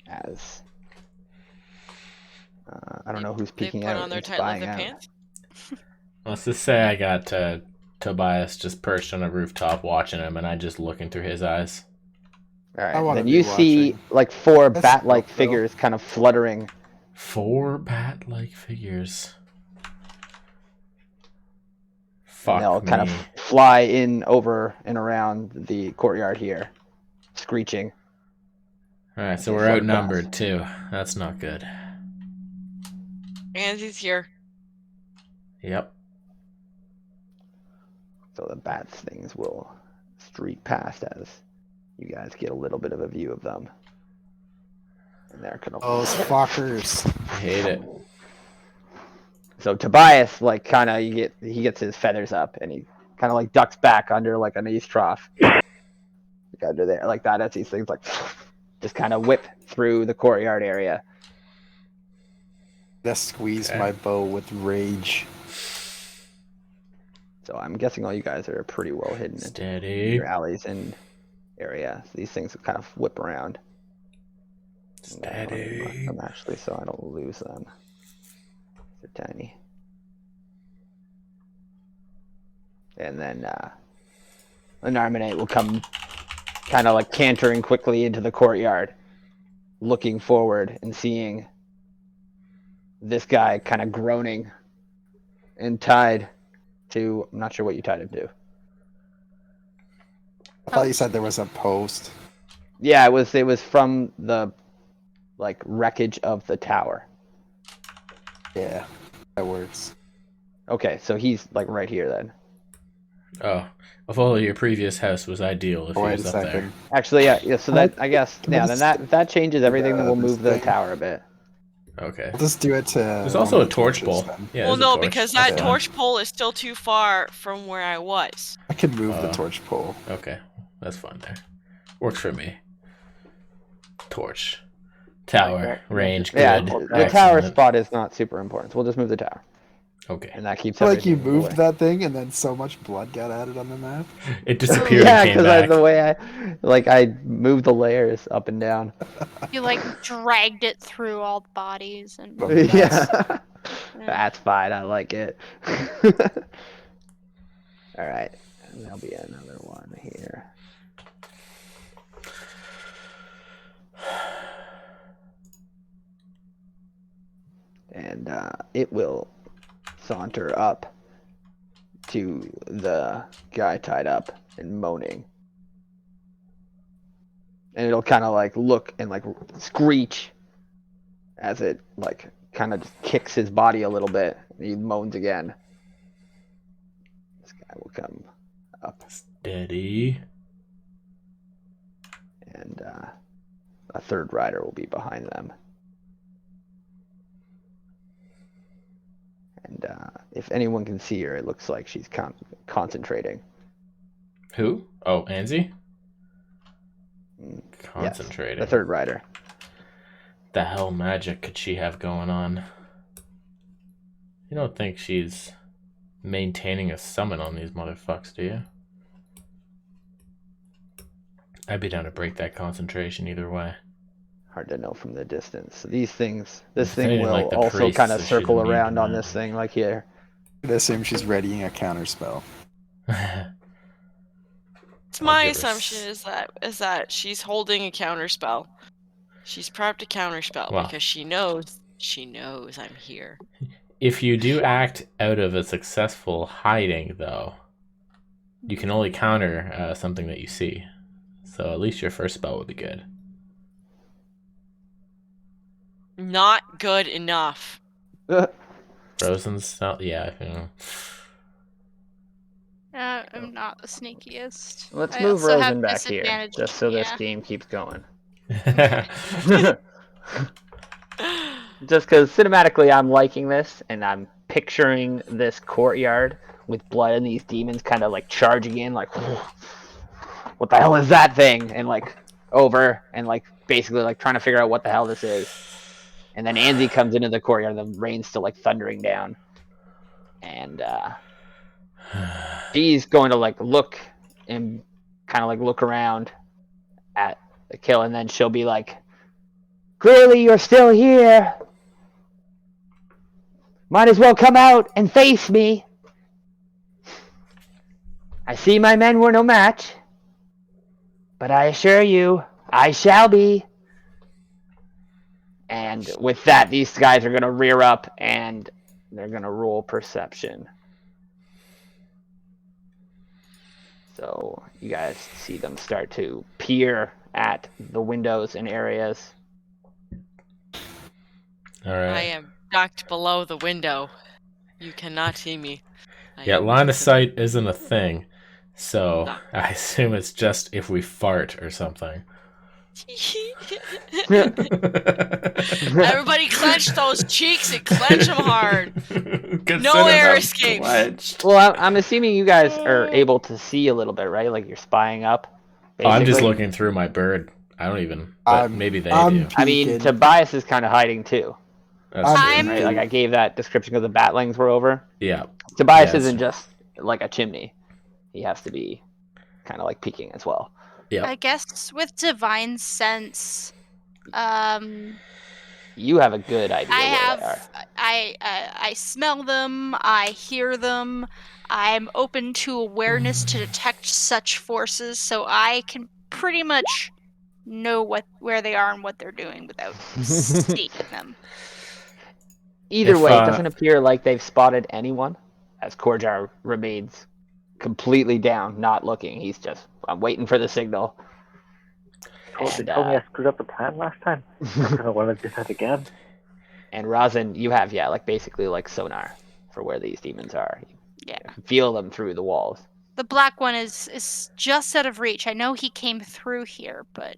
as I don't know who's They peeking put out on their and tight spying leather out. pants. let's just say I got Tobias just perched on a rooftop watching him, and I just looking through his eyes. All I right, wanna then be you see watching. like four That's bat-like dope, though. figures kind of fluttering. 4 bat-like figures. And they'll Fuck kind me. of fly in over and around the courtyard here, screeching. Alright, so They we're float outnumbered past. too. That's not good. Anzi's here. Yep. So the bats things will streak past as you guys get a little bit of a view of them. And they're kind of Those fuckers. I hate it. So Tobias, like, kind of, he gets his feathers up and he kind of like ducks back under like an east trough, like under there, like that. As these things like just kind of whip through the courtyard area. Just squeeze Okay. my bow with rage. So I'm guessing all you guys are pretty well hidden in Steady. your alleys and area. So these things will kind of whip around. Let me mark Steady. them actually, so I don't lose them. They're tiny. And then an Armanate will come kind of like cantering quickly into the courtyard, looking forward and seeing this guy kind of groaning and tied to, I'm not sure what you tied him to. I thought you said there was a post. Yeah, it was from the like wreckage of the tower. Yeah, that works. Okay, so he's like right here then. Oh. Although your previous house was ideal if he Wait a was up there. second. Actually, yeah. So that I guess Can I then that changes everything. Then we'll this move the thing? tower a bit. Okay. I'll just do it to. There's also a torch pole. Yeah, Well, there's a no, torch. because That's that fine. torch pole is still too far from where I was. I can move the Uh, torch pole. Okay. That's fun there. Works for me. Torch. Tower that. range, Yeah, good. the tower Excellent. spot is not super important. So we'll just move the tower, Okay. and that keeps Like you everything moved away. that thing, and then so much blood got added on the map. It disappeared Yeah, and came because back. the way I moved the layers up and down. You like dragged it through all the bodies and Oh, nice. Yeah, that's fine. I like it. All right, and there'll be another one here. And it will saunter up to the guy tied up and moaning. And it'll kind of like look and like screech as it like kind of just kicks his body a little bit. And he moans again. This guy will come up, Steady. and a third rider will be behind them. And if anyone can see her, it looks like she's concentrating. Who? Oh, Anzi? Mm, Concentrating. Yes, the third rider. The hell magic could she have going on? You don't think she's maintaining a summon on these motherfucks, do you? I'd be down to break that concentration either way. Hard to know from the distance. These things, this If thing anything, will like the also priests, kind of if she's circle immune to around on that. this thing, like here. I assume she's readying a counter spell. It's my give her assumption is that she's holding a counterspell. She's prepped a counterspell Wow. because she knows I'm here. If you do act out of a successful hiding, though, you can only counter something that you see. So at least your first spell would be good. Not good enough. Frozen spell, yeah. You know. I'm not the sneakiest. Let's I move also have Rosen back here, disadvantage- just so this yeah. game keeps going. Just because cinematically I'm liking this, and I'm picturing this courtyard with blood and these demons kind of like charging in, like, what the hell is that thing? And like over, and like basically like trying to figure out what the hell this is. And then Anzi comes into the courtyard, and the rain's still like thundering down. And she's going to like look and kind of like look around at the kill, and then she'll be like, "Clearly you're still here. Might as well come out and face me. I see my men were no match, but I assure you, I shall be." And with that, these guys are going to rear up, and they're going to roll perception. So you guys see them start to peer at the windows and areas. All I right. am ducked below the window. You cannot see me. I Yeah, am line of ducked. sight isn't a thing. So No. I assume it's just if we fart or something. Everybody clench those cheeks and clench them hard. Consider No air them escapes. clenched. Well, I'm assuming you guys are able to see a little bit, right? Like you're spying up. Oh, I'm just basically. looking through my bird. I don't even. But maybe they I'm do. I mean, peeking. Tobias is kind of hiding too, That's I'm true. right? Like I gave that description because the batlings were over. Yeah. Tobias Yeah, isn't just like a chimney. He has to be kind of like peeking as well. Yeah. I guess with divine sense, You have a good idea I where they are. have I smell them, I hear them. I'm open to awareness to detect such forces, so I can pretty much know where they are and what they're doing without seeing them. Either If, way, it doesn't appear like they've spotted anyone, as Korjar remains completely down, not looking. He's just, I'm waiting for the signal. They told me I screwed up the plan last time. I don't want to do that again. And Razin, you have, yeah, like basically like sonar for where these demons are. Yeah. You can feel them through the walls. The black one is just out of reach. I know he came through here, but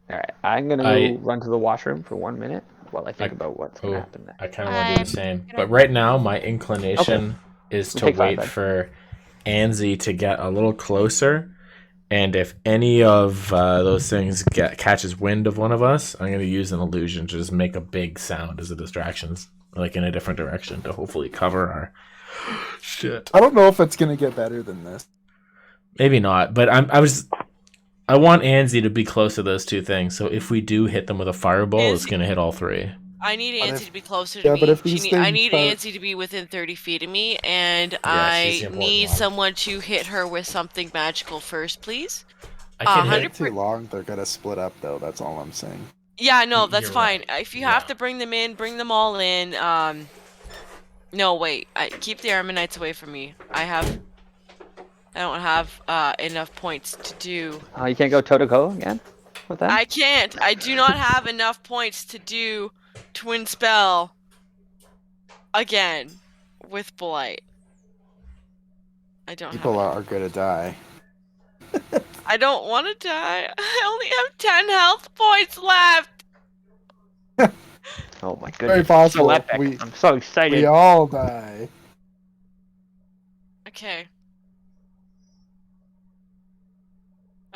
All right, I'm gonna go run to the washroom for 1 minute while I think about what's gonna happen next. I kind of want to do the same. gonna- But right now, my inclination is We'll to take 5 wait then. for Anzi to get a little closer And if any of those things catches wind of one of us, I'm going to use an illusion to just make a big sound as a distraction, like in a different direction, to hopefully cover our shit. I don't know if it's gonna get better than this. Maybe not, but I want Anzi to be close to those two things. So if we do hit them with a fireball, it's Anzi- going to hit all three. I need But Anzi if- to be closer to yeah, me. but if these I things need start- Anzi to be within 30 feet of me, and Yeah, she's I the important need one. someone to hit her with something magical first, please. I can If hit. they take too long, they're gonna split up, though. That's all I'm saying. Yeah, no, that's You're fine. right. If you have to bring them in, bring them all in. No, wait. Keep the Ammonites away from me. I don't have enough points to do. Oh, you can't go toe to toe again with that? I can't. I do not have enough points to do Twin Spell again with Blight. I don't People have. are gonna die. I don't want to die. I only have 10 health points left. Oh my goodness. Very possible. So epic. I'm so excited. We all die. Okay.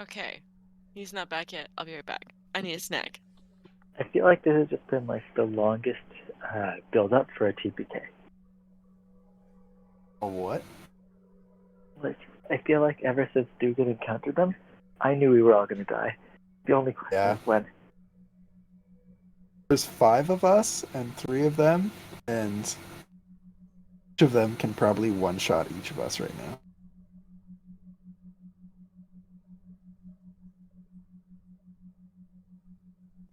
Okay. He's not back yet. I'll be right back. I need a snack. I feel like this has just been like the longest build up for a TPK. A what? Like, I feel like ever since Dugan encountered them, I knew we were all gonna die. The only question Yeah. is when. There's 5 of us and 3 of them, and each of them can probably one-shot each of us right now.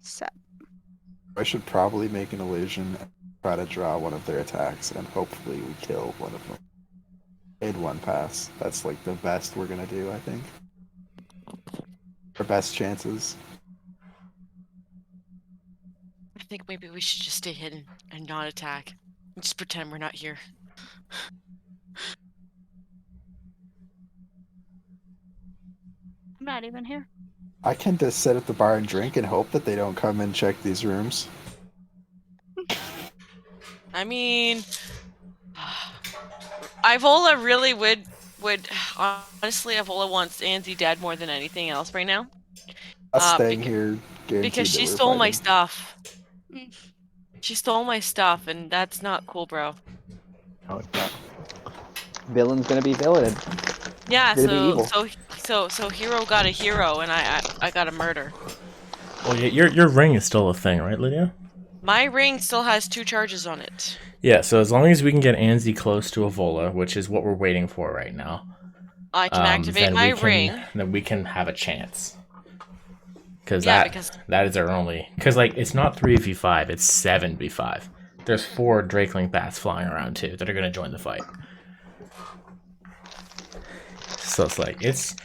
So, I should probably make an illusion and try to draw one of their attacks, and hopefully we kill one of them. Made one pass. That's like the best we're gonna do, I think. Our best chances. I think maybe we should just stay hidden and not attack. And just pretend we're not here. I'm not even here. I can just sit at the bar and drink and hope that they don't come and check these rooms. I mean, Ivola really would honestly, Ivola wants Anzi dead more than anything else right now. Us staying here guaranteed Because she that we're stole my fighting. stuff. Mm. She stole my stuff, and that's not cool, bro. No, it's not. Villain's gonna be villain. Yeah, Gonna be evil. so hero got a hero, and I got a murder. Well, yeah, your ring is still a thing, right, Lydia? My ring still has 2 charges on it. Yeah, so as long as we can get Anzi close to Evola, which is what we're waiting for right now, I can activate then my we can, ring. then we can have a chance. Yeah, Because that is our only... Because, like, it's not 3v5, it's 7v5. There's 4 Drakeling bats flying around, too, that are going to join the fight. So it's like, it's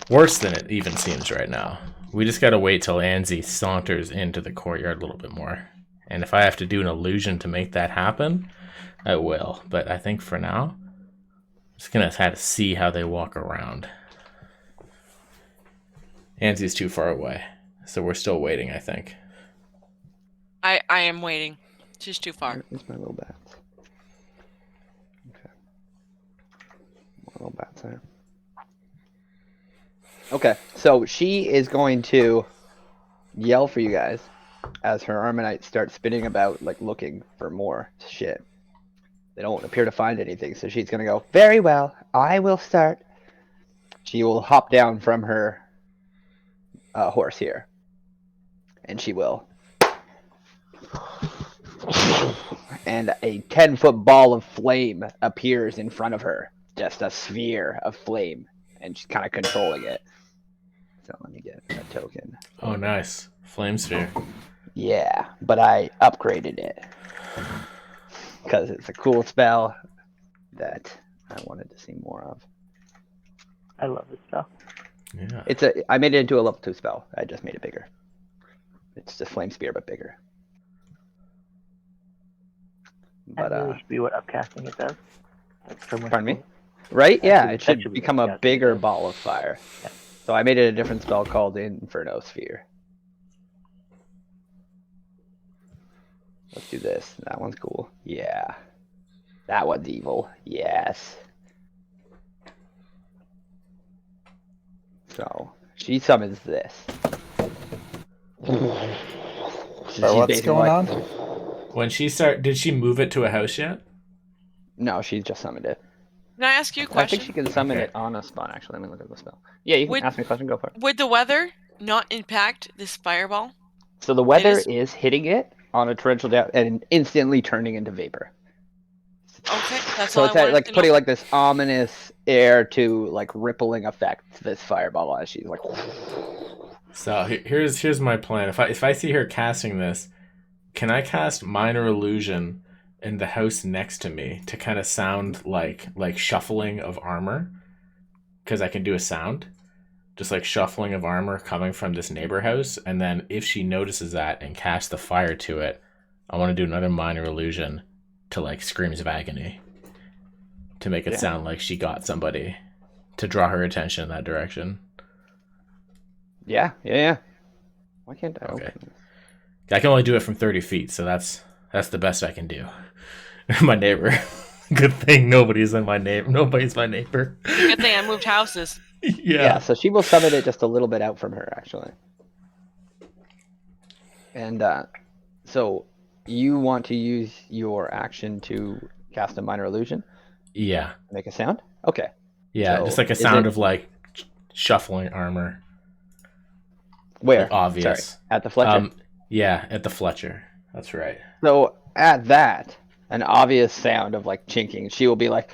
worse than it even seems right now. We just got to wait till Anzi saunters into the courtyard a little bit more. And if I have to do an illusion to make that happen, I will. But I think for now, I'm just going to have to see how they walk around. Anzi's too far away, so we're still waiting, I think. I am waiting. She's too far. Where's my little bats? Okay. My little bats there. Okay, so she is going to yell for you guys as her Armonite starts spinning about, like looking for more shit. They don't appear to find anything, so she's gonna go, very well, I will start. She will hop down from her horse here. And she will. And a 10-foot ball of flame appears in front of her. Just a sphere of flame. And she's kind of controlling it. So let me get a token. Oh, nice. Flame sphere. Yeah, but I upgraded it. Because it's a cool spell that I wanted to see more of. I love this stuff. Yeah. I made it into a level 2 spell. I just made it bigger. It's just flame spear, but bigger. That But really should be what upcasting it does. Like so much pardon me? cool. Right? Yeah, That it should should be become a upcasting. bigger ball of fire. Yeah. So I made it a different spell called Inferno Sphere. Let's do this. That one's cool. Yeah. That one's evil. Yes. So she summons this. So what's going on? When she did she move it to a house yet? No, she just summoned it. Can I ask you a I question? think she can summon Okay. it on a spot, actually. Let me look at the spell. Yeah, you can Would- ask me a question. Go for it. Would the weather not impact this fireball? So the weather is- is hitting it on a torrential depth and instantly turning into vapor. Okay, that's So all it's I wanted like to putting know. like this ominous air to like rippling effect to this fireball as she's like. So here's my plan. If I see her casting this, can I cast minor illusion in the house next to me to kind of sound like shuffling of armor? Because I can do a sound, just like shuffling of armor coming from this neighbor house, and then if she notices that and casts the fire to it, I want to do another minor illusion to like screams of agony to make it sound like she got somebody to draw her attention in that direction. Yeah. Why can't I open this? I can only do it from 30 feet, so that's the best I can do. My neighbor. Good thing nobody's my neighbor. Good thing I moved houses. Yeah, so she will summon it just a little bit out from her, actually. And so you want to use your action to cast a minor illusion? Yeah. Make a sound? Okay. Yeah, So just like a is sound it- of like shuffling armor. Where? Like obvious. Sorry, at the Fletcher? Yeah, at the Fletcher. That's right. So at that, an obvious sound of like chinking, she will be like,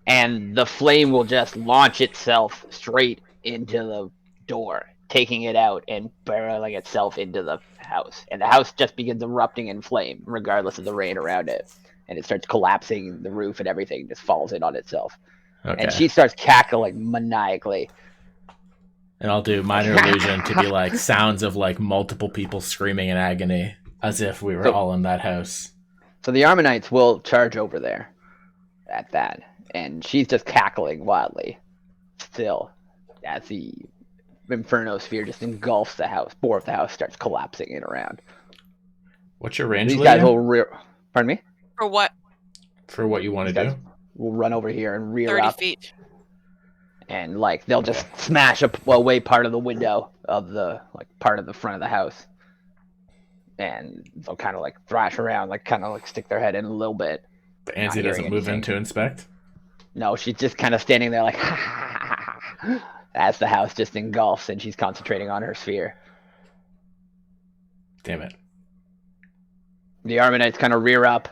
and the flame will just launch itself straight into the door, taking it out and barreling itself into the house. And the house just begins erupting in flame, regardless of the rain around it. And it starts collapsing, the roof and everything just falls in on itself. Okay. And she starts cackling maniacally. And I'll do minor illusion to be like sounds of like multiple people screaming in agony, as if we were all in that house. So the Armenites will charge over there at that. And she's just cackling wildly still as the Inferno sphere just engulfs the house. More of the house starts collapsing in around. What's your range, These guys Lydia? will Pardon me? For what? For what you want to These guys do? will run over here and rear 30 up. feet. And like they'll just smash away part of the window of the part of the front of the house. And they'll kind of like thrash around, like kind of like stick their head in a little bit. But Anzi Not doesn't hearing move in anything. to inspect? No, she's just kind of standing there like as the house just engulfs and she's concentrating on her sphere. Damn it. The Armenites kind of rear up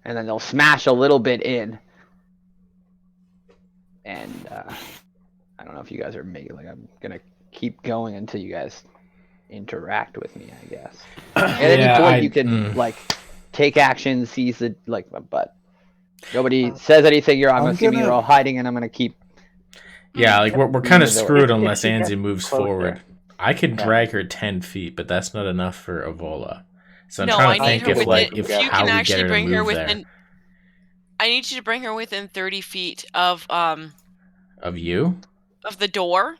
and then they'll smash a little bit in. And I don't know if you guys are making I'm gonna keep going until you guys interact with me, I guess. At any point you can take action, seize the but nobody says anything. I'm assuming you're all hiding, and I'm gonna keep. Yeah, like we're kind of If- if screwed if unless she gets Anzi moves closer. forward. I could drag her 10 feet, but that's not enough for Evola. So I'm No, trying to I need think her if within. like If if you how can we get actually her to bring her move within. there. I need you to bring her within 30 feet of Of you? the door.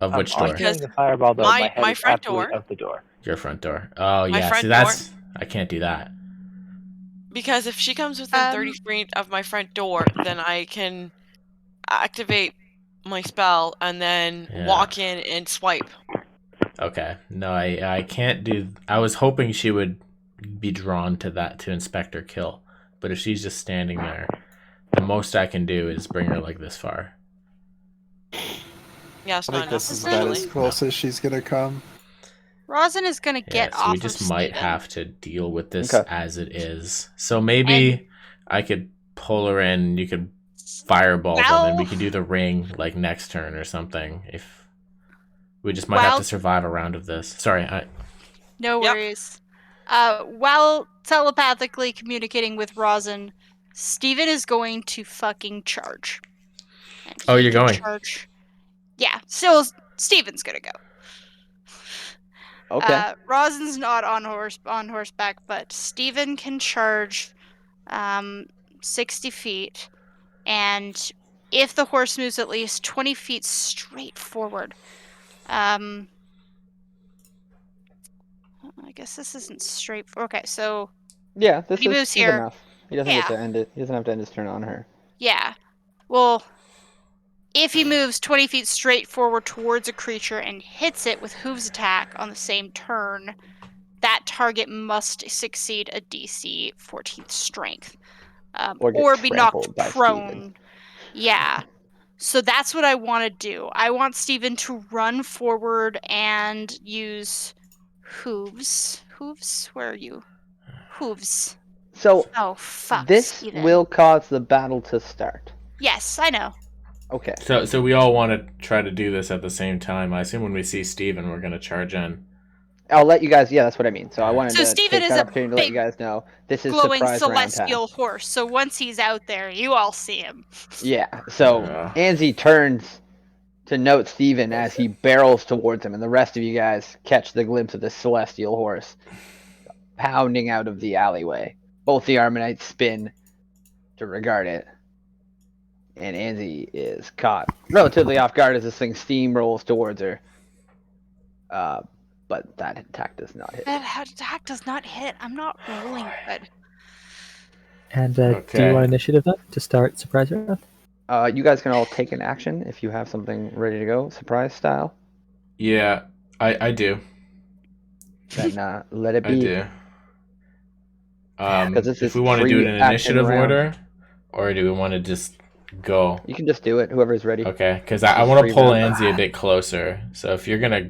Of which I'm door? feeling the fireball though. My- head my is front absolutely door. out the door. Your front door. Oh My yeah. front See, that's I can't do that. Because if she comes within 30 feet of my front door, then I can activate my spell and then Yeah. walk in and swipe. Okay. No, I can't do. I was hoping she would be drawn to that to inspect or kill, but if she's just standing there, the most I can do is bring her like this far. Yeah, it's I not think enough. this is about as Really. close as she's gonna come. Rosin is gonna Yeah, get so off we just of might Steven. have to deal with this Okay. as it is. So maybe I could pull her in. You could fireball, and then we Well- could do the ring like next turn or something. If we just might have Well- to survive a round of this. Sorry. No Yep. worries. While telepathically communicating with Rosin, Steven is going to fucking charge. And Oh, he you're can going. Charge. Yeah, so Steven's gonna go. Okay. Rosin's not on horseback, but Steven can charge 60 feet, and if the horse moves at least 20 feet straight forward, I guess this isn't straight. Okay, so Yeah, this he is moves good here. enough. He doesn't get Yeah. to end it. He doesn't have to end his turn on her. yeah, well, If he moves 20 feet straight forward towards a creature and hits it with Hooves attack on the same turn, that target must succeed a DC 14 strength. Or get Or be knocked trampled by prone. Steven. Yeah. So that's what I want to do. I want Steven to run forward and use Hooves. Hooves? Where are you? Hooves. So Oh, fuck, this Steven. will cause the battle to start. Yes, I know. Okay. So we all want to try to do this at the same time. I assume when we see Steven, we're going to charge in. I'll let you guys. Yeah, that's what I mean. So I wanted So to Steven take is that a opportunity to let you big guys know this is glowing surprise round time. celestial horse. So once he's out there, you all see him. Yeah. So Anzi turns to note Steven as he barrels towards him, and the rest of you guys catch the glimpse of the celestial horse pounding out of the alleyway. Both the Armanites spin to regard it, and Anzi is caught relatively off guard as this thing steamrolls towards her. But that attack does not hit. That attack does not hit. I'm not rolling good. And do Okay. you want initiative then to start surprise round? You guys can all take an action if you have something ready to go, surprise style. Yeah, I do. Then let it I be. do. 'Cause this If is we want to do it in pre-action initiative round. order, or do we want to just go? You can just do it, whoever's ready. Okay, because I Just want to free pull round. Anzi a bit closer. So if you're gonna,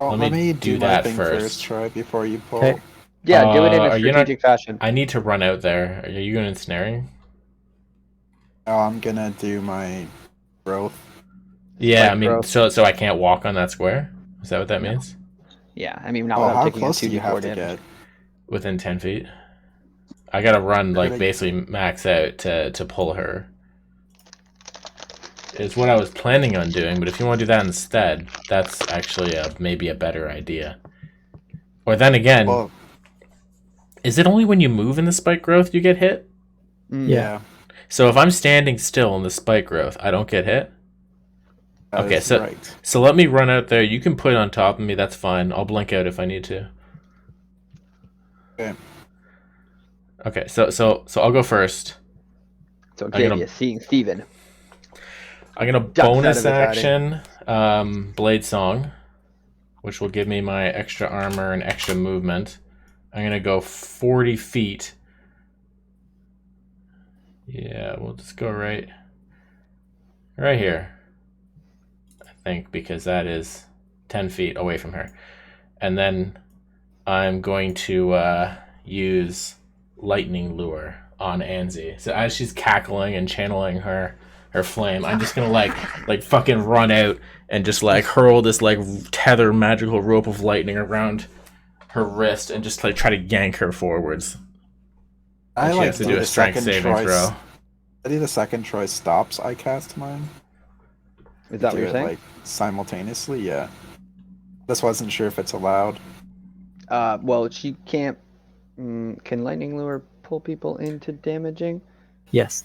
Oh, Let let me me do do my that thing first. first, Troy, before you pull. Okay. Yeah, do it in a are you not- strategic fashion. I need to run out there. Are you going ensnaring? Oh, I'm gonna do my growth. Yeah, Spike I mean, growth. so I can't walk on that square. Is that what that means? Yeah, I mean, not Oh, without how taking a close do you 2d4 have to damage. get? Within 10 feet. I gotta run like Gonna- basically max out to pull her. Is what I was planning on doing, but if you want to do that instead, that's actually maybe a better idea. Or then again, Well, is it only when you move in the spike growth you get hit? Mm. yeah. So if I'm standing still in the spike growth, I don't get hit? that Okay, is so- right. So let me run out there. You can put it on top of me, that's fine. I'll blink out if I need to. Okay. Okay, so I'll go first. So I'm gonna- Octavia, seeing Steven. I'm gonna Ducks out of bonus his hiding. action Blade Song, which will give me my extra armor and extra movement. I'm gonna go 40 feet. Yeah, we'll just go right here. I think, because that is 10 feet away from her. And then I'm going to use Lightning Lure on Anzi. So as she's cackling and channeling her flame, I'm just gonna like fucking run out and just like hurl this like tether magical rope of lightning around her wrist and just like try to yank her forwards. And I she like has to do do a the strength second saving Troy. throw. I do the second Troy stops. I cast mine. Is that what do you're it saying? like simultaneously. Yeah. Just wasn't sure if it's allowed. Well, she can't. Can Lightning Lure pull people into damaging? Yes.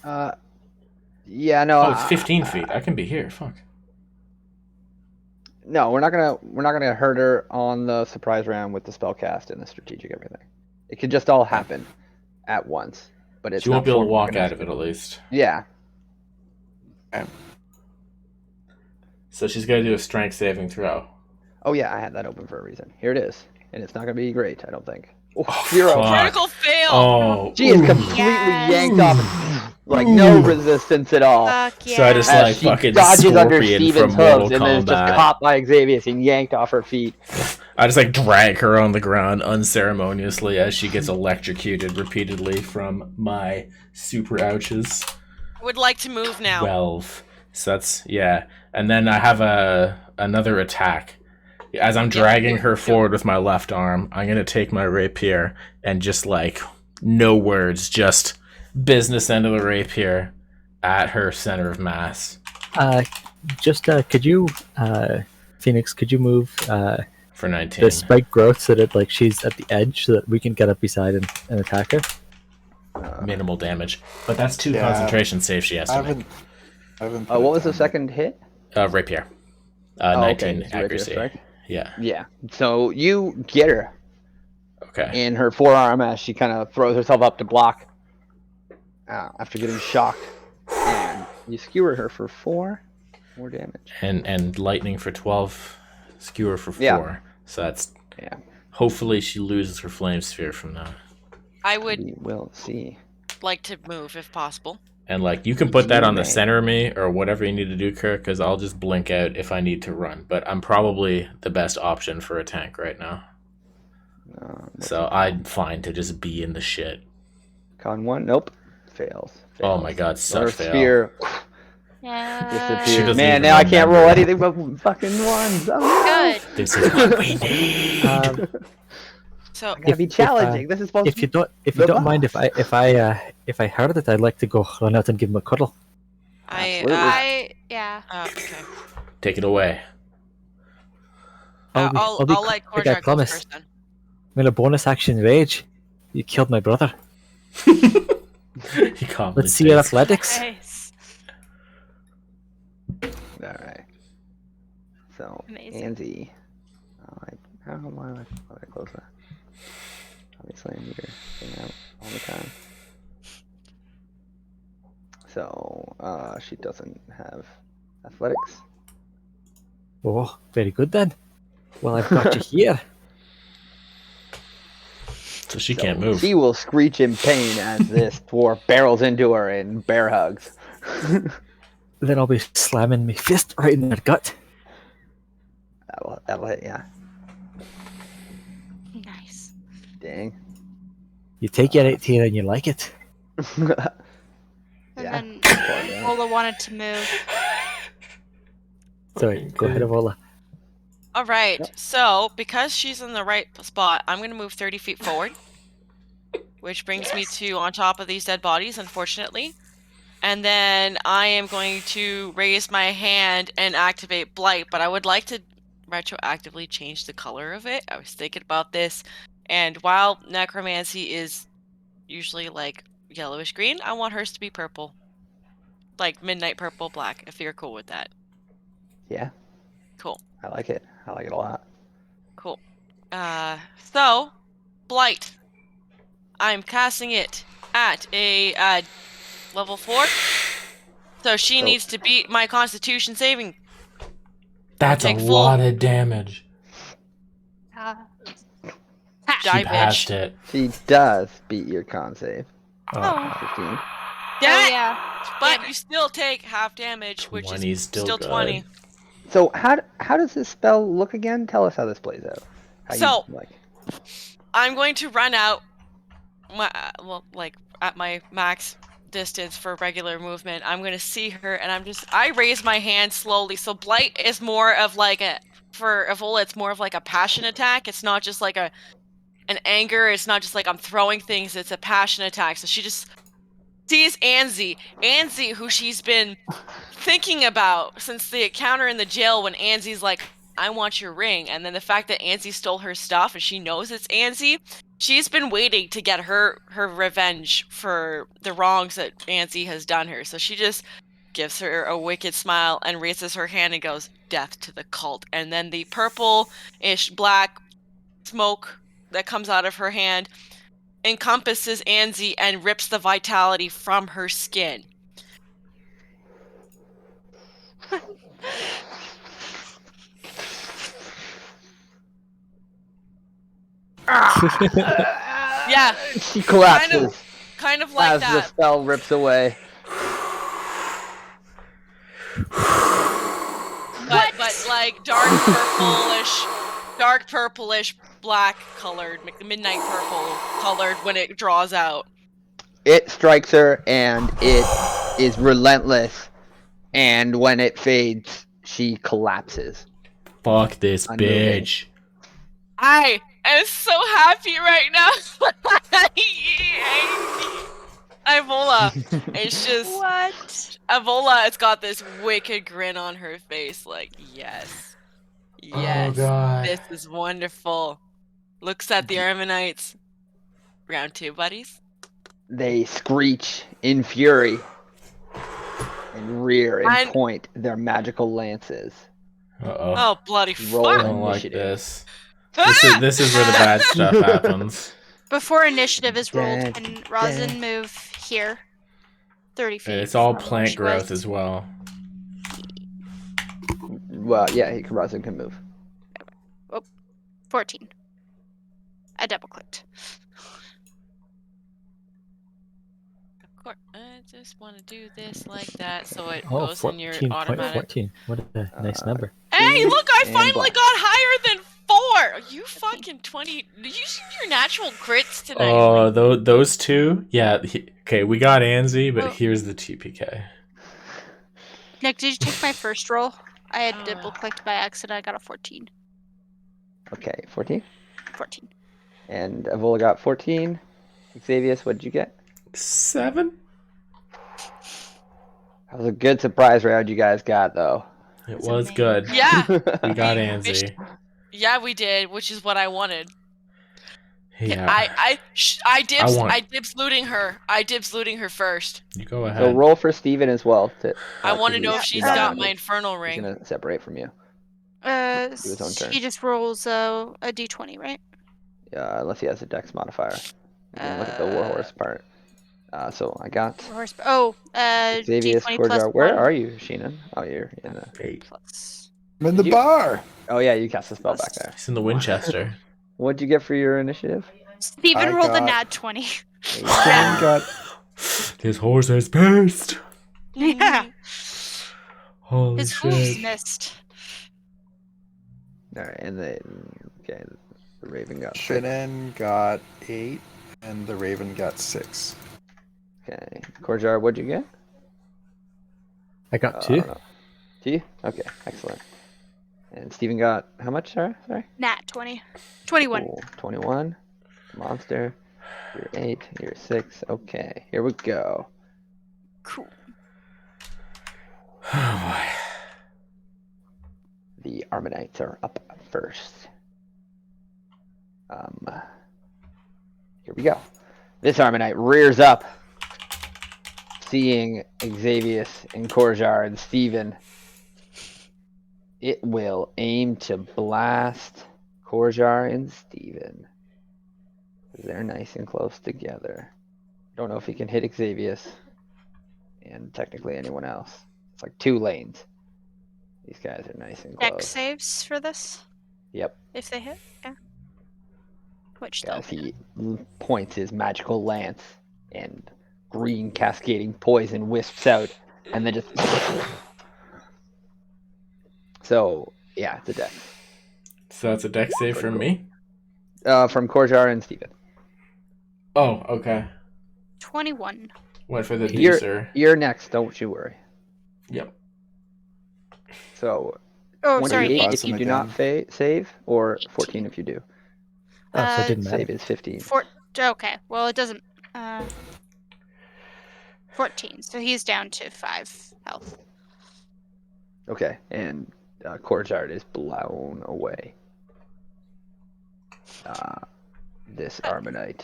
Yeah, no. Oh, it's 15 feet. I can be here. Fuck. No, we're not gonna hurt her on the surprise round with the spell cast and the strategic everything. It could just all happen at once, but it's She won't not be able to formed walk organized. out of it at least. Yeah. So she's got to do a strength saving throw. Oh yeah, I had that open for a reason. Here it is, and it's not gonna be great, I don't think. Oh, Oh, 0. fuck. Critical fail. Oh, She is ooh. completely Yes. yanked off, like no resistance at all. Fuck yeah. So I just As like she fucking dodges under Scorpion Steven's from Mortal hooves and then is just Kombat. caught by Xavier and yanked off her feet. I just like drag her on the ground unceremoniously as she gets electrocuted repeatedly from my super ouches. Would like to move now. 12. So that's, yeah. And then I have another attack. As I'm dragging her forward with my left arm, I'm going to take my rapier and just like, no words, just business end of the rapier at her center of mass. Could you, Phoenix, could you move For 19. the spike growth so that like she's at the edge so that we can get up beside and attack her? Minimal damage. But that's 2 Yeah. concentration saves she has I to make. haven't. What was the second hit? Rapier. Oh, 19 okay, so rapier accuracy. strike. Yeah. Yeah. So you get her Okay. in her forearm as she kind of throws herself up to block after getting shocked, and you skewer her for 4. More damage. and lightning for 12, skewer for 4. Yeah. So that's Yeah. hopefully she loses her flame sphere from that. I would We will see. like to move if possible. And like you can put that You on the may. center of me or whatever you need to do, Kirk, because I'll just blink out if I need to run. But I'm probably the best option for a tank right now. So I'm fine to just be in the shit. Con 1, nope. Fails. Oh my god, such Lunar fail. sphere She Yeah. disappears. doesn't Man, even now I can't roll remember. anything but fucking ones. Oh, no. Good. This is what we need. So Gotta be challenging. This is supposed If to you be. don't, if you don't mind, if I heard it, I'd like to go run out and give him a cuddle. Absolutely. Yeah. okay. Take it away. I'll let like I Korjak go promised. first then. I'm in a bonus action rage. You killed my brother. He calmly Let's see your takes- athletics. Nice. Alright. So, Amazing. Anzi. I don't know why I close that. Obviously, I need her thing out all the time. So, she doesn't have athletics. Oh, very good then. Well, I've got you here. So she can't move. She will screech in pain as this dwarf barrels into her and bear hugs. Then I'll be slamming my fist right in their gut. That'll hit, yeah. Nice. Dang. You take your 18 and you like it. And Yeah. then Yeah. Ola wanted to move. Sorry, go ahead, Avola. All right. So because she's in the right spot, I'm gonna move 30 feet forward, which brings me to on top of these dead bodies, unfortunately. And then I am going to raise my hand and activate Blight, but I would like to retroactively change the color of it. I was thinking about this, and while Necromancy is usually like yellowish green, I want hers to be purple. Like midnight purple black, if you're cool with that. Yeah, Cool. I like it. I like it a lot. Cool. So, Blight. I'm casting it at a level 4. So she So- needs to beat my Constitution saving. That's a Take full- lot of damage. Uh, She Die, passed bitch. it. She does beat your con save. oh. 15. Damn it! Yeah. But you still take half damage, which 20 is is still still good. 20. So how does this spell look again? Tell us how this plays out. How So- you, like, I'm going to run out my like at my max distance for regular movement. I'm going to see her and I raise my hand slowly. So Blight is more of like for Evola, it's more of like a passion attack. It's not just like an anger. It's not just like I'm throwing things. It's a passion attack. So she just sees Anzi, who she's been thinking about since the encounter in the jail when Anzi's like, I want your ring. And then the fact that Anzi stole her stuff and she knows it's Anzi, she's been waiting to get her revenge for the wrongs that Anzi has done her. So she just gives her a wicked smile and raises her hand and goes, death to the cult. And then the purple-ish black smoke that comes out of her hand encompasses Anzi and rips the vitality from her skin. Yeah, she collapses kind of like as the that. spell rips away. But like dark purplish, black colored, midnight purple colored when it draws out. It strikes her and it is relentless. And when it fades, she collapses. Fuck this Unmoving. bitch. I am so happy right now. Ivola. It's just What? Avola has got this wicked grin on her face, like, yes. Yes. Oh god. This is wonderful. Looks at the Armenites. Round 2, buddies. They screech in fury and rear and And- point their magical lances. Uh-oh. Oh, bloody Roll I fuck. don't like initiative. this. This is where the bad stuff happens. Before initiative is rolled, Dun, can Rosin dun. move here? 30 feet. And it's all from where plant she growth was. as well. Well, yeah, Razu can move. 14. I double clicked. Of course, I just want to do this like that, so it Oh, goes in your 14.14. automatic. What a nice number. Hey, look! I And finally black. got higher than 4. You fucking 20. Did you see your natural crits tonight? Oh, those two? Yeah. Okay, we got Anzi, but Oh. here's the TPK. Nick, did you take my first roll? I had Oh. double clicked by accident. I got a 14. Okay, 14. 14. And Avola got 14. Xavius, what did you get? 7? That was a good surprise round you guys got, though. It That's was amazing. good. Yeah, We got We Anzi. yeah, we did, which is what I wanted. Yeah. I dibs looting her. I dibs looting her first. You go So ahead. roll for Steven as well. I want to 'cause know if he's she's not got gonna my move. infernal He's ring. gonna separate from you. his own turn. He just rolls a d20, right? Unless he has a dex modifier. You can look at the Warhorse part. So I got Xavius, d20 plus Korjar. Where 1 are you, Sheenan? Oh, you're in the. 8. plus. I'm in Did the you- bar. Oh yeah, you cast the spell back there. He's in the Winchester. What'd you get for your initiative? Steven I rolled a got- nat 20. Shane got His horse is pissed. Yeah. Holy His hooves missed. All right, and the Raven got 6. Shannon got 8, and the Raven got 6. Okay, Korjar, what'd you get? I got I 2. don't know. 2? Okay, excellent. And Steven got how much? Sorry. Nat 20. 21. Cool. 21. Monster. You're 8. You're 6. Okay, here we go. Cool. Oh The Armenites are up first. Here we go. This Armenite rears up, seeing Xavius and Korjar and Steven. It will aim to blast Korjar and Steven. They're nice and close together. Don't know if he can hit Xavius and technically anyone else. It's like 2 lanes. These guys are nice and Dex close. saves for this, Yep. if they hit. Yeah. Which they'll As hit. he points his magical lance and green cascading poison wisps out and then just so yeah, it's a dex. So that's a dex save from me? From Korjar and Steven. Oh, okay. 21. Went for the You're- deucer. You're next, don't you worry. Yep. So Oh, 28 sorry. Pause if you him do not save, or 18. 14 if you do. Oh, so it didn't matter. Save is 15. Okay, well, it doesn't. 14. So he's down to 5 health. Okay, and Korjar is blown away. This Armenite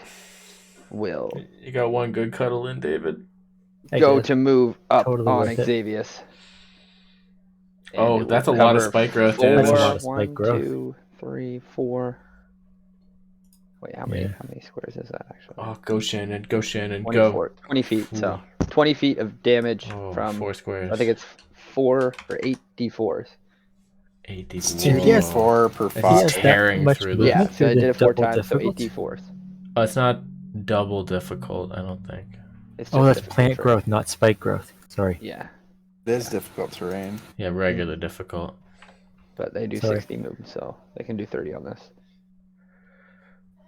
will You got one good cuddle in, David. I go did. to move up Totally on worth it. Xavius. And Oh, it will that's a lot of cover spike growth, 4, Dan. That's a lot of spike 1, growth. 2, 3, 4. Wait, how many? Yeah. How many squares is that actually? Oh, go Shannon, go Shannon, 24, go. 20 feet. So 20 feet of damage Oh, from. 4 squares. I think it's 4 or 8 d4s. 8 It's d4. 2d4 per If he Fuck. has 5. Tearing that much through movement Yeah, this. so I through did the it 4 double times, so 8 difficult? d4s. Oh, it's not double difficult, I don't think. It's Oh, just that's difficult plant for- growth, not spike growth. Sorry. Yeah, It is difficult terrain. Yeah, regular difficult. but they do Sorry. 60 moves, so they can do 30 on this.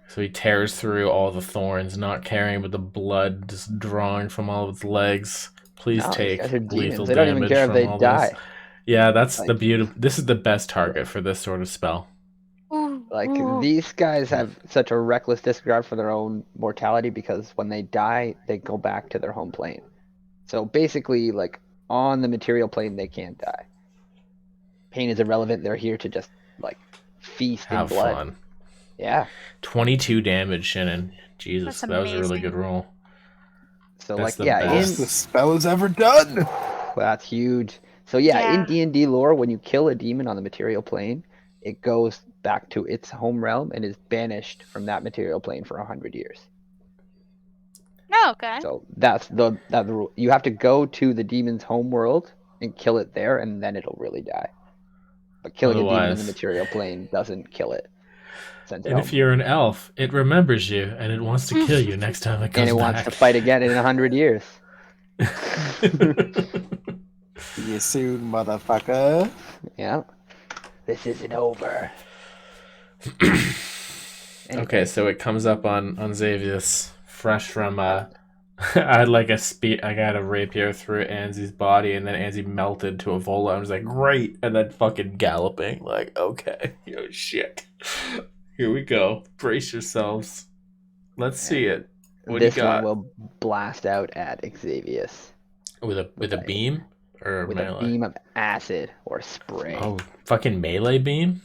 So he tears through all the thorns, not caring about the blood just drawing from all of its legs. Please No, these take guys are demons. lethal They don't even damage care if from they all die. this. Yeah, that's the Like- beauty. This is the best target for this sort of spell. Like these guys have such a reckless disregard for their own mortality because when they die, they go back to their home plane. So basically, like on the material plane, they can't die. Pain is irrelevant. They're here to just like feast in Have blood. fun. Yeah. 22 damage, Shannon. Jesus, That's that was a really amazing. good roll. So That's the like yeah, best. Most the spell is ever done. that's huge. So yeah, in Yeah. D&D lore, when you kill a demon on the material plane, it goes back to its home realm and is banished from that material plane for 100 years. Oh, okay. So that's the rule. You have to go to the demon's home world and kill it there, and then it'll really die. But killing a demon in the Otherwise- material plane doesn't kill it. Sends it And home. if you're an elf, it remembers you and it wants to kill you next time it comes And it back. wants to fight again in 100 years. See you soon, motherfucker. Yeah. This isn't over. Okay, so it comes up on Xavius, fresh from I had like I got a rapier through Anzi's body, and then Anzi melted to a Vola. I was like, great, and then fucking galloping. Like, okay, yo, shit. Here we go. Brace yourselves. Let's see it. What do you This one got? will blast out at Xavius With a beam or with melee? a beam of acid or spray. Oh, fucking melee beam.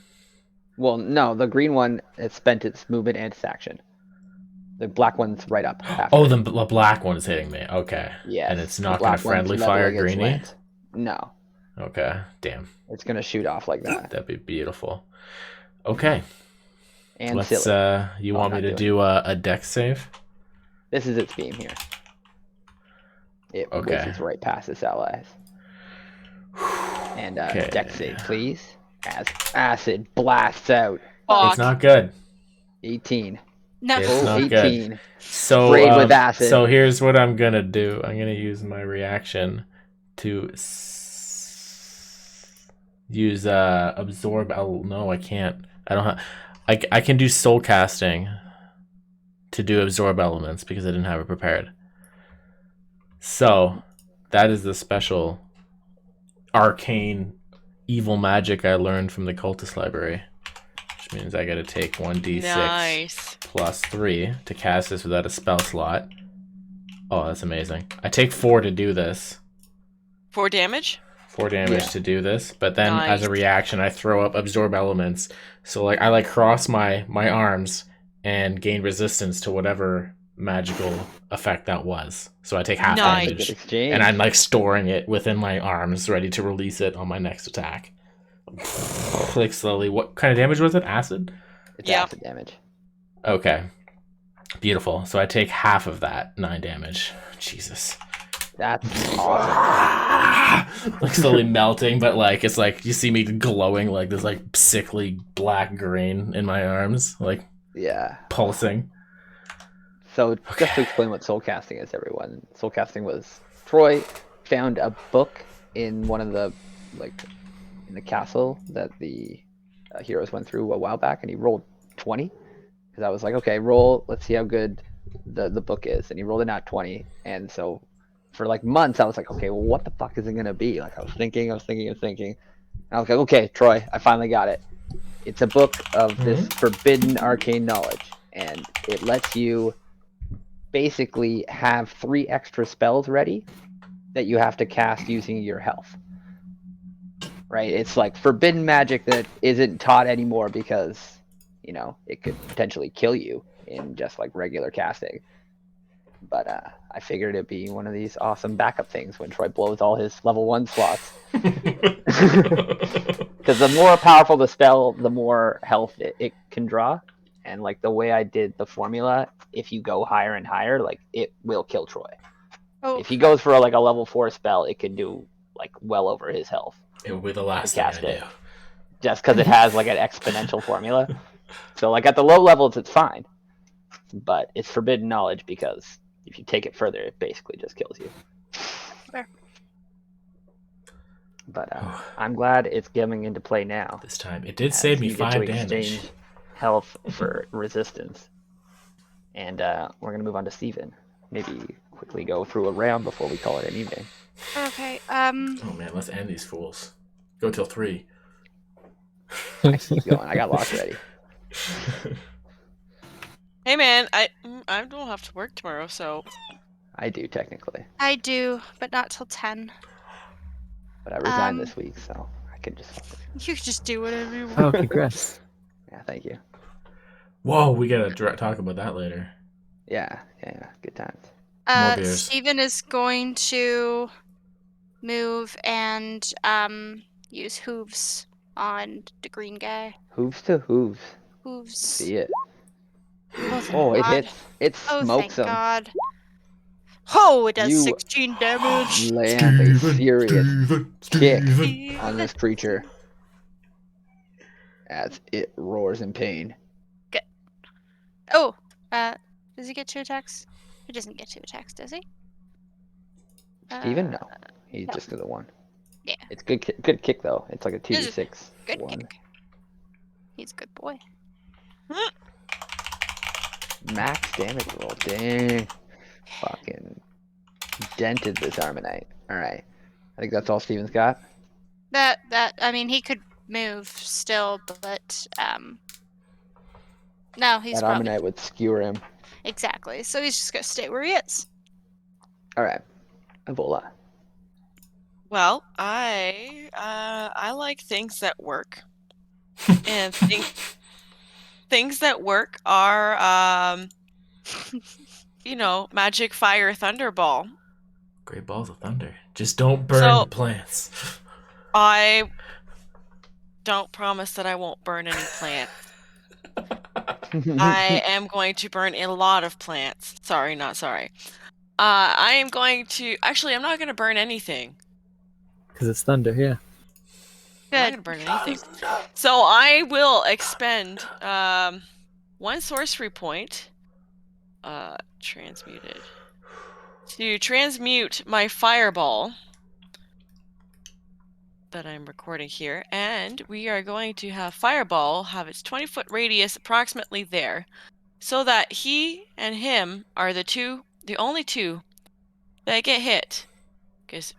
Well, no, the green one has spent its movement and its action. The black one's right up. After. Oh, the black one is hitting me. Okay. Yes. And it's the not black gonna friendly one's fire leveling its greenie. lance. No, Okay. Damn. it's gonna shoot off like that. That'd be beautiful. Okay. And Let's silly. you Oh, want me not to doing do a dex save? This is its beam here. It Okay. whizzes right past its allies. And Okay. dex save, please. As acid blasts out. Fuck. It's not good. 18. No. It's Oh, not 18. good. So Sprayed with acid. So here's what I'm gonna do. I'm gonna use my reaction to use absorb. No, I can't. I don't have. I can do soul casting to do absorb elements because I didn't have it prepared. So that is the special arcane evil magic I learned from the cultist library, which means I gotta take 1d6 Nice. plus 3 to cast this without a spell slot. Oh, that's amazing. I take 4 to do this. 4 damage? 4 damage Yeah. to do this, but then as a Nice. reaction I throw up absorb elements. So like I cross my arms and gain resistance to whatever magical effect that was. So I take half Nice. Good damage. exchange. And I'm like storing it within my arms, ready to release it on my next attack. Like slowly. What kind of damage was it? Acid? It's Yeah. acid damage. Okay. Beautiful. So I take half of that, 9 damage. Jesus. That's awesome. Like slowly melting, but like it's like you see me glowing like this like sickly black green in my arms, like Yeah. pulsing. So just to explain what soul casting is, everyone. Soul casting was Troy found a book in one of the in the castle that the heroes went through a while back, and he rolled 20 because I was like, okay, roll. Let's see how good the book is, and he rolled a nat 20, and so for like months I was like, okay, well, what the fuck is it gonna be? Like I was thinking, and I was like, okay, Troy, I finally got it. It's a book of this forbidden arcane knowledge, and it lets you basically have 3 extra spells ready that you have to cast using your health. Right? It's like forbidden magic that isn't taught anymore because, you know, it could potentially kill you in just like regular casting. But I figured it'd be one of these awesome backup things when Troy blows all his level 1 slots. Because the more powerful the spell, the more health it can draw. And like the way I did the formula, if you go higher and higher, like it will kill Troy. Oh, If he goes for like a level 4 spell, it could do like well over his health. It will be the last thing I Cast do. it. Just because it has like an exponential formula. So like at the low levels, it's fine. But it's forbidden knowledge because if you take it further, it basically just kills you. Fair. But I'm glad it's coming into play now. This time it did save me You get 5 to damage. exchange health for resistance. And we're gonna move on to Steven. Maybe quickly go through a round before we call it an evening. okay. Oh man, let's end these fools. Go till 3. I keep going. I got locked ready. Hey man, I don't have to work tomorrow, so I do technically, I do, but not till 10. but I resigned this week, so I can just. You can just do whatever you want. Oh, congrats. Yeah, thank you. Whoa, we gotta talk about that later. Yeah, good times. More beers. Steven is going to move and use hooves on the green guy. Hooves to hooves. Hooves. See it. Oh, thank Oh, it God. hits. It Oh, smokes thank him. God. Oh, it does You 16 damage. Land a serious kick Steven. on this creature. as it roars in pain. Oh, does he get 2 attacks? He doesn't get 2 attacks, does he? Steven? No. He no. just did the 1. Yeah. It's good good kick, though. It's like a It is 2d6. Good 1. kick. He's a good boy. Max damage roll. Dang. Fucking dented this Armanite. Alright. I think that's all Steven's got. I mean, he could move still, but no, he's That probably Armanite would skewer him. exactly. So he's just gonna stay where he is. Alright. Ebola. Well, I like things that work, and things that work are magic fire thunderball. Great balls of thunder. Just don't burn So- the plants. I don't promise that I won't burn any plants. I am going to burn a lot of plants. Sorry, not sorry. I am going to. Actually, I'm not going to burn anything. Because it's thunder, yeah. I'm not Good. going to burn anything. So I will expend 1 sorcery point. Transmuted. To transmute my fireball that I'm recording here, and we are going to have fireball have its 20-foot radius approximately there, so that he and him are the only two that get hit. Because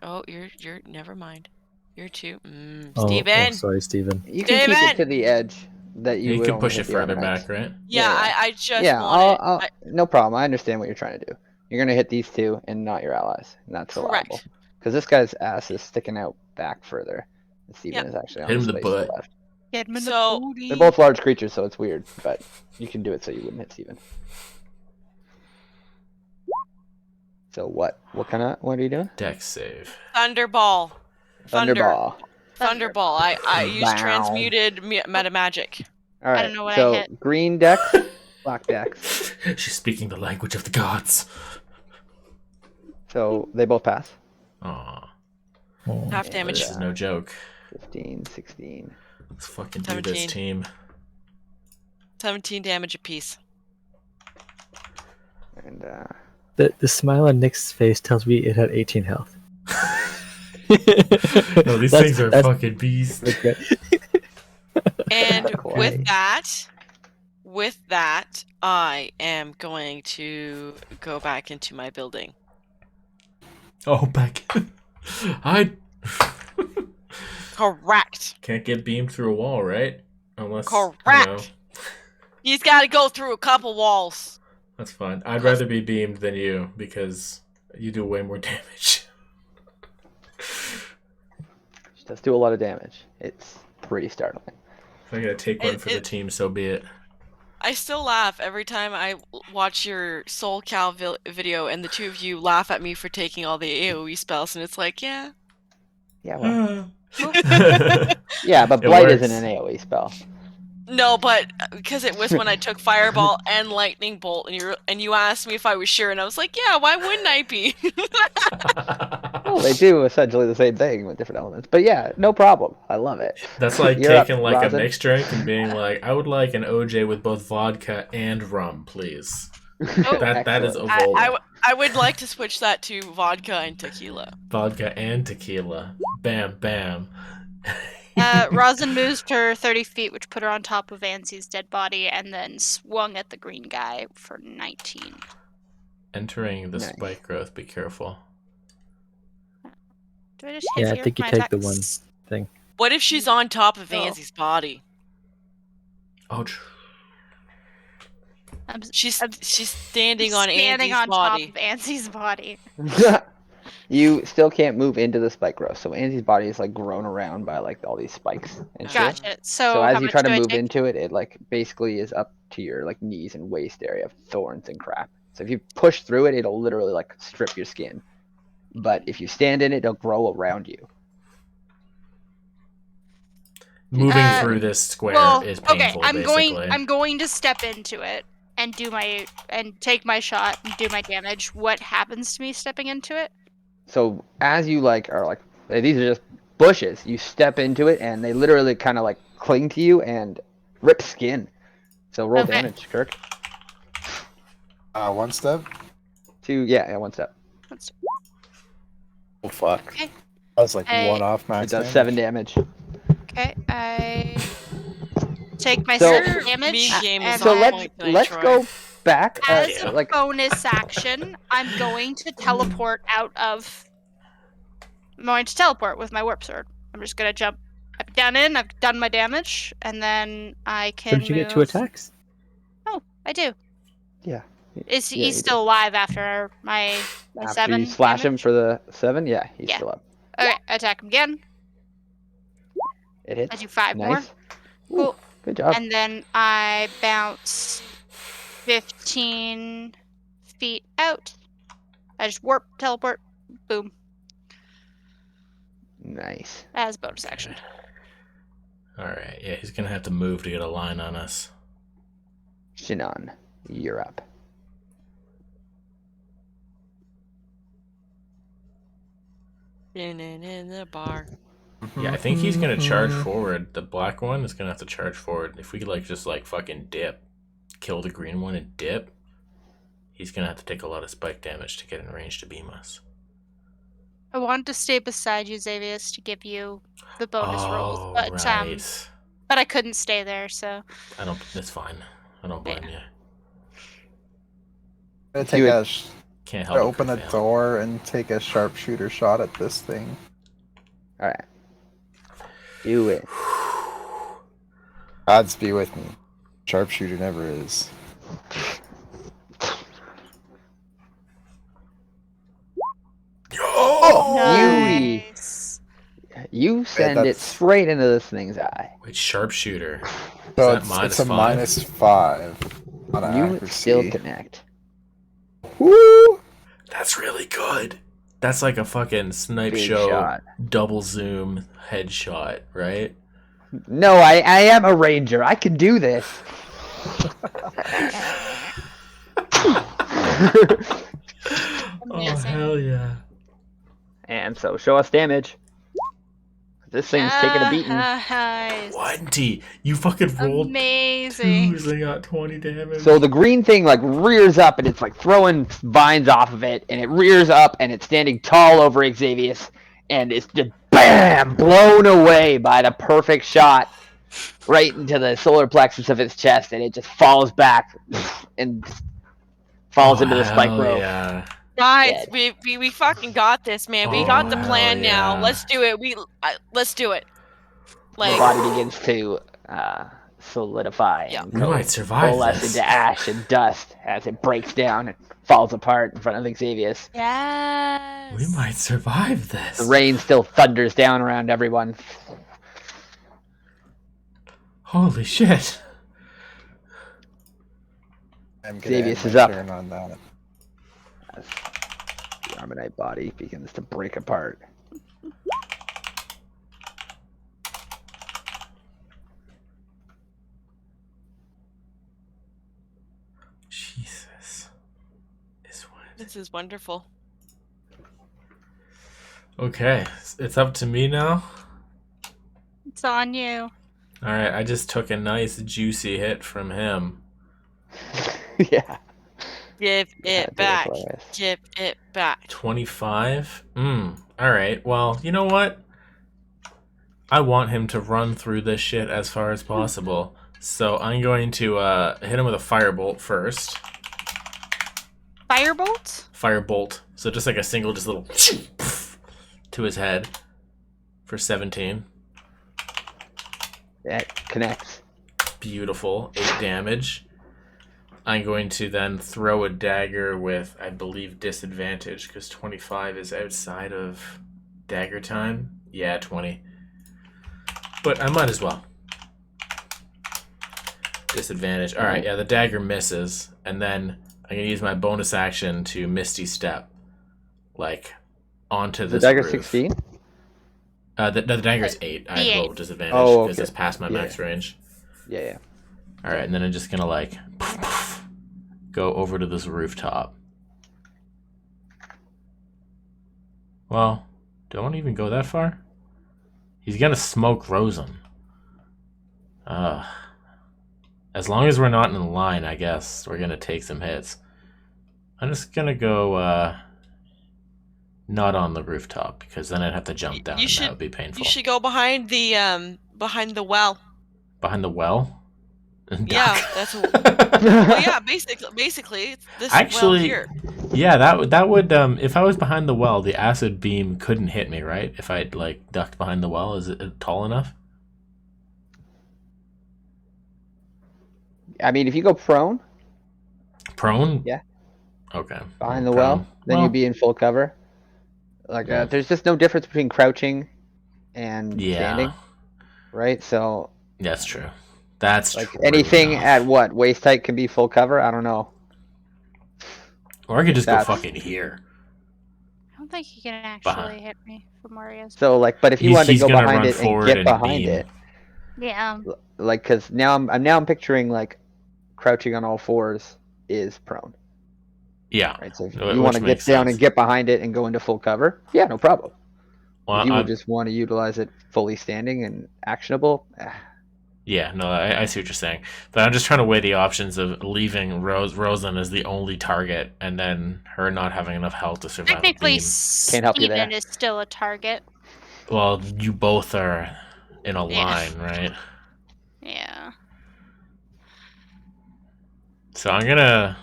you're never mind. You're 2. Steven. Sorry, Steven. You can keep Steven! it to the edge that you You would can only push hit it the further Armanites. back, right? Yeah, Yeah. I just Yeah, wanted. no problem. I understand what you're trying to do. You're gonna hit these 2 and not your allies, and that's allowable. Correct. Because this guy's ass is sticking out back further. And Steven Yeah. is actually on Hit him the in the space to the butt. left. Get him in So- the booty. They're both large creatures, so it's weird, but you can do it so you wouldn't hit Steven. So what? What are you doing? Dex save. Thunderball. Thunder. Thunderball. Thunderball. I use Wow. transmuted meta magic. All right. don't know what I so hit. green dex, black dex. She's speaking the language of the gods. So they both pass. Aw, Half Yeah. damage. this is no joke. 15, 16. Let's fucking do this, 17. team. 17 damage apiece. And The smile on Nick's face tells me it had 18 health. No, these things are fucking beasts. Okay. And Quite. with that, I am going to go back into my building. Oh, back. I Correct. can't get beamed through a wall, right? Unless, Correct. He's got to go through a couple walls. that's fine. I'd rather be beamed than you because you do way more damage. she does do a lot of damage. It's pretty startling. If I gotta take one for the It- team, so be it. I still laugh every time I watch your Soul Cal video and the 2 of you laugh at me for taking all the AoE spells, and it's like, yeah. Yeah, well. it Yeah, but It blight works. isn't an AoE spell. No, but because it was when I took Fireball and Lightning Bolt, and you asked me if I was sure, and I was like, yeah, why wouldn't I be? Well, they do essentially the same thing with different elements. But yeah, no problem. I love it. That's like You're up, taking like Rosin. a mixed drink and being like, I would like an OJ with both vodka and rum, please. That is Excellent. Evola. I would like to switch that to vodka and tequila. Vodka and tequila. Bam, bam. Rosin moved her 30 feet, which put her on top of Anzi's dead body, and then swung at the green guy for 19. Entering the Nice. spike growth, be careful. Do I just Yeah, hit I here think with you my take the attacks? one. What if she's on top of Oh. Anzi's body? Oh, She's standing on standing Anzi's on body. top of Anzi's body. You still can't move into the spike growth. So Anzi's body is like grown around by like all these spikes and shit. Gotcha. So, So how as you much try to do I move take? into it, it like basically is up to your like knees and waist area of thorns and crap. So if you push through it, it'll literally like strip your skin. But if you stand in it, it'll grow around you. moving through this square Well, is okay, painful, I'm basically. going to step into it and take my shot and do my damage. What happens to me stepping into it? So as you like are like these are just bushes. You step into it and they literally kind of like cling to you and rip skin. So roll Okay. damage, Kirk. 1 step. 2, yeah, 1 step. Let's- Oh fuck. Okay. I was like Hey. 1 off It max does damage. 7 damage. Okay, I take my So- surge damage. Me game and is So on then point. let's Troy. go back. as Yeah. a Like bonus action, I'm going to teleport out of. I'm going to teleport with my warp sword. I'm just gonna jump. I've done my damage, and then I can. Didn't you get 2 move- attacks? Oh, I do. yeah. Is Yeah, he's you still alive after my After 7 you slash him damage? for the 7, yeah, he's Yeah. still up. Okay, attack him again. It hits. I do 5 more. Nice. Cool. Good job. And then I bounce 15 feet out. I just warp, teleport, boom, Nice. as bonus action. Alright, yeah, he's gonna have to move to get a line on us. Shinon, you're up. In the bar. Yeah, I think he's gonna charge forward. The black one is gonna have to charge forward. If we could like just like fucking dip, kill the green one and dip, he's gonna have to take a lot of spike damage to get in range to beam us. I wanted to stay beside you, Xavius, to give you the bonus rolls, Oh, but right. but I couldn't stay there, so I don't. It's fine. I don't blame you. I'm gonna take You- a Can't help. it, open a Fail. door and take a sharpshooter shot at this thing. All right. Do it. Odds be with me. Sharpshooter never is. Oh! nice. You send it that's- straight into this thing's eye. Wait, sharpshooter. So that it's a -5? -5 on You accuracy. still connect. Woo! That's really good. That's like a fucking snipe Big show shot. double zoom headshot, right? No, I am a ranger. I can do this. Oh Amazing. hell yeah! And so show us damage. This thing's taking a beating. Nice. 20. You fucking rolled Amazing. 2s and got 20 damage. So the green thing like rears up and it's like throwing vines off of it, and it rears up and it's standing tall over Xavius, and it's just bam, blown away by the perfect shot right into the solar plexus of its chest, and it just falls back and falls into the spike hell rope. Yeah. Guys, Dead. we fucking got this, man. We Oh, got the hell plan now. yeah. Let's do it. Let's do it. The Like, body begins to solidify Yeah. and We might survive coalesce this. into ash and dust as it breaks down and falls apart in front of Xavius. Yes. We might survive this. The rain still thunders down around everyone. Holy shit. I'm gonna end Xavius my is up. turn on that. As the Armonite body begins to break apart. Jesus. this is wonderful. Okay, it's up to me now. It's on you. Alright, I just took a nice juicy hit from him. Yeah. Give it back. hilarious. Give it back. 25? Alright, well, you know what? I want him to run through this shit as far as possible. So I'm going to hit him with a firebolt first. Firebolt? Firebolt. So just like a single, just little to his head for 17. That connects. Beautiful. 8 damage. I'm going to then throw a dagger with, I believe, disadvantage, because 25 is outside of dagger time. Yeah, 20. But I might as well. Disadvantage. Alright, yeah, the dagger misses, and then I'm going to use my bonus action to Misty Step. Like, onto The this dagger roof. 16? The dagger's 8. I The rolled eight. disadvantage Oh, because okay. it's past my Yeah. max range. Yeah, yeah. Alright, and then I'm just gonna like go over to this rooftop. Well, don't even go that far. He's gonna smoke Rosen. As long as we're not in a line, I guess we're gonna take some hits. I'm just gonna go not on the rooftop because then I'd have to jump down You and that should would be painful. you should go behind the well. Behind the well? Yeah, that's well, yeah, basically it's this well Actually, here. yeah, that would if I was behind the well, the acid beam couldn't hit me, right? If I'd like ducked behind the well, is it tall enough? I mean, if you go prone Prone? Yeah. Okay. behind the Prone. well, then Well, you'd be in full cover. Like, there's just no difference between crouching and yeah, standing, right? So, that's true. That's like, true anything enough. at what waist height can be full cover. I don't know. Or I could just go That's- fucking here. I don't think he can actually hit me from where he is. So, like, but if you wanted to He's go gonna behind run it and forward get and behind beam. it, Yeah. like, because now I'm picturing like crouching on all fours is prone, Yeah. right? So if Which you want to get makes down sense. and get behind it and go into full cover, yeah, no problem. Well, If you I'm- would just want to utilize it fully standing and actionable, yeah, no, I see what you're saying. But I'm just trying to weigh the options of leaving Rosen as the only target and then her not having enough health to survive a Technically, beam. Can't help you there. Steven is still a target. Well, you both are in a Yeah. line, right? Yeah. So I'm gonna...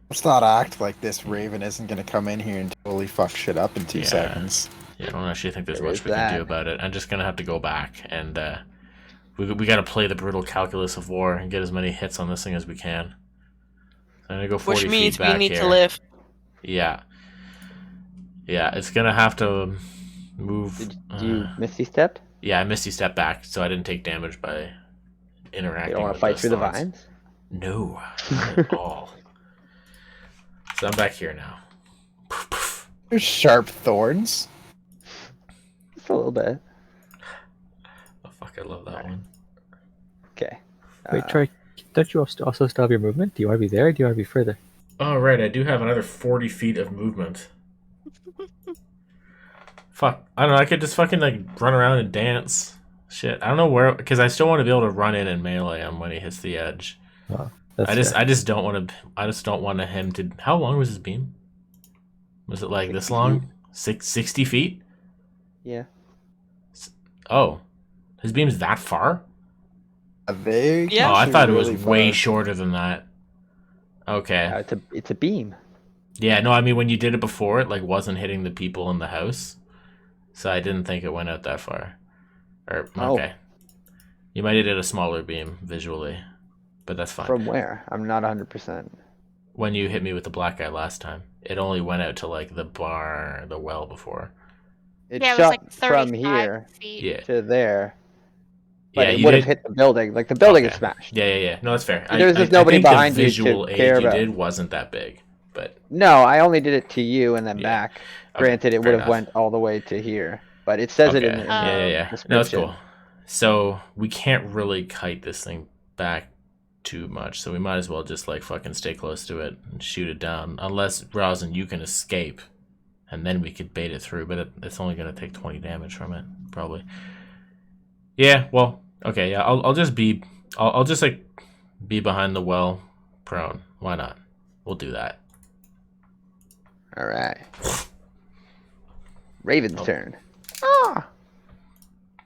Let's not act like this Raven isn't gonna come in here and totally fuck shit up in 2 Yeah. seconds. Yeah, I don't actually think there's There much is we can do that. about it. I'm just gonna have to go back and we gotta play the brutal calculus of war and get as many hits on this thing as we can. So I'm gonna go 40 Which means feet back we need here. to lift. Yeah. Yeah, it's gonna have to move. did you misty step? Yeah, I misty step back, so I didn't take damage by interacting. You don't want with to fight those through the thorns. vines? No, not at all. So I'm back here now. There's sharp thorns. Just a little bit. Oh fuck! I love that one. Okay. Wait, Troy, don't you also still have your movement? Do you want to be there or do you want to be further? Oh right, I do have another 40 feet of movement. Fuck, I don't know. I could just fucking like run around and dance. Shit, I don't know where, because I still want to be able to run in and melee him when he hits the edge. Oh, that's I just don't want to. I just don't want him to. How long was his beam? Was it like this 60 long? 60 feet? Yeah. Oh, his beam's that far? They Yeah. Oh, I thought it was really way far. shorter than that. Okay. It's a beam. Yeah, no, I mean when you did it before, it like wasn't hitting the people in the house, so I didn't think it went out that far. Or Oh. okay, you might have did a smaller beam visually, but that's fine. From where? I'm not 100%. When you hit me with the black guy last time, it only went out to like the well before. It Yeah, it was shot like 35 from here feet. Yeah, to there, but yeah, it you would have did. hit the building. Like, the building is Okay. smashed. Yeah. No, that's fair. There was just nobody think behind the you to visual care aid you about. did wasn't that big, but No, I only did it to you and then Yeah. back. Okay, Granted, it fair would have enough. went all the way to here, but it says it in Okay. the, Yeah. No, that's description. cool. So we can't really kite this thing back too much, so we might as well just like fucking stay close to it and shoot it down. Unless Rosin, you can escape, and then we could bait it through. But it's only gonna take 20 damage from it, probably. Yeah. Well. Okay. Yeah. I'll just be. I'll just like be behind the well, prone. Why not? We'll do that. All right. Raven's Oh. turn. Ah.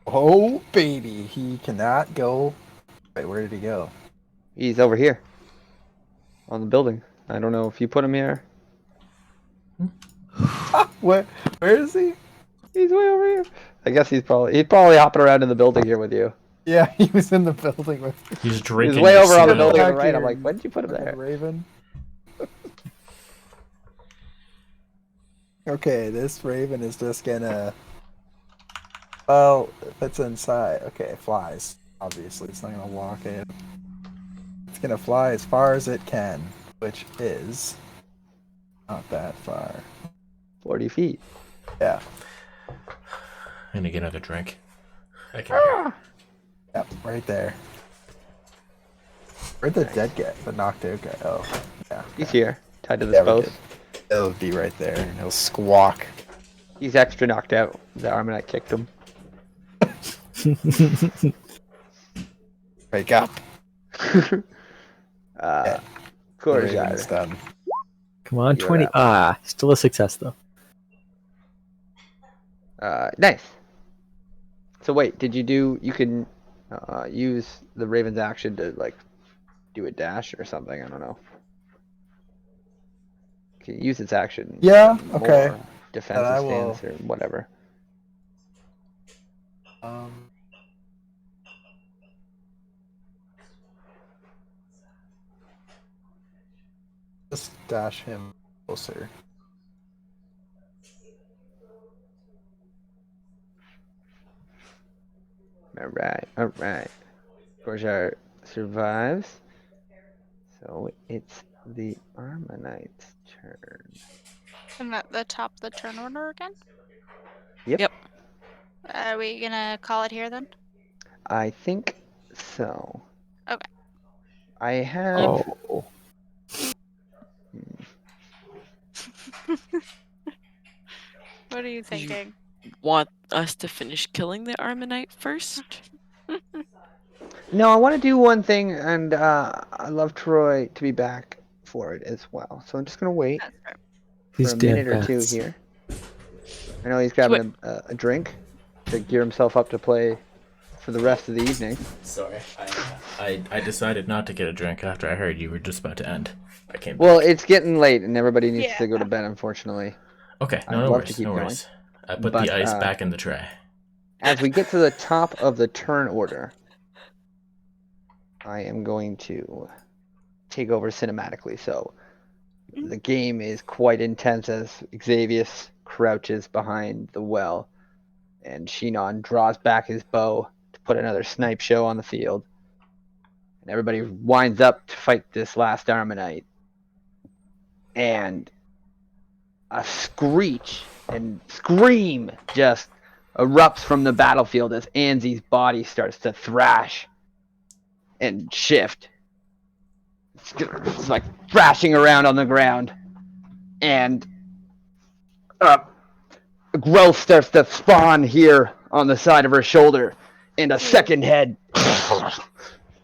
Oh baby, he cannot go. Wait, where did he go? He's over here. On the building. I don't know if you put him here. Where is he? He's way over here. I guess he's probably hopping around in the building here with you. Yeah, he was in the building with He's He's drinking. way the over on the snow. building on the Back right. I'm here, like, when did you put him fucking there? Raven. Okay, this Raven is just gonna. Well, if it's inside, okay, it flies. Obviously, it's not gonna walk in. It's gonna fly as far as it can, which is not that far. 40 feet. Yeah, I'm gonna get another drink. I can hear. yep, right there. Where'd the dead guy, the knocked out guy? Oh, yeah. He's here. Tied to this Yeah, we post. did. It'll be right there, and he'll squawk. He's extra knocked out. The arm and I kicked him. Wake up. uh, The Raven is Korjar. done. Come on, You're 20. up. Still a success though. Nice. So wait, did you do? You can use the Raven's action to like do a dash or something. I don't know. Can use its action. Yeah, for okay. more defensive I will- stance or whatever. Just dash him closer. All right. Korjar survives. So it's the Armanite's turn. I'm at the top of the turn order again. Yep. Are we gonna call it here then? I think so. Okay. I have. Oh. What are you thinking? Want us to finish killing the Armanite first? No, I want to do one thing, and I love Troy to be back for it as well. So I'm just gonna wait That's fair. for These a damn minute or two bats. here. I know he's grabbing a drink to gear himself up to play for the rest of the evening. Sorry, I decided not to get a drink after I heard you were just about to end. I came Well, back. it's getting late, and everybody needs to go to Yeah. bed, unfortunately. Okay, I'd no love to worries, keep no going. worries. I put But, the ice back in the tray. As we get to the top of the turn order, I am going to take over cinematically. So the game is quite intense as Xavius crouches behind the well, and Shinon draws back his bow to put another snipe show on the field. And everybody winds up to fight this last Armanite. And a screech and scream just erupts from the battlefield as Anzi's body starts to thrash and shift. It's like thrashing around on the ground. And growth starts to spawn here on the side of her shoulder. And a second head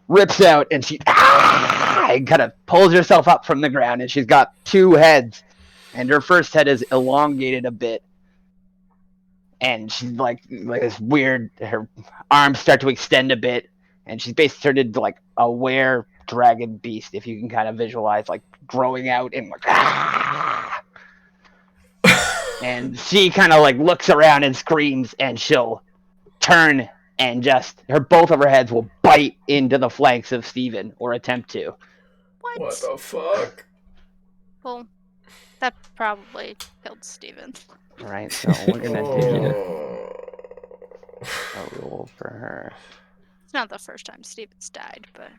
rips out, and she kind of pulls herself up from the ground, and she's got two heads. And her first head is elongated a bit. And she's like this weird, her arms start to extend a bit, and she's basically turned into like a were dragon beast, if you can kind of visualize, like growing out and like and she kind of like looks around and screams, and she'll turn and just both of her heads will bite into the flanks of Steven, or attempt to. What? the fuck? Well, that probably killed Steven. All right, so we're gonna do a roll for her. It's not the first time Steven's died, but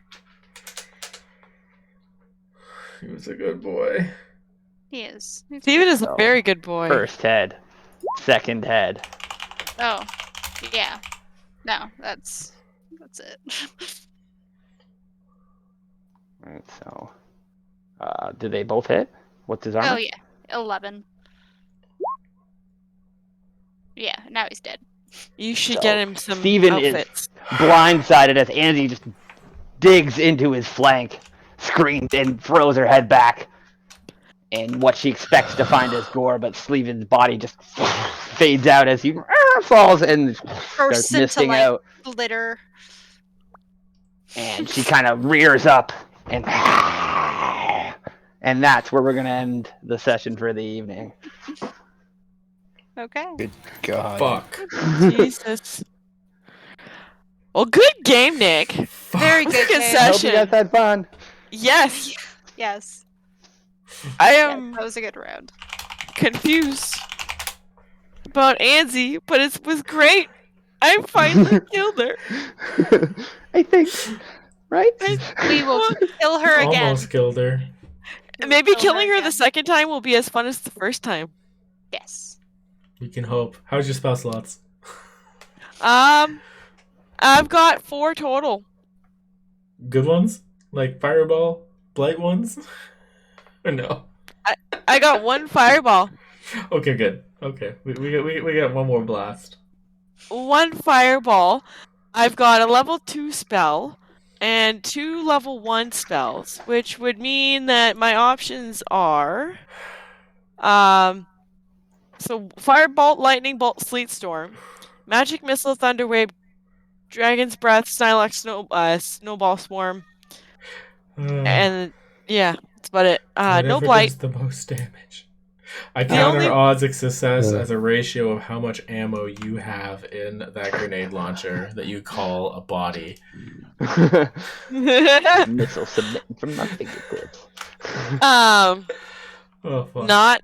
He was a good boy. he is. He's Steven good. is a very good boy. First head, second head. Oh, yeah. No, that's it. All right, so do they both hit? What's his armor? Oh yeah, 11. Yeah, now he's dead. You should So, get him some Steven outfits. is blindsided as Anzi just digs into his flank, screams, and throws her head back. And what she expects to find is gore, but Steven's body just fades out as he falls and starts Bursts into misting like out. glitter. And she kind of rears up, and that's where we're gonna end the session for the evening. Okay. Good God. Fuck. Jesus. Well, good game, Nick. Very good Good game. I hope you session. guys had fun. Yes, Yes. I Yeah, am that was a good round. confused about Anzi, but it was great. I finally killed her. I think, right? We will kill her again. Almost killed her. We will Maybe kill killing her the again. second time will be as fun as the first time. Yes. We can hope. How's your spell slots? I've got 4 total. Good ones? Like fireball? Blight ones? Or no? I got 1 fireball. Okay, good. Okay, we got one more blast. 1 fireball. I've got a level 2 spell. and 2 level 1 spells, which would mean that my options are so Firebolt, Lightning Bolt, Sleet Storm, Magic Missile, Thunder Wave, Dragon's Breath, Snilax, Snowball Swarm, and yeah, that's about it. No Whatever Blight. does the most damage. I The count only- our odds of success Yeah. as a ratio of how much ammo you have in that grenade launcher that you call a body. Missile submitting from my fingertips. Oh, fuck.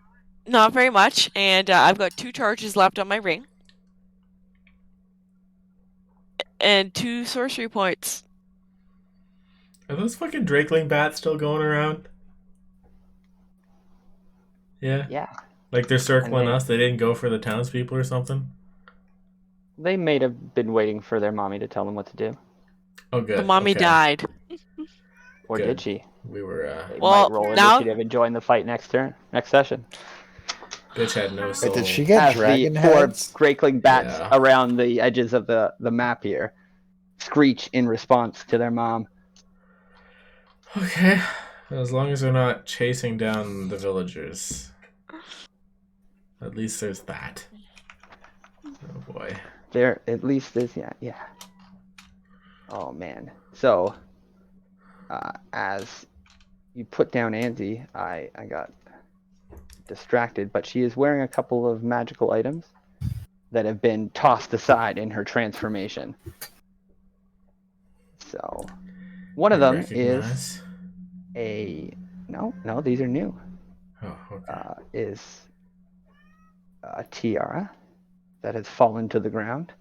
Not very much, and I've got 2 charges left on my ring. And 2 sorcery points. Are those fucking Drakeling bats still going around? Yeah? Yeah, Like they're circling And they- us? They didn't go for the townspeople or something? they may have been waiting for their mommy to tell them what to do, Oh, good. The mommy okay. died. or Good. did she? We were, They Well, might roll now- initiative and join the fight next session. bitch had no soul. Wait, did she get As dragon the 4 heads? Drakeling bats Yeah. around the edges of the map here screech in response to their mom. Okay. As long as they're not chasing down the villagers. At least there's that. Oh boy. There at least is, yeah. Oh man. So, as you put down Anzi, I got distracted, but she is wearing a couple of magical items that have been tossed aside in her transformation. So, one of them is no, these are new. Oh, okay. Is a tiara that has fallen to the ground.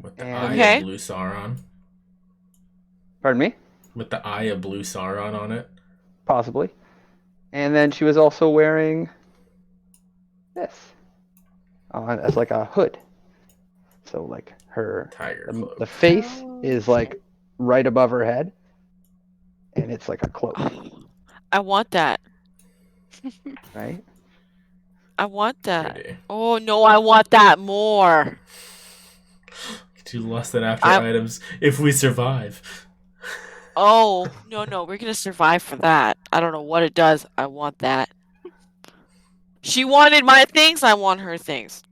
With the and- eye Okay. of blue Sauron. Pardon me? With the eye of blue Sauron on it. Possibly. And then she was also wearing this as like a hood. So like her Tiger the cloak. face is like right above her head, and it's like a cloak, I want that. right? I want that. Pretty. Oh no, I want that more. Get you less than after I'm- items if we survive. Oh no, we're gonna survive for that. I don't know what it does. I want that. She wanted my things. I want her things.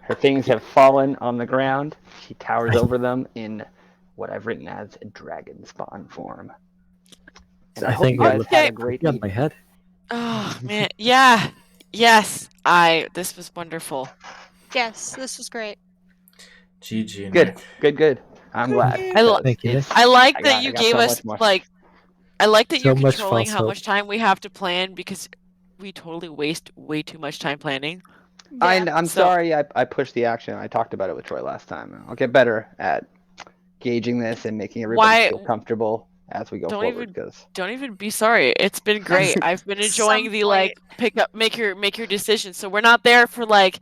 Her things have fallen on the ground. She towers over them in what I've written as dragon spawn form. And I, I hope think you it guys looks had a great on my evening. head. Oh man, yeah, yes. This was wonderful. Yes, this was great. GG, Good, Nick. good. I'm glad. I lo- Thank you, Nick. It's- I like I that got- you I got gave so us much more. I like that So you're much controlling false how hope. much time we have to plan because we totally waste way too much time planning. I'm So- sorry I pushed the action. I talked about it with Troy last time. I'll get better at gauging this and making everybody Why- feel comfortable as we go Don't forward. even- Because Don't even be sorry. It's been great. I've been enjoying Some the like make your decision. So we're not there for like.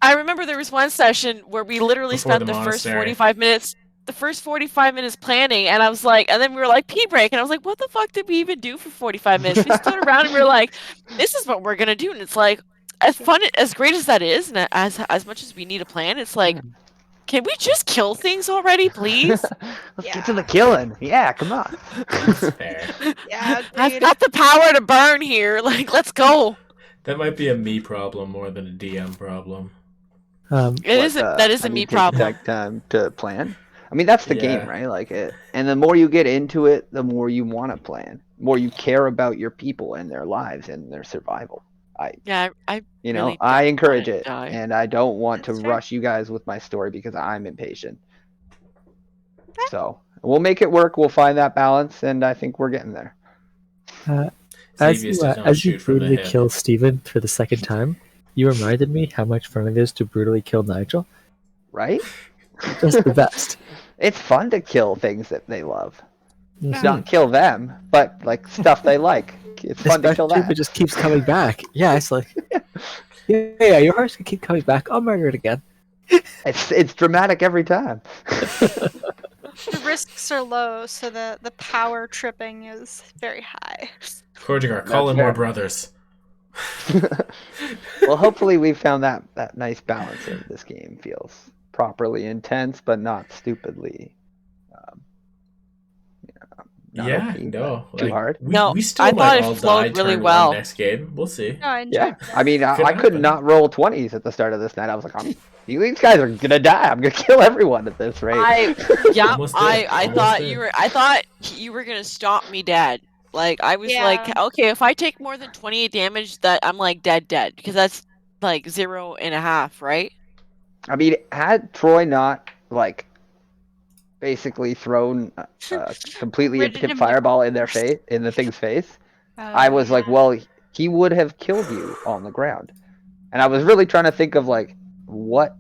I remember there was one session where we literally Before spent the the first monastery. 45 minutes. The first 45 minutes planning, and I was like, and then we were like pee break, and I was like, what the fuck did we even do for 45 minutes? We stood around and we were like, this is what we're gonna do, and it's like, as fun, as great as that is, and as much as we need a plan, it's like, can we just kill things already, please? let's get to the killing. Yeah, come on. That's fair. Yeah, I've agreed. got the power to burn here. Like, let's go. That might be a me problem more than a DM problem. That is I a me need to problem. take time to plan. I mean, that's the game, Yeah. right? Like it, and the more you get into it, the more you want to plan. The more you care about your people and their lives and their survival. Yeah, I You know, really I don't encourage wanna it, die. and I don't want to That's fair. rush you guys with my story because I'm impatient. So we'll make it work. We'll find that balance, and I think we're getting there. As Xavier's you, just don't as you shoot from the brutally hip. kill Steven for the second time, you reminded me how much fun it is to brutally kill Nigel. Right? Just the best. It's fun to kill things that they love. Mhm. Not kill them, but like stuff they like. It's fun to kill Especially if that. it just keeps coming back. Yeah, it's like, yeah, your heart's gonna keep coming back. I'll murder it again. It's dramatic every time. The risks are low, so the power tripping is very high. Korjigar, call That's in more fair. brothers. Well, hopefully we found that nice balance in this game. Feels properly intense, but not stupidly. Um, not Yeah, OP, no, but too like hard. No, we I still thought might it all flowed die really turn one well. next game. We'll see. No, I enjoyed Yeah, that. I mean, Could I could happen. not roll 20s at the start of this night. I was like, these guys are gonna die. I'm gonna kill everyone at this rate. Yeah, Almost did, I almost thought did. I thought you were gonna stop me dead. Like I was like, Yeah. okay, if I take more than 28 damage, that I'm like dead, because that's like 0.5, right? I mean, had Troy not like basically thrown a completely Ridden impotent him with fireball in their force. face, in the thing's face, Oh, I was like, yeah. well, he would have killed you on the ground. And I was really trying to think of like what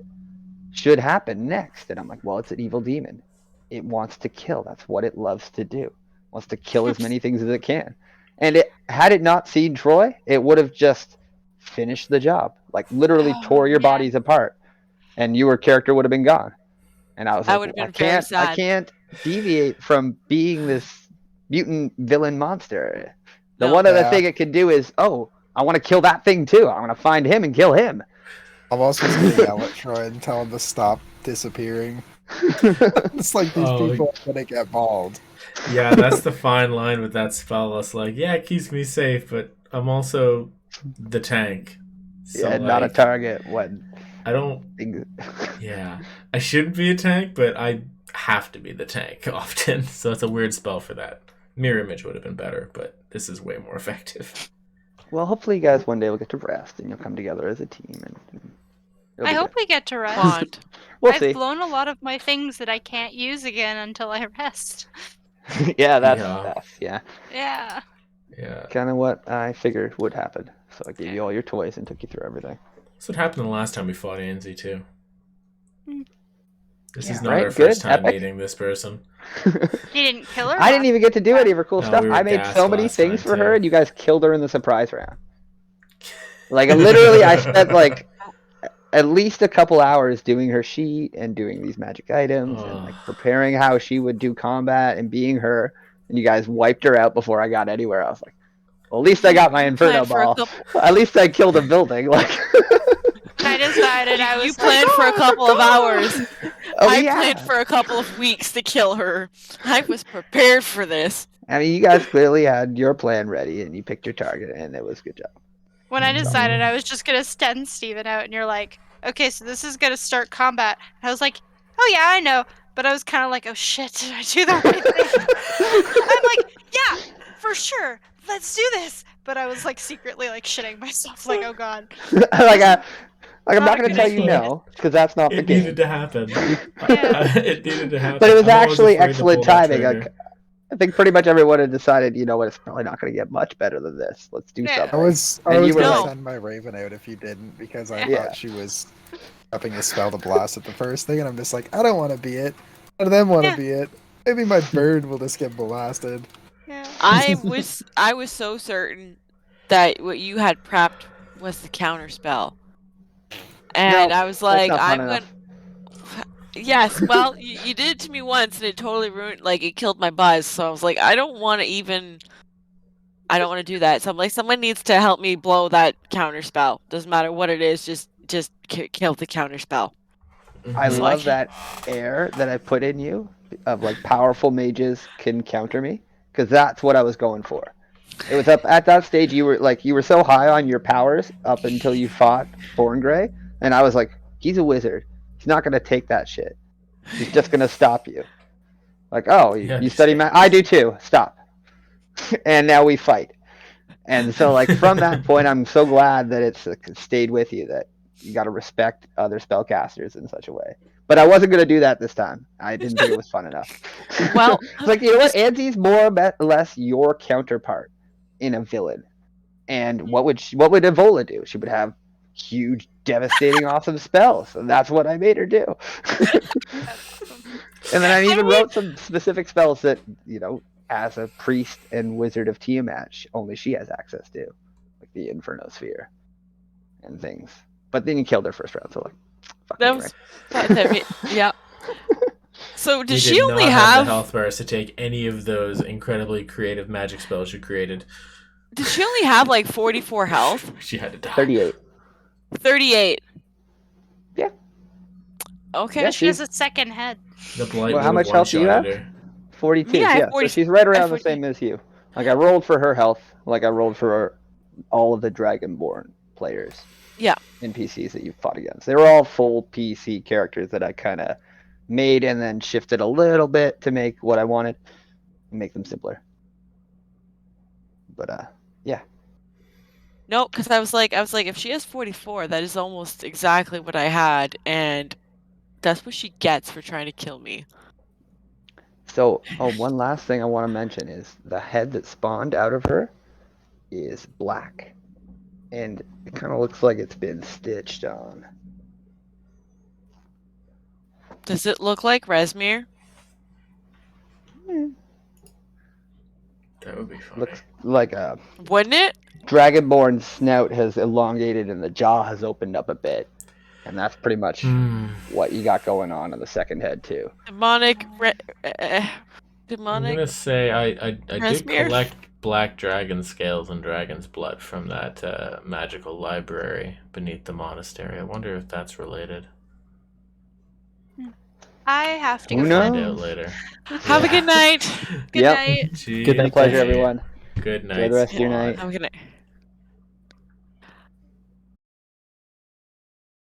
should happen next. And I'm like, well, it's an evil demon. It wants to kill. That's what it loves to do. It wants to kill as many things as it can. And had it not seen Troy, it would have just finished the job. Like literally Oh, tore your yeah. bodies apart, and your character would have been gone. And I was That like, would have well, been very I sad. can't deviate from being this mutant villain monster. The No. one other Yeah. thing it could do is, oh, I want to kill that thing too. I want to find him and kill him. Almost was gonna yell at Troy and tell him to stop disappearing. It's like these Oh, people are gonna get mauled. Yeah, that's the fine line with that spell. It's like, yeah, it keeps me safe, but I'm also the tank. So, Yeah, not a like, target when I don't. things. Yeah, I shouldn't be a tank, but I have to be the tank often. So it's a weird spell for that. Mirror image would have been better, but this is way more effective. Well, hopefully you guys one day will get to rest and you'll come together as a team. And it'll I be hope good. we get to rest. Bond. We'll I've see. blown a lot of my things that I can't use again until I rest. Yeah, that's Yeah. Yeah. Yeah, kind of what I figured would happen. So I gave you all your toys and took you through everything. that's what happened the last time we fought Anzi too. Hmm. This Yeah. is not Right, our first good, time epic. meeting this person. You didn't kill her? I didn't even get to do any of her cool No, stuff. we were I made gassed so many last things time, for her, too. and you guys killed her in the surprise round. Like literally, I spent like at least a couple hours doing her sheet and doing these magic items and like preparing how she would do combat and being her. And you guys wiped her out before I got anywhere. I was like, well, at least I got my You Inferno planned for a ball. couple- At least I killed a building. Like, I decided I was You like, planned for a "Oh, couple of hours. oh I yeah. planned for a couple of weeks to kill her. I was prepared for this. I mean, you guys clearly had your plan ready, and you picked your target, and it was a good job. When I decided I was just gonna send Steven out, and you're like, okay, so this is gonna start combat. I was like, oh yeah, I know. But I was kind of like, oh shit, did I do the right thing? I'm like, yeah, for sure, let's do this. But I was like secretly like shitting myself, like, oh god. I'm not a going to good tell you idea. no, because that's not the It game. needed to happen. Yeah. It needed to happen. But it was I'm always actually afraid to excellent pull that timing. trigger. I think pretty much everyone had decided, you know what, it's probably not going to get much better than this. Let's do Yeah. I something. was And you were gonna like- send my Raven out if you didn't because I Yeah. thought she was upping a spell to blast at the first thing, and I'm just like, I don't want to be it. None of them want to Yeah. be it. Maybe my bird will just get blasted. Yeah. I was so certain that what you had prepped was the counter spell. And No, I was like, not fun I'm enough. gonna. Yes, well, you did it to me once, and it totally ruined. Like, it killed my buzz. So I was like, I don't want to even. I don't want to do that. So I'm like, someone needs to help me blow that counter spell. Doesn't matter what it is, just kill the counter spell. I So love I- that air that I put in you of like powerful mages can counter me, because that's what I was going for. It was up at that stage you were so high on your powers up until you fought Thorngray, and I was like, he's a wizard. He's not gonna take that shit. He's just gonna stop you. Like, oh, Yeah, you study math? I do too. Stop. And now we fight. And so, like, from that point, I'm so glad that it's stayed with you, that you got to respect other spellcasters in such a way. But I wasn't going to do that this time. I didn't think it was fun enough. Well, It's like, you know what? Anzi's more or less your counterpart in a villain. And what would Evola do? She would have huge, devastating, awesome spells. And that's what I made her do. And then I even wrote some specific spells that, you know, as a priest and wizard of Tiamat, only she has access to, like the Inferno Sphere and things. But then you killed her first round, so like, fuck that me, was. right? Yeah. So You does did she only not have? the health bars to take any of those incredibly creative magic spells you created. Did she only have like 44 health? She had to die. 38. 38. Yeah. Okay. Yeah, She has she's a second head. The blight Well, how would have much health do you have? one-shotted her. 42. Yeah, I have So 40 she's right I have around the 40 same as you. Like I rolled for her health, like I rolled for all of the Dragonborn players. Yeah. NPCs that you fought against. They were all full PC characters that I kind of made and then shifted a little bit to make what I wanted, make them simpler. But yeah. No, because I was like, if she has 44, that is almost exactly what I had, and that's what she gets for trying to kill me. So, one last thing I want to mention is the head that spawned out of her is black, and it kind of looks like it's been stitched on. Does it look like Resmir? That would be funny. Looks like a Wouldn't it? Dragonborn snout has elongated and the jaw has opened up a bit, and that's pretty much what you got going on in the second head too. Demonic. I'm Demonic. gonna say I did Resmir? collect black dragon scales and dragon's blood from that magical library beneath the monastery. I wonder if that's related. I have to Who go. knows? Find out later. Have a good night. Good Yep. night. Gee, Good night, Pleasure, guys. everyone. Good Enjoy night. the rest of your Squad. night. Have a good night.